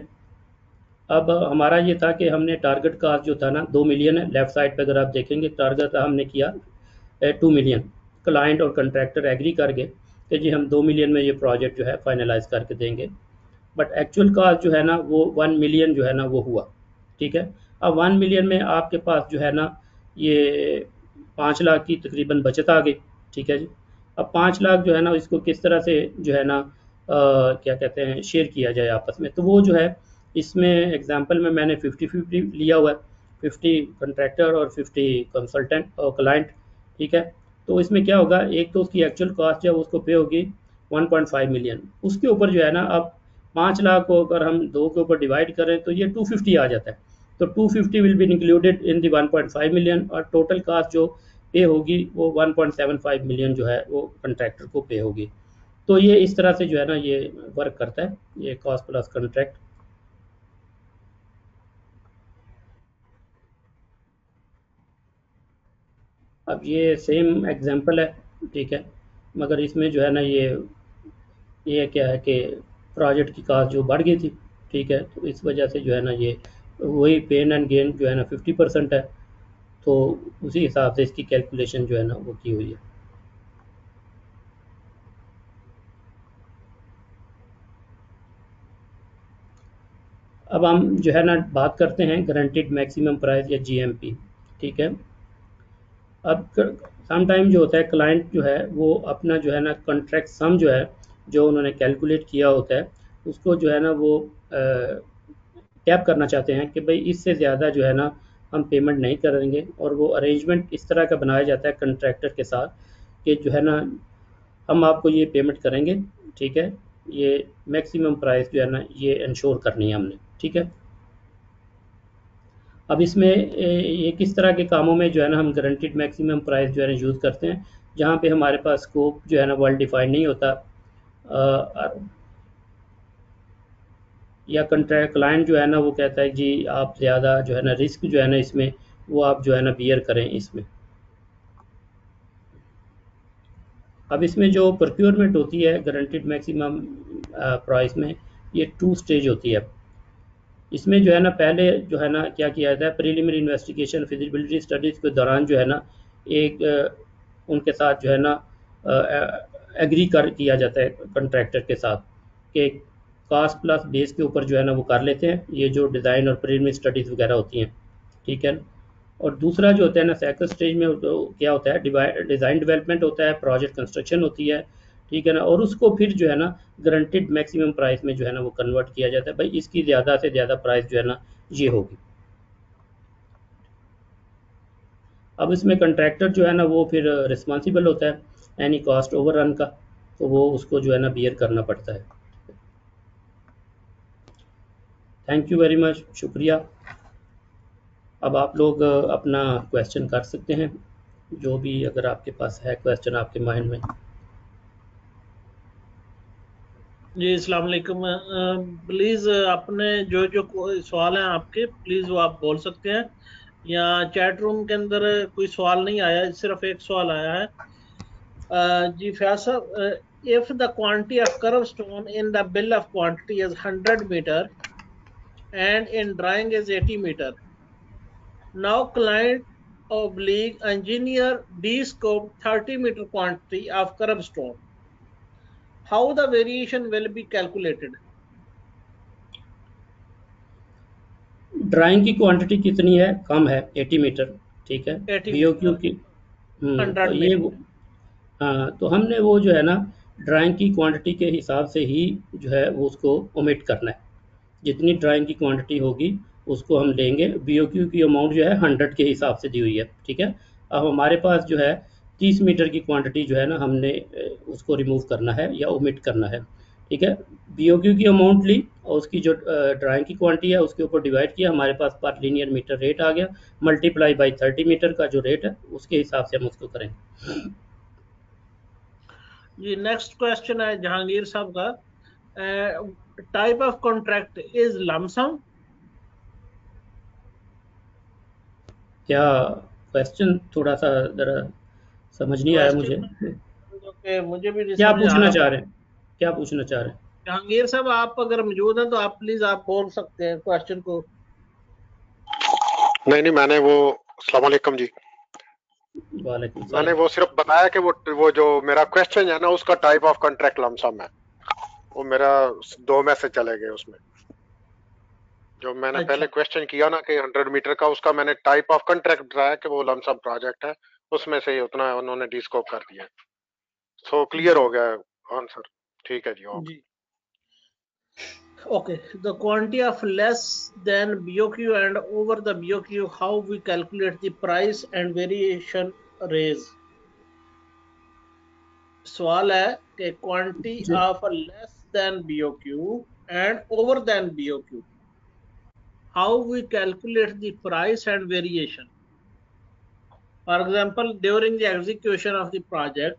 अब हमारा ये था कि हमने टारगेट कास्ट जो था ना 2 मिलियन है, लेफ्ट साइड पे अगर आप देखेंगे टारगेट हमने किया 2 मिलियन, क्लाइंट और कॉन्ट्रैक्टर एग्री कर गए कि जी हम 2 मिलियन में ये प्रोजेक्ट जो है फाइनलाइज करके देंगे, बट एक्चुअल कास्ट जो है ना वो 1 मिलियन जो है ना वो हुआ। ठीक है, अब 1 मिलियन में आपके पास जो है ना ये 5 लाख की तकरीबन बचत आ गई। ठीक है जी, अब 5 लाख जो है ना इसको किस तरह से जो है ना क्या कहते हैं शेयर किया जाए आपस में, तो वो जो है इसमें एग्जांपल में मैंने 50-50 लिया हुआ है, 50 कॉन्ट्रैक्टर और 50 कंसल्टेंट और क्लाइंट। ठीक है, तो इसमें क्या होगा, एक तो उसकी एक्चुअल कॉस्ट जब उसको पे होगी 1.5 मिलियन, उसके ऊपर जो है ना अब 5 लाख को अगर हम 2 के ऊपर डिवाइड करें तो ये 250 आ जाता है, तो 250 will be included in the 1.5 million और टोटल कास्ट जो पे होगी वो 1.75 मिलियन जो है वो कॉन्ट्रैक्टर को पे होगी। तो ये इस तरह से जो है ना ये वर्क करता है, ये कॉस्ट प्लस कॉन्ट्रैक्ट। अब ये सेम एग्जांपल है। ठीक है, मगर इसमें जो है ना ये क्या है कि प्रोजेक्ट की कास्ट जो बढ़ गई थी। ठीक है, तो इस वजह से जो है ना ये वही पेन एंड गेन जो है ना 50% है, तो उसी हिसाब से इसकी कैलकुलेशन जो है ना वो की हुई है। अब हम जो है ना बात करते हैं गारंटीड मैक्सिमम प्राइस या GMP। ठीक है, अब सम टाइम जो होता है क्लाइंट जो है वो अपना जो है ना कॉन्ट्रैक्ट सम जो है जो उन्होंने कैलकुलेट किया होता है उसको जो है ना वो कैप करना चाहते हैं कि भाई इससे ज़्यादा जो है ना हम पेमेंट नहीं करेंगे, और वो अरेंजमेंट इस तरह का बनाया जाता है कॉन्ट्रैक्टर के साथ कि जो है ना हम आपको ये पेमेंट करेंगे। ठीक है, ये मैक्सिमम प्राइस जो है ना ये इंश्योर करनी है हमने। ठीक है, अब इसमें ये किस तरह के कामों में जो है ना हम गारंटीड मैक्सिमम प्राइस जो है ना यूज़ करते हैं, जहाँ पे हमारे पास स्कोप जो है ना वर्ल्ड डिफाइंड नहीं होता, या कॉन्ट्रैक्ट क्लाइंट जो है ना वो कहता है जी आप ज़्यादा जो है ना रिस्क जो है ना इसमें वो आप जो है ना बियर करें इसमें। अब इसमें जो प्रोक्योरमेंट होती है गारंटीड मैक्सिमम प्राइस में, ये 2 स्टेज होती है। इसमें जो है ना पहले जो है ना क्या किया जाता है, प्रीलिमिनरी इन्वेस्टिगेशन फिजिबिलिटी स्टडीज़ के दौरान जो है ना एक उनके साथ जो है ना एग्री कर किया जाता है कॉन्ट्रैक्टर के साथ कि कास्ट प्लस बेस के ऊपर जो है ना वो कर लेते हैं ये जो डिज़ाइन और प्रीलिमिनरी स्टडीज़ वगैरह होती हैं। ठीक है, और दूसरा जो होता है ना सेकंड स्टेज में तो क्या होता है, डिज़ाइन डेवलपमेंट होता है, प्रोजेक्ट कंस्ट्रक्शन होती है। ठीक है ना, और उसको फिर जो है ना गारंटीड मैक्सिमम प्राइस में जो है ना वो कन्वर्ट किया जाता है, भाई इसकी ज़्यादा से ज़्यादा प्राइस जो है ना ये होगी। अब इसमें कंट्रैक्टर जो है ना वो फिर रिस्पॉन्सिबल होता है एनी कॉस्ट ओवररन का, तो वो उसको जो है ना बियर करना पड़ता है। थैंक यू वेरी मच, शुक्रिया। अब आप लोग अपना क्वेश्चन कर सकते हैं, जो भी अगर आपके पास है क्वेश्चन आपके माइंड में। जी अस्सलाम वालेकुम। प्लीज़ अपने जो जो सवाल हैं आपके प्लीज़ वो आप बोल सकते हैं, या चैट रूम के अंदर कोई सवाल नहीं आया, सिर्फ एक सवाल आया है। जी फयाज साहब, if the quantity of kerb stone in the bill of quantity is 100 metre and in drawing is 80 meter, Now client oblique engineer de-scope 30 meter quantity of curb stone. How the variation will be calculated? Drawing की क्वांटिटी कितनी है? कम है, 80 मीटर, ठीक है। 80 बीओक्यू मीटर की 100 तो ये मीटर। हाँ, तो हमने वो जो है ना ड्राइंग की क्वांटिटी के हिसाब से ही जो है वो उसको ओमिट करना है। जितनी ड्राइंग की क्वांटिटी होगी उसको हम लेंगे। बीओक्यू की अमाउंट जो है 100 के हिसाब से दी हुई है, ठीक है। अब हमारे पास जो है 30 मीटर की क्वांटिटी जो है ना हमने उसको रिमूव करना है या ओमिट करना है, ठीक है। बीओक्यू की अमाउंट ली और उसकी जो ड्राइंग की क्वांटिटी है उसके ऊपर डिवाइड किया, हमारे पास पर लीनियर मीटर रेट आ गया, मल्टीप्लाई बाई 30 मीटर का जो रेट है उसके हिसाब से हम उसको करेंगे। जी नेक्स्ट क्वेश्चन है जहांगीर साहब का, type of contract is lump sum. क्या क्वेश्चन थोड़ा सा ज़रा समझ नहीं आया मुझे। क्वेश्चन मुझे भी नहीं क्या समझ आ पूछना रहा। चाह रहे हैं, क्या पूछना चाह रहे हैं? जहांगीर साहब आप अगर मौजूद हैं तो आप प्लीज आप बोल सकते हैं क्वेश्चन को। नहीं, मैंने वो अस्सलाम वालेकुम जी, वालेकुम मैंने सलाम। वो सिर्फ बताया कि वो जो मेरा क्वेश्चन है ना उसका टाइप ऑफ कॉन्ट्रैक्ट लमसम है, वो मेरा 2 में से चले गए उसमें। जो मैंने अच्छा। पहले क्वेश्चन किया ना कि 100 मीटर का, उसका मैंने टाइप ऑफ कॉन्ट्रैक्ट बताया कि वो लमसम प्रोजेक्ट है, उसमें से ही उतना उन्होंने डिस्कोप कर दिया। सो क्लियर हो गया आंसर, ठीक है जी। ओके जी okay, the quantity of less than BOQ and over the BOQ, how we calculate the price and variation raise। सवाल है कि क्वांटिटी जी of less than BOQ and over than BOQ, how we calculate the price and variation। For example during the execution of the project,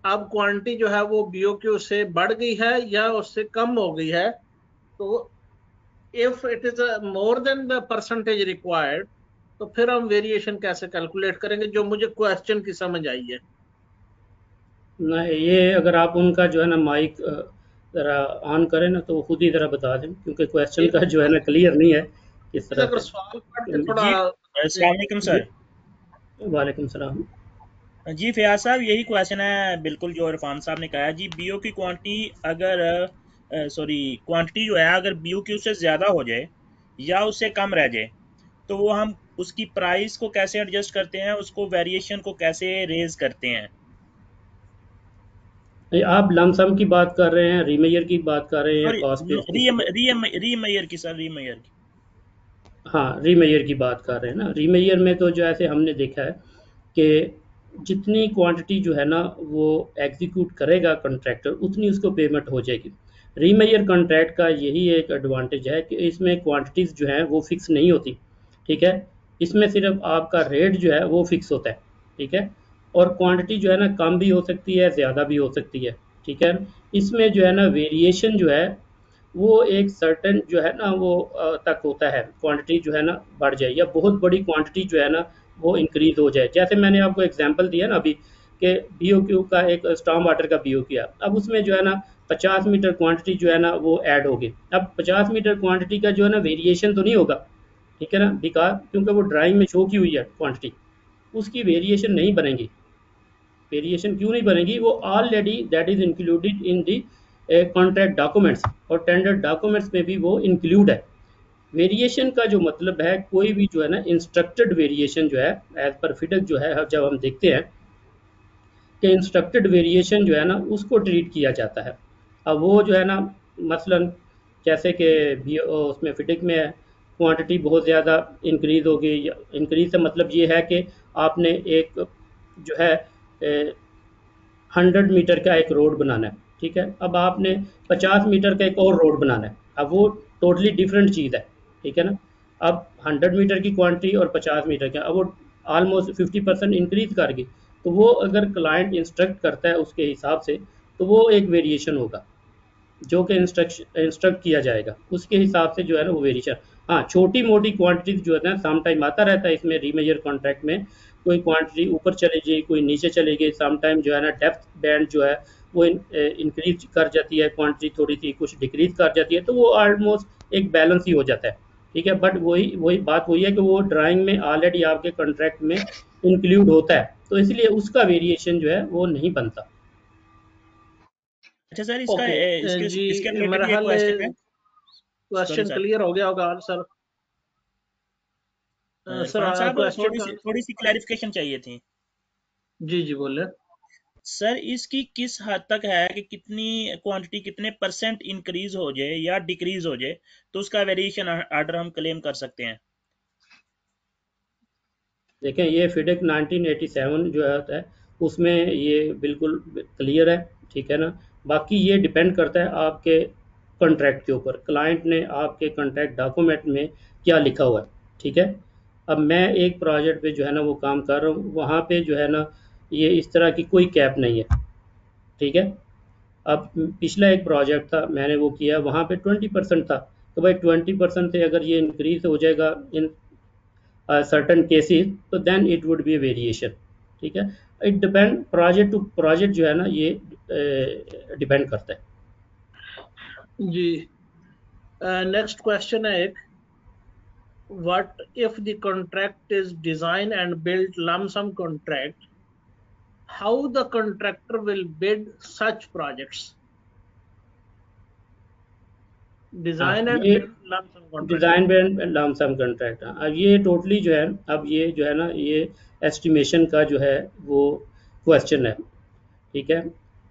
अब क्वांटिटी जो है वो BOQ से बढ़ गई है या उससे कम हो गई है, तो if it is more than the percentage required, तो फिर हम वेरिएशन कैसे कैलकुलेट करेंगे, जो मुझे क्वेश्चन की समझ आई है। नहीं, ये अगर आप उनका जो है ना माइक ज़रा ऑन करें ना तो वो खुद ही ज़रा बता दें, क्योंकि क्वेश्चन का जो है ना क्लियर नहीं है किस तरह अगर से। सवाल पढ़ के थोड़ा जी अस्सलाम वालेकुम जी सर। वालेकुम सलाम। जी फयाज साहब, यही क्वेश्चन है बिल्कुल जो इरफान साहब ने कहा जी। बीओ की क्वांटिटी अगर क्वांटिटी जो है अगर BOQ से ज़्यादा हो जाए या उससे कम रह जाए, तो वो हम उसकी प्राइस को कैसे एडजस्ट करते हैं, उसको वेरिएशन को कैसे रेज करते हैं। आप लमसम की बात कर रहे हैं, रीमेयर की बात कर रहे हैं, या सॉरी, कॉस्ट बेस की? रीमेयर की सर, रीमेयर की। हाँ, रीमेयर की बात कर रहे हैं ना। रीमेयर में तो जो ऐसे हमने देखा है कि जितनी क्वांटिटी जो है ना वो एग्जीक्यूट करेगा कॉन्ट्रैक्टर, उतनी उसको पेमेंट हो जाएगी। रीमेयर कॉन्ट्रैक्ट का यही एक एडवांटेज है कि इसमें क्वांटिटीज़ जो हैं वो फिक्स नहीं होती, ठीक है। इसमें सिर्फ आपका रेट जो है वो फिक्स होता है, ठीक है। और क्वांटिटी जो है ना कम भी हो सकती है, ज़्यादा भी हो सकती है, ठीक है। इसमें जो है ना वेरिएशन जो है वो एक सर्टेन जो है ना वो तक होता है। क्वांटिटी जो है ना बढ़ जाए या बहुत बड़ी क्वांटिटी जो है ना वो इंक्रीज हो जाए। जैसे मैंने आपको एग्जांपल दिया ना अभी कि BOQ का एक स्टॉर्म वाटर का BOQ है, अब उसमें जो है ना 50 मीटर क्वांटिटी जो है ना वो ऐड होगी। अब 50 मीटर क्वांटिटी का जो है ना वेरिएशन तो नहीं होगा, ठीक है ना, बिकॉज क्योंकि वो ड्राइंग में शो की हुई है क्वांटिटी, उसकी वेरिएशन नहीं बनेगी। वेरिएशन क्यों नहीं बनेगी? वो already that is included in the contract documents, और टेंडर डॉक्यूमेंट्स में भी वो इंक्लूड है। वेरिएशन का जो मतलब है कोई भी जो है ना इंस्ट्रक्टेड वेरिएशन जो है एज पर फिडक जो है, जब हम देखते हैं कि इंस्ट्रक्टेड वेरिएशन जो है ना उसको ट्रीट किया जाता है। अब वो जो है ना मसलन जैसे कि उसमें फिटिक में क्वांटिटी बहुत ज़्यादा इंक्रीज़ होगी। इंक्रीज से मतलब ये है कि आपने एक जो है 100 मीटर का एक रोड बनाना है, ठीक है। अब आपने 50 मीटर का एक और रोड बनाना है, अब वो टोटली डिफरेंट चीज़ है, ठीक है ना। अब 100 मीटर की क्वांटिटी और 50 मीटर का, अब वो ऑलमोस्ट 50% इंक्रीज कर गई, तो वो अगर क्लाइंट इंस्ट्रक्ट करता है उसके हिसाब से तो वो एक वेरिएशन होगा जो कि इंस्ट्रक्ट किया जाएगा, उसके हिसाब से जो है ना वो वेरिएशन। हाँ, छोटी मोटी क्वांटिटी जो है ना सम टाइम आता रहता है इसमें रीमेजर कॉन्ट्रैक्ट में, कोई क्वांटिटी ऊपर चली गई, कोई नीचे चली गई, सम टाइम जो है ना डेप्थ बैंड जो है वो इंक्रीज कर जाती है, क्वांटिटी थोड़ी सी कुछ डिक्रीज कर जाती है, तो वो ऑलमोस्ट एक बैलेंस ही हो जाता है। ठीक है, बट वही वही बात वही है कि वो ड्राइंग में ऑलरेडी आपके कॉन्ट्रैक्ट में इंक्लूड होता है, तो इसलिए उसका वेरिएशन जो है वो नहीं बनता। अच्छा सर, इसका ओके इसके जी, इसके रिलेटेड मेरा ये ख्याल क्वेश्चन है। Sorry question sir. क्लियर हो गया होगा आंसर। सर इरफान साहब, क्वेश्चन का थोड़ी सी क्लैरिफिकेशन चाहिए थी। जी जी बोले। सर, इसकी किस हद तक है कि कितनी क्वांटिटी कितने परसेंट इंक्रीज हो जाए या डिक्रीज हो जाए तो उसका वेरिएशन आर्डर हम क्लेम कर सकते हैं? देखें, ये फिडिक 1987 जो होता है उसमें ये बिल्कुल क्लियर है, ठीक है ना। बाकी ये डिपेंड करता है आपके कॉन्ट्रैक्ट के ऊपर, क्लाइंट ने आपके कॉन्ट्रैक्ट डॉक्यूमेंट में क्या लिखा हुआ है, ठीक है। अब मैं एक प्रोजेक्ट पे जो है ना वो काम कर रहा हूँ, वहाँ पे जो है ना ये इस तरह की कोई कैप नहीं है, ठीक है। अब पिछला एक प्रोजेक्ट था, मैंने वो किया, वहाँ पे 20% था, तो भाई 20% से अगर ये इंक्रीज हो जाएगा इन सर्टन केसेस, तो then it would be variation, ठीक है। It depend project to project जो है ना, ये डिपेंड करता है। जी नेक्स्ट क्वेश्चन है एक, what if the contract is design and build lump sum contract, how the contractor will bid such projects? हाँ, Design and ये build lump sum contract. Design and lump sum contract. अब ये टोटली जो है, अब ये जो है ना ये एस्टिमेशन का जो है वो क्वेश्चन है, ठीक है।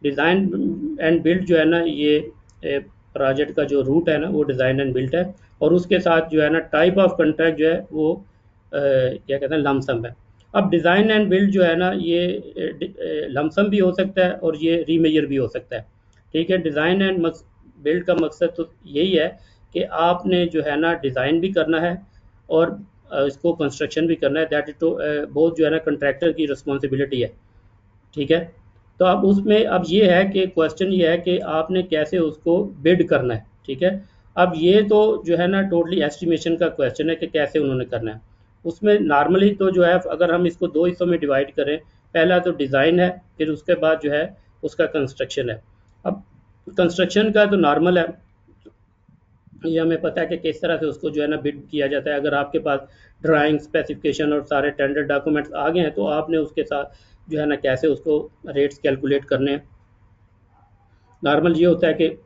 डिज़ाइन एंड बिल्ड जो है ना ये प्रोजेक्ट का जो रूट है ना वो डिज़ाइन एंड बिल्ड है, और उसके साथ जो है ना टाइप ऑफ कॉन्ट्रैक्ट जो है वो क्या कहते हैं, लमसम है। अब डिज़ाइन एंड बिल्ड जो है ना ये लमसम भी हो सकता है और ये रीमेजर भी हो सकता है, ठीक है। डिज़ाइन एंड बिल्ड का मकसद तो यही है कि आपने जो है ना डिज़ाइन भी करना है और इसको कंस्ट्रक्शन भी करना है, दैट इज तो बहुत जो है ना कंट्रैक्टर की रिस्पॉन्सिबिलिटी है, ठीक है। तो अब उसमें अब ये है कि क्वेश्चन ये है कि आपने कैसे उसको बिड करना है, ठीक है। अब ये तो जो है ना टोटली एस्टिमेशन का क्वेश्चन है कि कैसे उन्होंने करना है। उसमें नॉर्मली तो जो है अगर हम इसको दो हिस्सों में डिवाइड करें, पहला तो डिज़ाइन है, फिर उसके बाद जो है उसका कंस्ट्रक्शन है। अब कंस्ट्रक्शन का तो नॉर्मल है, ये हमें पता है कि किस तरह से उसको जो है ना बिड किया जाता है। अगर आपके पास ड्राइंग स्पेसिफिकेशन और सारे टेंडर डॉक्यूमेंट्स आ गए हैं, तो आपने उसके साथ जो है ना कैसे उसको रेट्स कैलकुलेट करने हैं। नॉर्मल ये होता है कि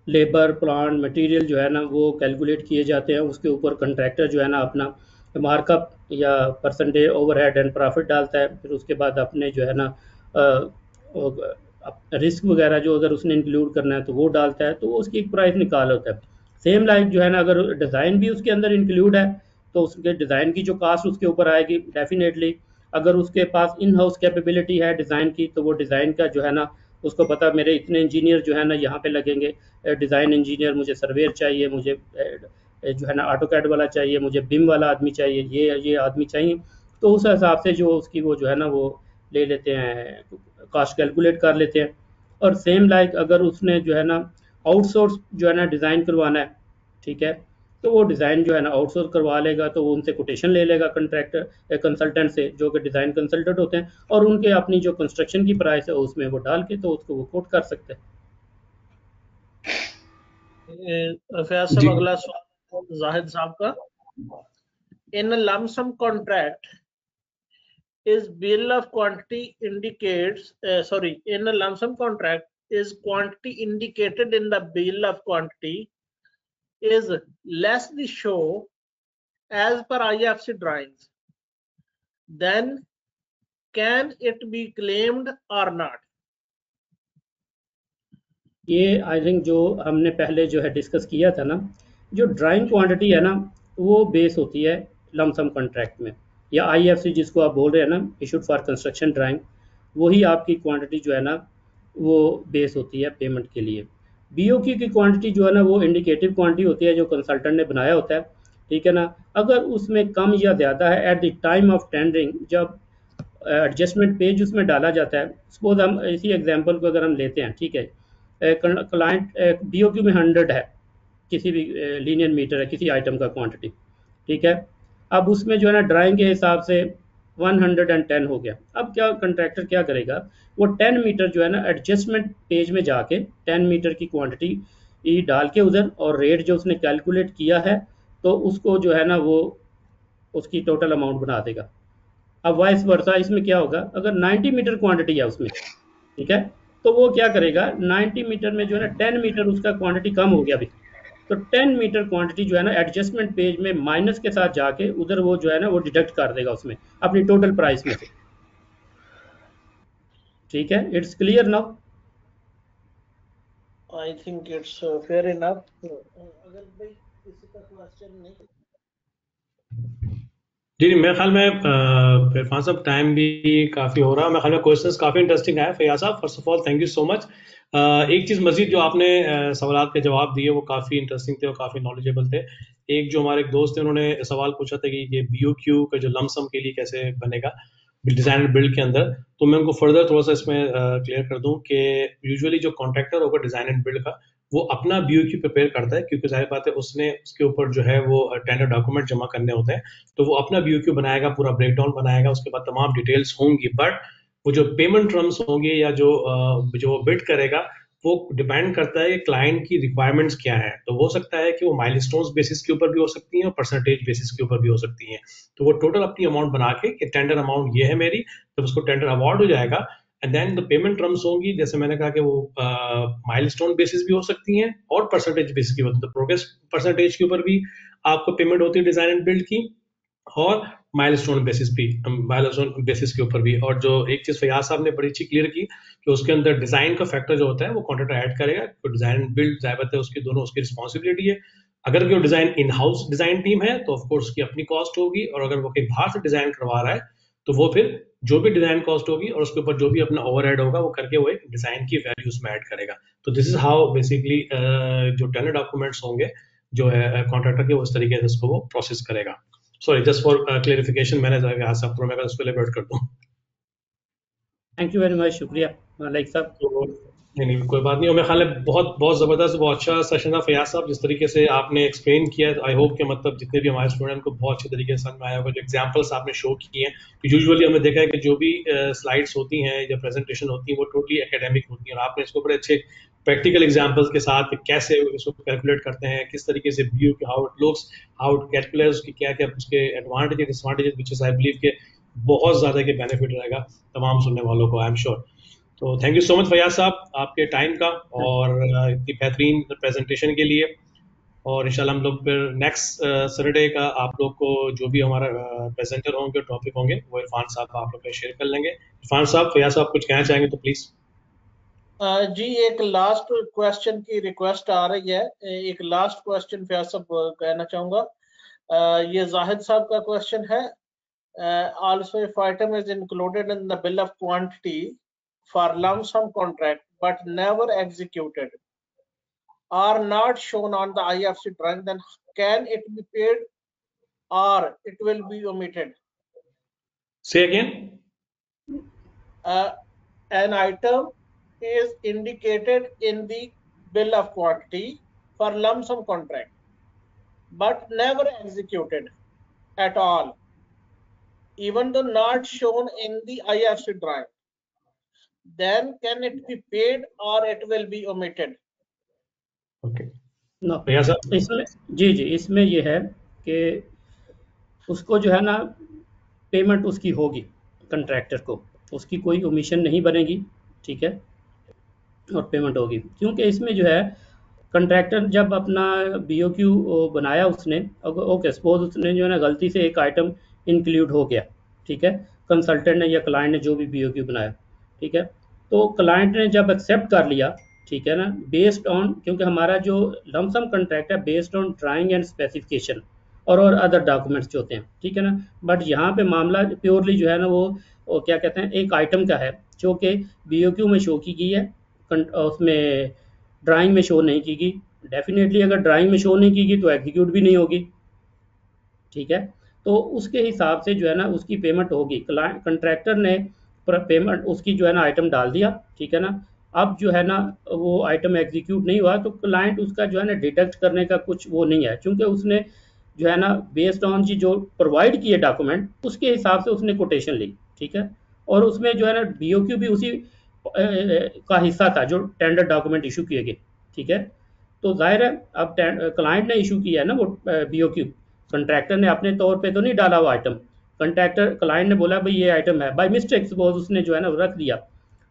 लेबर प्लांट मटेरियल जो है ना वो कैलकुलेट किए जाते हैं, उसके ऊपर कंट्रैक्टर जो है ना अपना मार्कअप या परसेंटेज ओवरहेड एंड प्रॉफिट डालता है, फिर उसके बाद अपने जो है ना रिस्क वगैरह जो अगर उसने इंक्लूड करना है तो वो डालता है, तो वो उसकी एक प्राइस निकाल होता है। सेम लाइक जो है ना अगर डिज़ाइन भी उसके अंदर इंक्लूड है, तो उसके डिज़ाइन की जो कास्ट उसके ऊपर आएगी डेफिनेटली। अगर उसके पास इन हाउस कैपेबिलिटी है डिज़ाइन की, तो वो डिज़ाइन का जो है ना उसको पता मेरे इतने इंजीनियर जो है ना यहाँ पे लगेंगे, डिज़ाइन इंजीनियर, मुझे सर्वेयर चाहिए, मुझे जो है ना ऑटो कैड वाला चाहिए, मुझे बिम वाला आदमी चाहिए, ये आदमी चाहिए, तो उस हिसाब से जो उसकी वो जो है ना वो ले लेते हैं, कास्ट कैलकुलेट कर लेते हैं। और सेम लाइक अगर उसने जो है ना आउटसोर्स जो है ना डिज़ाइन करवाना है, ठीक है, तो वो डिज़ाइन जो है ना आउटसोर्स करवा लेगा, तो वो उनसे कोटेशन ले लेगा कंट्रैक्टर कंसल्टेंट से, जो कि डिज़ाइन कंसल्टेंट होते हैं, और उनके अपनी जो कंस्ट्रक्शन की प्राइस है उसमें वो डाल के तो उसको वो कोट कर सकते हैं। फैज साहब, अगला सवाल जाहिद साहब का, इन lump sum contract is bill of quantity indicates in a lump sum contract is quantity indicated in the bill of quantity is less the show as per IFC drawings, then can it be claimed or not? ये आई थिंक जो हमने पहले जो है डिस्कस किया था ना, जो ड्राइंग क्वांटिटी है ना वो बेस होती है लमसम कॉन्ट्रैक्ट में, या आईएफसी जिसको आप बोल रहे हैं ना, इशूड फॉर कंस्ट्रक्शन ड्राइंग, वही आपकी क्वांटिटी जो है ना वो बेस होती है पेमेंट के लिए। बीओक्यू की क्वांटिटी जो है ना वो इंडिकेटिव क्वांटिटी होती है जो कंसल्टेंट ने बनाया होता है, ठीक है ना। अगर उसमें कम या ज़्यादा है at the time of tendering, जब एडजस्टमेंट पेज उसमें डाला जाता है, सपोज हम इसी एग्जांपल को अगर हम लेते हैं, ठीक है, क्लाइंट बीओक्यू में 100 है, किसी भी लीनियर मीटर है किसी आइटम का क्वांटिटी, ठीक है। अब उसमें जो है ना ड्राइंग के हिसाब से 110 हो गया। अब क्या कंट्रैक्टर क्या करेगा, वो 10 मीटर जो है ना एडजस्टमेंट पेज में जाके 10 मीटर की क्वांटिटी ई डाल के उधर, और रेट जो उसने कैलकुलेट किया है तो उसको जो है ना वो उसकी टोटल अमाउंट बना देगा। अब वाइस वर्सा इसमें क्या होगा, अगर 90 मीटर क्वांटिटी है उसमें, ठीक है, तो वो क्या करेगा, 90 मीटर में जो है ना 10 मीटर उसका क्वांटिटी कम हो गया अभी, तो 10 मीटर क्वांटिटी जो है ना एडजस्टमेंट पेज में माइनस के साथ जाके उधर वो जो है ना वो डिडक्ट कर देगा उसमें अपनी टोटल प्राइस में से। ठीक है, it's clear now? I think it's fair enough. अगर भाई किसी का क्वेश्चन नहीं। जी मेरे ख्याल में इरफान साहब टाइम भी काफ़ी हो रहा है, मेरे ख्याल में क्वेश्चंस काफ़ी इंटरेस्टिंग आए। फैयाज साहब first of all thank you so much. एक चीज़ मजीद जो आपने सवाल के जवाब दिए वो काफ़ी इंटरेस्टिंग थे और काफ़ी नॉलेजेबल थे। एक जो हमारे एक दोस्त थे उन्होंने सवाल पूछा था कि ये BOQ का जो लमसम के लिए कैसे बनेगा डिज़ाइन एंड बिल्ड के अंदर, तो मैं उनको फर्दर थोड़ा सा इसमें क्लियर कर दूं कि यूजुअली जो कॉन्ट्रैक्टर होगा डिज़ाइन एंड बिल्ड का वो अपना BOQ प्रिपेयर करता है, क्योंकि जाहिर बात है उसने उसके ऊपर जो है वो टेंडर डॉक्यूमेंट जमा करने होते हैं, तो वो अपना BOQ बनाएगा, पूरा ब्रेकडाउन बनाएगा, उसके बाद तमाम डिटेल्स होंगी। बट वो जो पेमेंट टर्म्स होंगे या जो बिड करेगा वो डिपेंड करता है कि क्लाइंट की रिक्वायरमेंट्स क्या है। तो हो सकता है कि वो माइलस्टोन्स बेसिस के ऊपर भी हो सकती हैं और परसेंटेज बेसिस के ऊपर भी हो सकती हैं। तो वो टोटल अपनी अमाउंट बना के कि टेंडर अमाउंट ये है मेरी, जब उसको टेंडर अवार्ड हो जाएगा and then the payment terms होंगी, जैसे मैंने कहा कि वो माइलस्टोन बेसिस भी हो सकती हैं और परसेंटेज बेसिस की होती है। तो प्रोग्रेस परसेंटेज के ऊपर भी आपको पेमेंट होती है डिजाइन एंड बिल्ड की, और माइलस्टोन बेसिस के ऊपर भी। और जो एक चीज फैयाज साहब ने बड़ी अच्छी क्लियर की कि उसके अंदर डिजाइन का फैक्टर जो होता है वो कॉन्ट्रैक्टर ऐड करेगा, तो डिजाइन एंड बिल्ड जाहिर है उसकी दोनों उसकी रिस्पॉन्सिबिलिटी है। अगर कोई design in house design team है तो ऑफकोर्स उसकी अपनी कॉस्ट होगी, और अगर वो कहीं बाहर से डिजाइन करवा रहा है तो वो फिर जो भी डिजाइन कॉस्ट होगी और उसके ऊपर जो भी अपना ओवरहेड होगा वो करके वो एक डिजाइन की वैल्यू उसमें ऐड करेगा। तो दिस इज हाउ बेसिकली जो टेंडर डॉक्यूमेंट्स होंगे जो है कॉन्ट्रैक्टर के, उस तरीके से उसको वो प्रोसेस करेगा। सॉरी जस्ट फॉर क्लेरिफिकेशन, मैंने सब मैं उसको एलिब्रेट कर दूं। थैंक यू वेरी मच, शुक्रिया मलिक साहब। तो नहीं कोई बात नहीं, और मेरे ख्याल है बहुत बहुत ज़बरदस्त बहुत अच्छा सेशन था फैयाज साहब, जिस तरीके से आपने एक्सप्लेन किया। आई होप कि मतलब जितने भी हमारे स्टूडेंट को बहुत अच्छे तरीके से समझ में आया होगा। जो एग्जांपल्स आपने शो किए हैं, यूजुअली हमने देखा है कि जो भी स्लाइड्स होती हैं या प्रेजेंटेशन होती है वो टोटली एकेडमिक होती है, और आपने इसको बड़े अच्छे प्रैक्टिकल एग्जांपल्स के साथ कैसे इसको कैलकुलेट करते हैं, किस तरीके से view how it looks, how it calculates, उसकी क्या क्या उसके advantage disadvantages, which is I believe के बहुत ज़्यादा के बेनिफिट रहेगा तमाम सुनने वालों को, आई एम श्योर। तो thank you so much Faiyaz साहब आपके टाइम का और इतनी बेहतरीन प्रेजेंटेशन के लिए। और इंशाल्लाह हम लोग फिर नेक्स्ट सैटरडे का आप लोग को जो भी हमारा प्रेजेंटर होंगे टॉपिक होंगे वो इरफान साहब आप लोग शेयर कर लेंगे। इरफान साहब फैयाज साहब कुछ कहना चाहेंगे तो प्लीज। जी एक लास्ट क्वेश्चन की रिक्वेस्ट आ रही है, एक लास्ट क्वेश्चन फैयाज साहब कहना चाहूंगा। ये जाहिद साहब का क्वेश्चन है, also if item is included in the bill of quantity for lump sum contract but never executed or not shown on the IFC drawing, then can it be paid or it will be omitted? Say again. An item is indicated in the bill of quantity for lump sum contract but never executed at all, even though not shown in the IFC drawing, then can it be paid or it will be omitted? Okay. No, भैया साहब इसमें जी इसमें ये है कि उसको जो है ना पेमेंट उसकी होगी, कंट्रैक्टर को उसकी कोई ओमिशन नहीं बनेगी, ठीक है, और पेमेंट होगी। क्योंकि इसमें जो है कंट्रैक्टर जब अपना BOQ बनाया उसने, ओके सपोज उसने जो है ना गलती से एक आइटम इंक्लूड हो गया, ठीक है, कंसल्टेंट ने या क्लाइंट ने जो भी BOQ बनाया, ठीक है, तो क्लाइंट ने जब एक्सेप्ट कर लिया, ठीक है ना, बेस्ड ऑन, क्योंकि हमारा जो लमसम कंट्रैक्ट है based on drawing and specification और अदर डॉक्यूमेंट्स जो होते हैं, ठीक है ना। बट यहाँ पे मामला प्योरली जो है ना वो क्या कहते हैं एक आइटम का है जो कि BOQ में शो की गई है, उसमें ड्राइंग में शो नहीं की गई। डेफिनेटली अगर ड्राइंग में शो नहीं की गई तो एग्जीक्यूट भी नहीं होगी, ठीक है। तो उसके हिसाब से जो है ना उसकी पेमेंट होगी। कंट्रैक्टर ने पेमेंट उसकी जो है ना आइटम डाल दिया, ठीक है ना, अब जो है ना वो आइटम एग्जीक्यूट नहीं हुआ तो क्लाइंट उसका जो है ना डिडक्ट करने का कुछ वो नहीं है, क्योंकि उसने जो है ना बेस्ड ऑन जी जो प्रोवाइड किए डॉक्यूमेंट उसके हिसाब से उसने कोटेशन ली, ठीक है, और उसमें जो है ना BOQ भी उसी का हिस्सा था जो टेंडर डॉक्यूमेंट इशू किए गए, ठीक है। तो जाहिर है अब क्लाइंट ने इशू किया है ना वो BOQ, कंट्रैक्टर ने अपने तौर पे तो नहीं डाला वो आइटम, कंट्रैक्टर क्लाइंट ने बोला भाई ये आइटम है, बाय मिस्टेक सपोज उसने जो है ना रख दिया,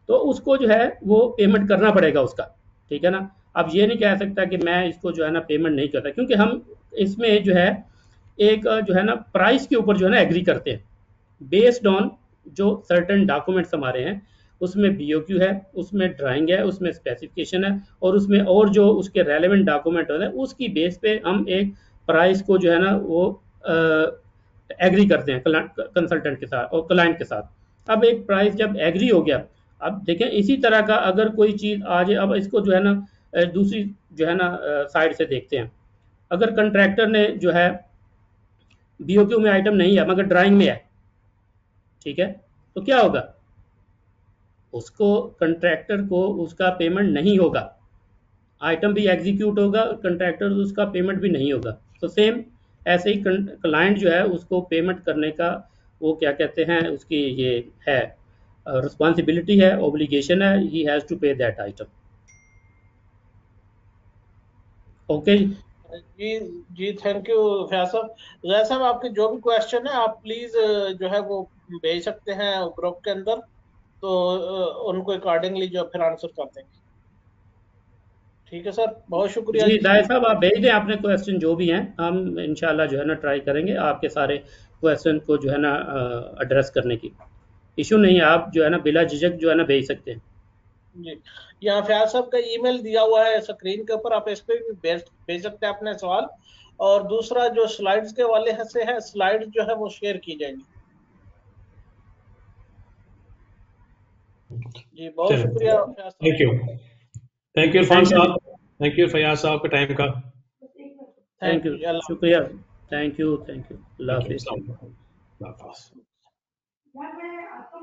तो उसको जो है वो पेमेंट करना पड़ेगा उसका, ठीक है ना। अब ये नहीं कह सकता कि मैं इसको जो है ना पेमेंट नहीं करता, क्योंकि हम इसमें जो है एक जो है ना प्राइस के ऊपर जो है ना एग्री करते हैं बेस्ड ऑन जो सर्टेन डॉक्यूमेंट्स हमारे हैं, उसमें BOQ है, उसमें ड्राइंग है, उसमें स्पेसिफिकेशन है, और उसमें और जो उसके रेलेवेंट डॉक्यूमेंट होते हैं उसकी बेस पे हम एक प्राइस को जो है ना वो एग्री करते हैं कंसल्टेंट के साथ और क्लाइंट के साथ। अब एक प्राइस जब एग्री हो गया, अब देखें इसी तरह का अगर कोई चीज़ आ जाए, अब इसको जो है ना दूसरी जो है ना साइड से देखते हैं, अगर कंट्रैक्टर ने जो है BOQ में आइटम नहीं है मगर ड्राइंग में है, ठीक है, तो क्या होगा, उसको कंट्रैक्टर को उसका पेमेंट नहीं होगा, आइटम भी एग्जीक्यूट होगा, कंट्रैक्टर उसका पेमेंट भी नहीं होगा। तो सेम ऐसे ही क्लाइंट जो है उसको पेमेंट करने का वो क्या कहते हैं उसकी ये है रिस्पॉन्सिबिलिटी है, ऑब्लिगेशन है, he has to pay that item. Okay जी जी, थैंक यू फैयाज साहब। गैर साहब, आपके जो भी क्वेश्चन है आप प्लीज जो है वो भेज सकते हैं ग्रुप के अंदर, तो उनको अकॉर्डिंगली जो फिर आंसर कर देंगे। ठीक है सर, बहुत शुक्रिया जी जी। दाय साहब आप भेज दें अपने क्वेश्चन जो भी हैं, हम इंशाल्लाह जो है ना ट्राई करेंगे आपके सारे क्वेश्चन को जो है ना एड्रेस करने की, इशू नहीं है, आप जो है ना बिला झिझक जो है ना भेज सकते हैं। जी, यहाँ फैयाज साहब का ईमेल दिया हुआ है स्क्रीन के ऊपर, आप इस पे भी भेज सकते हैं अपने सवाल। और दूसरा जो स्लाइड्स के वाले से है, स्लाइड जो है वो शेयर की जाएंगी। जी बहुत चलिए, शुक्रिया फैयाज साहब। थैंक यू इरफान साहब, थैंक यू फयाज साहब के टाइम का। थैंक यू, अल्लाह शुक्रिया, थैंक यू, अल्लाह हाफिज़। अस्सलाम वालेकुम।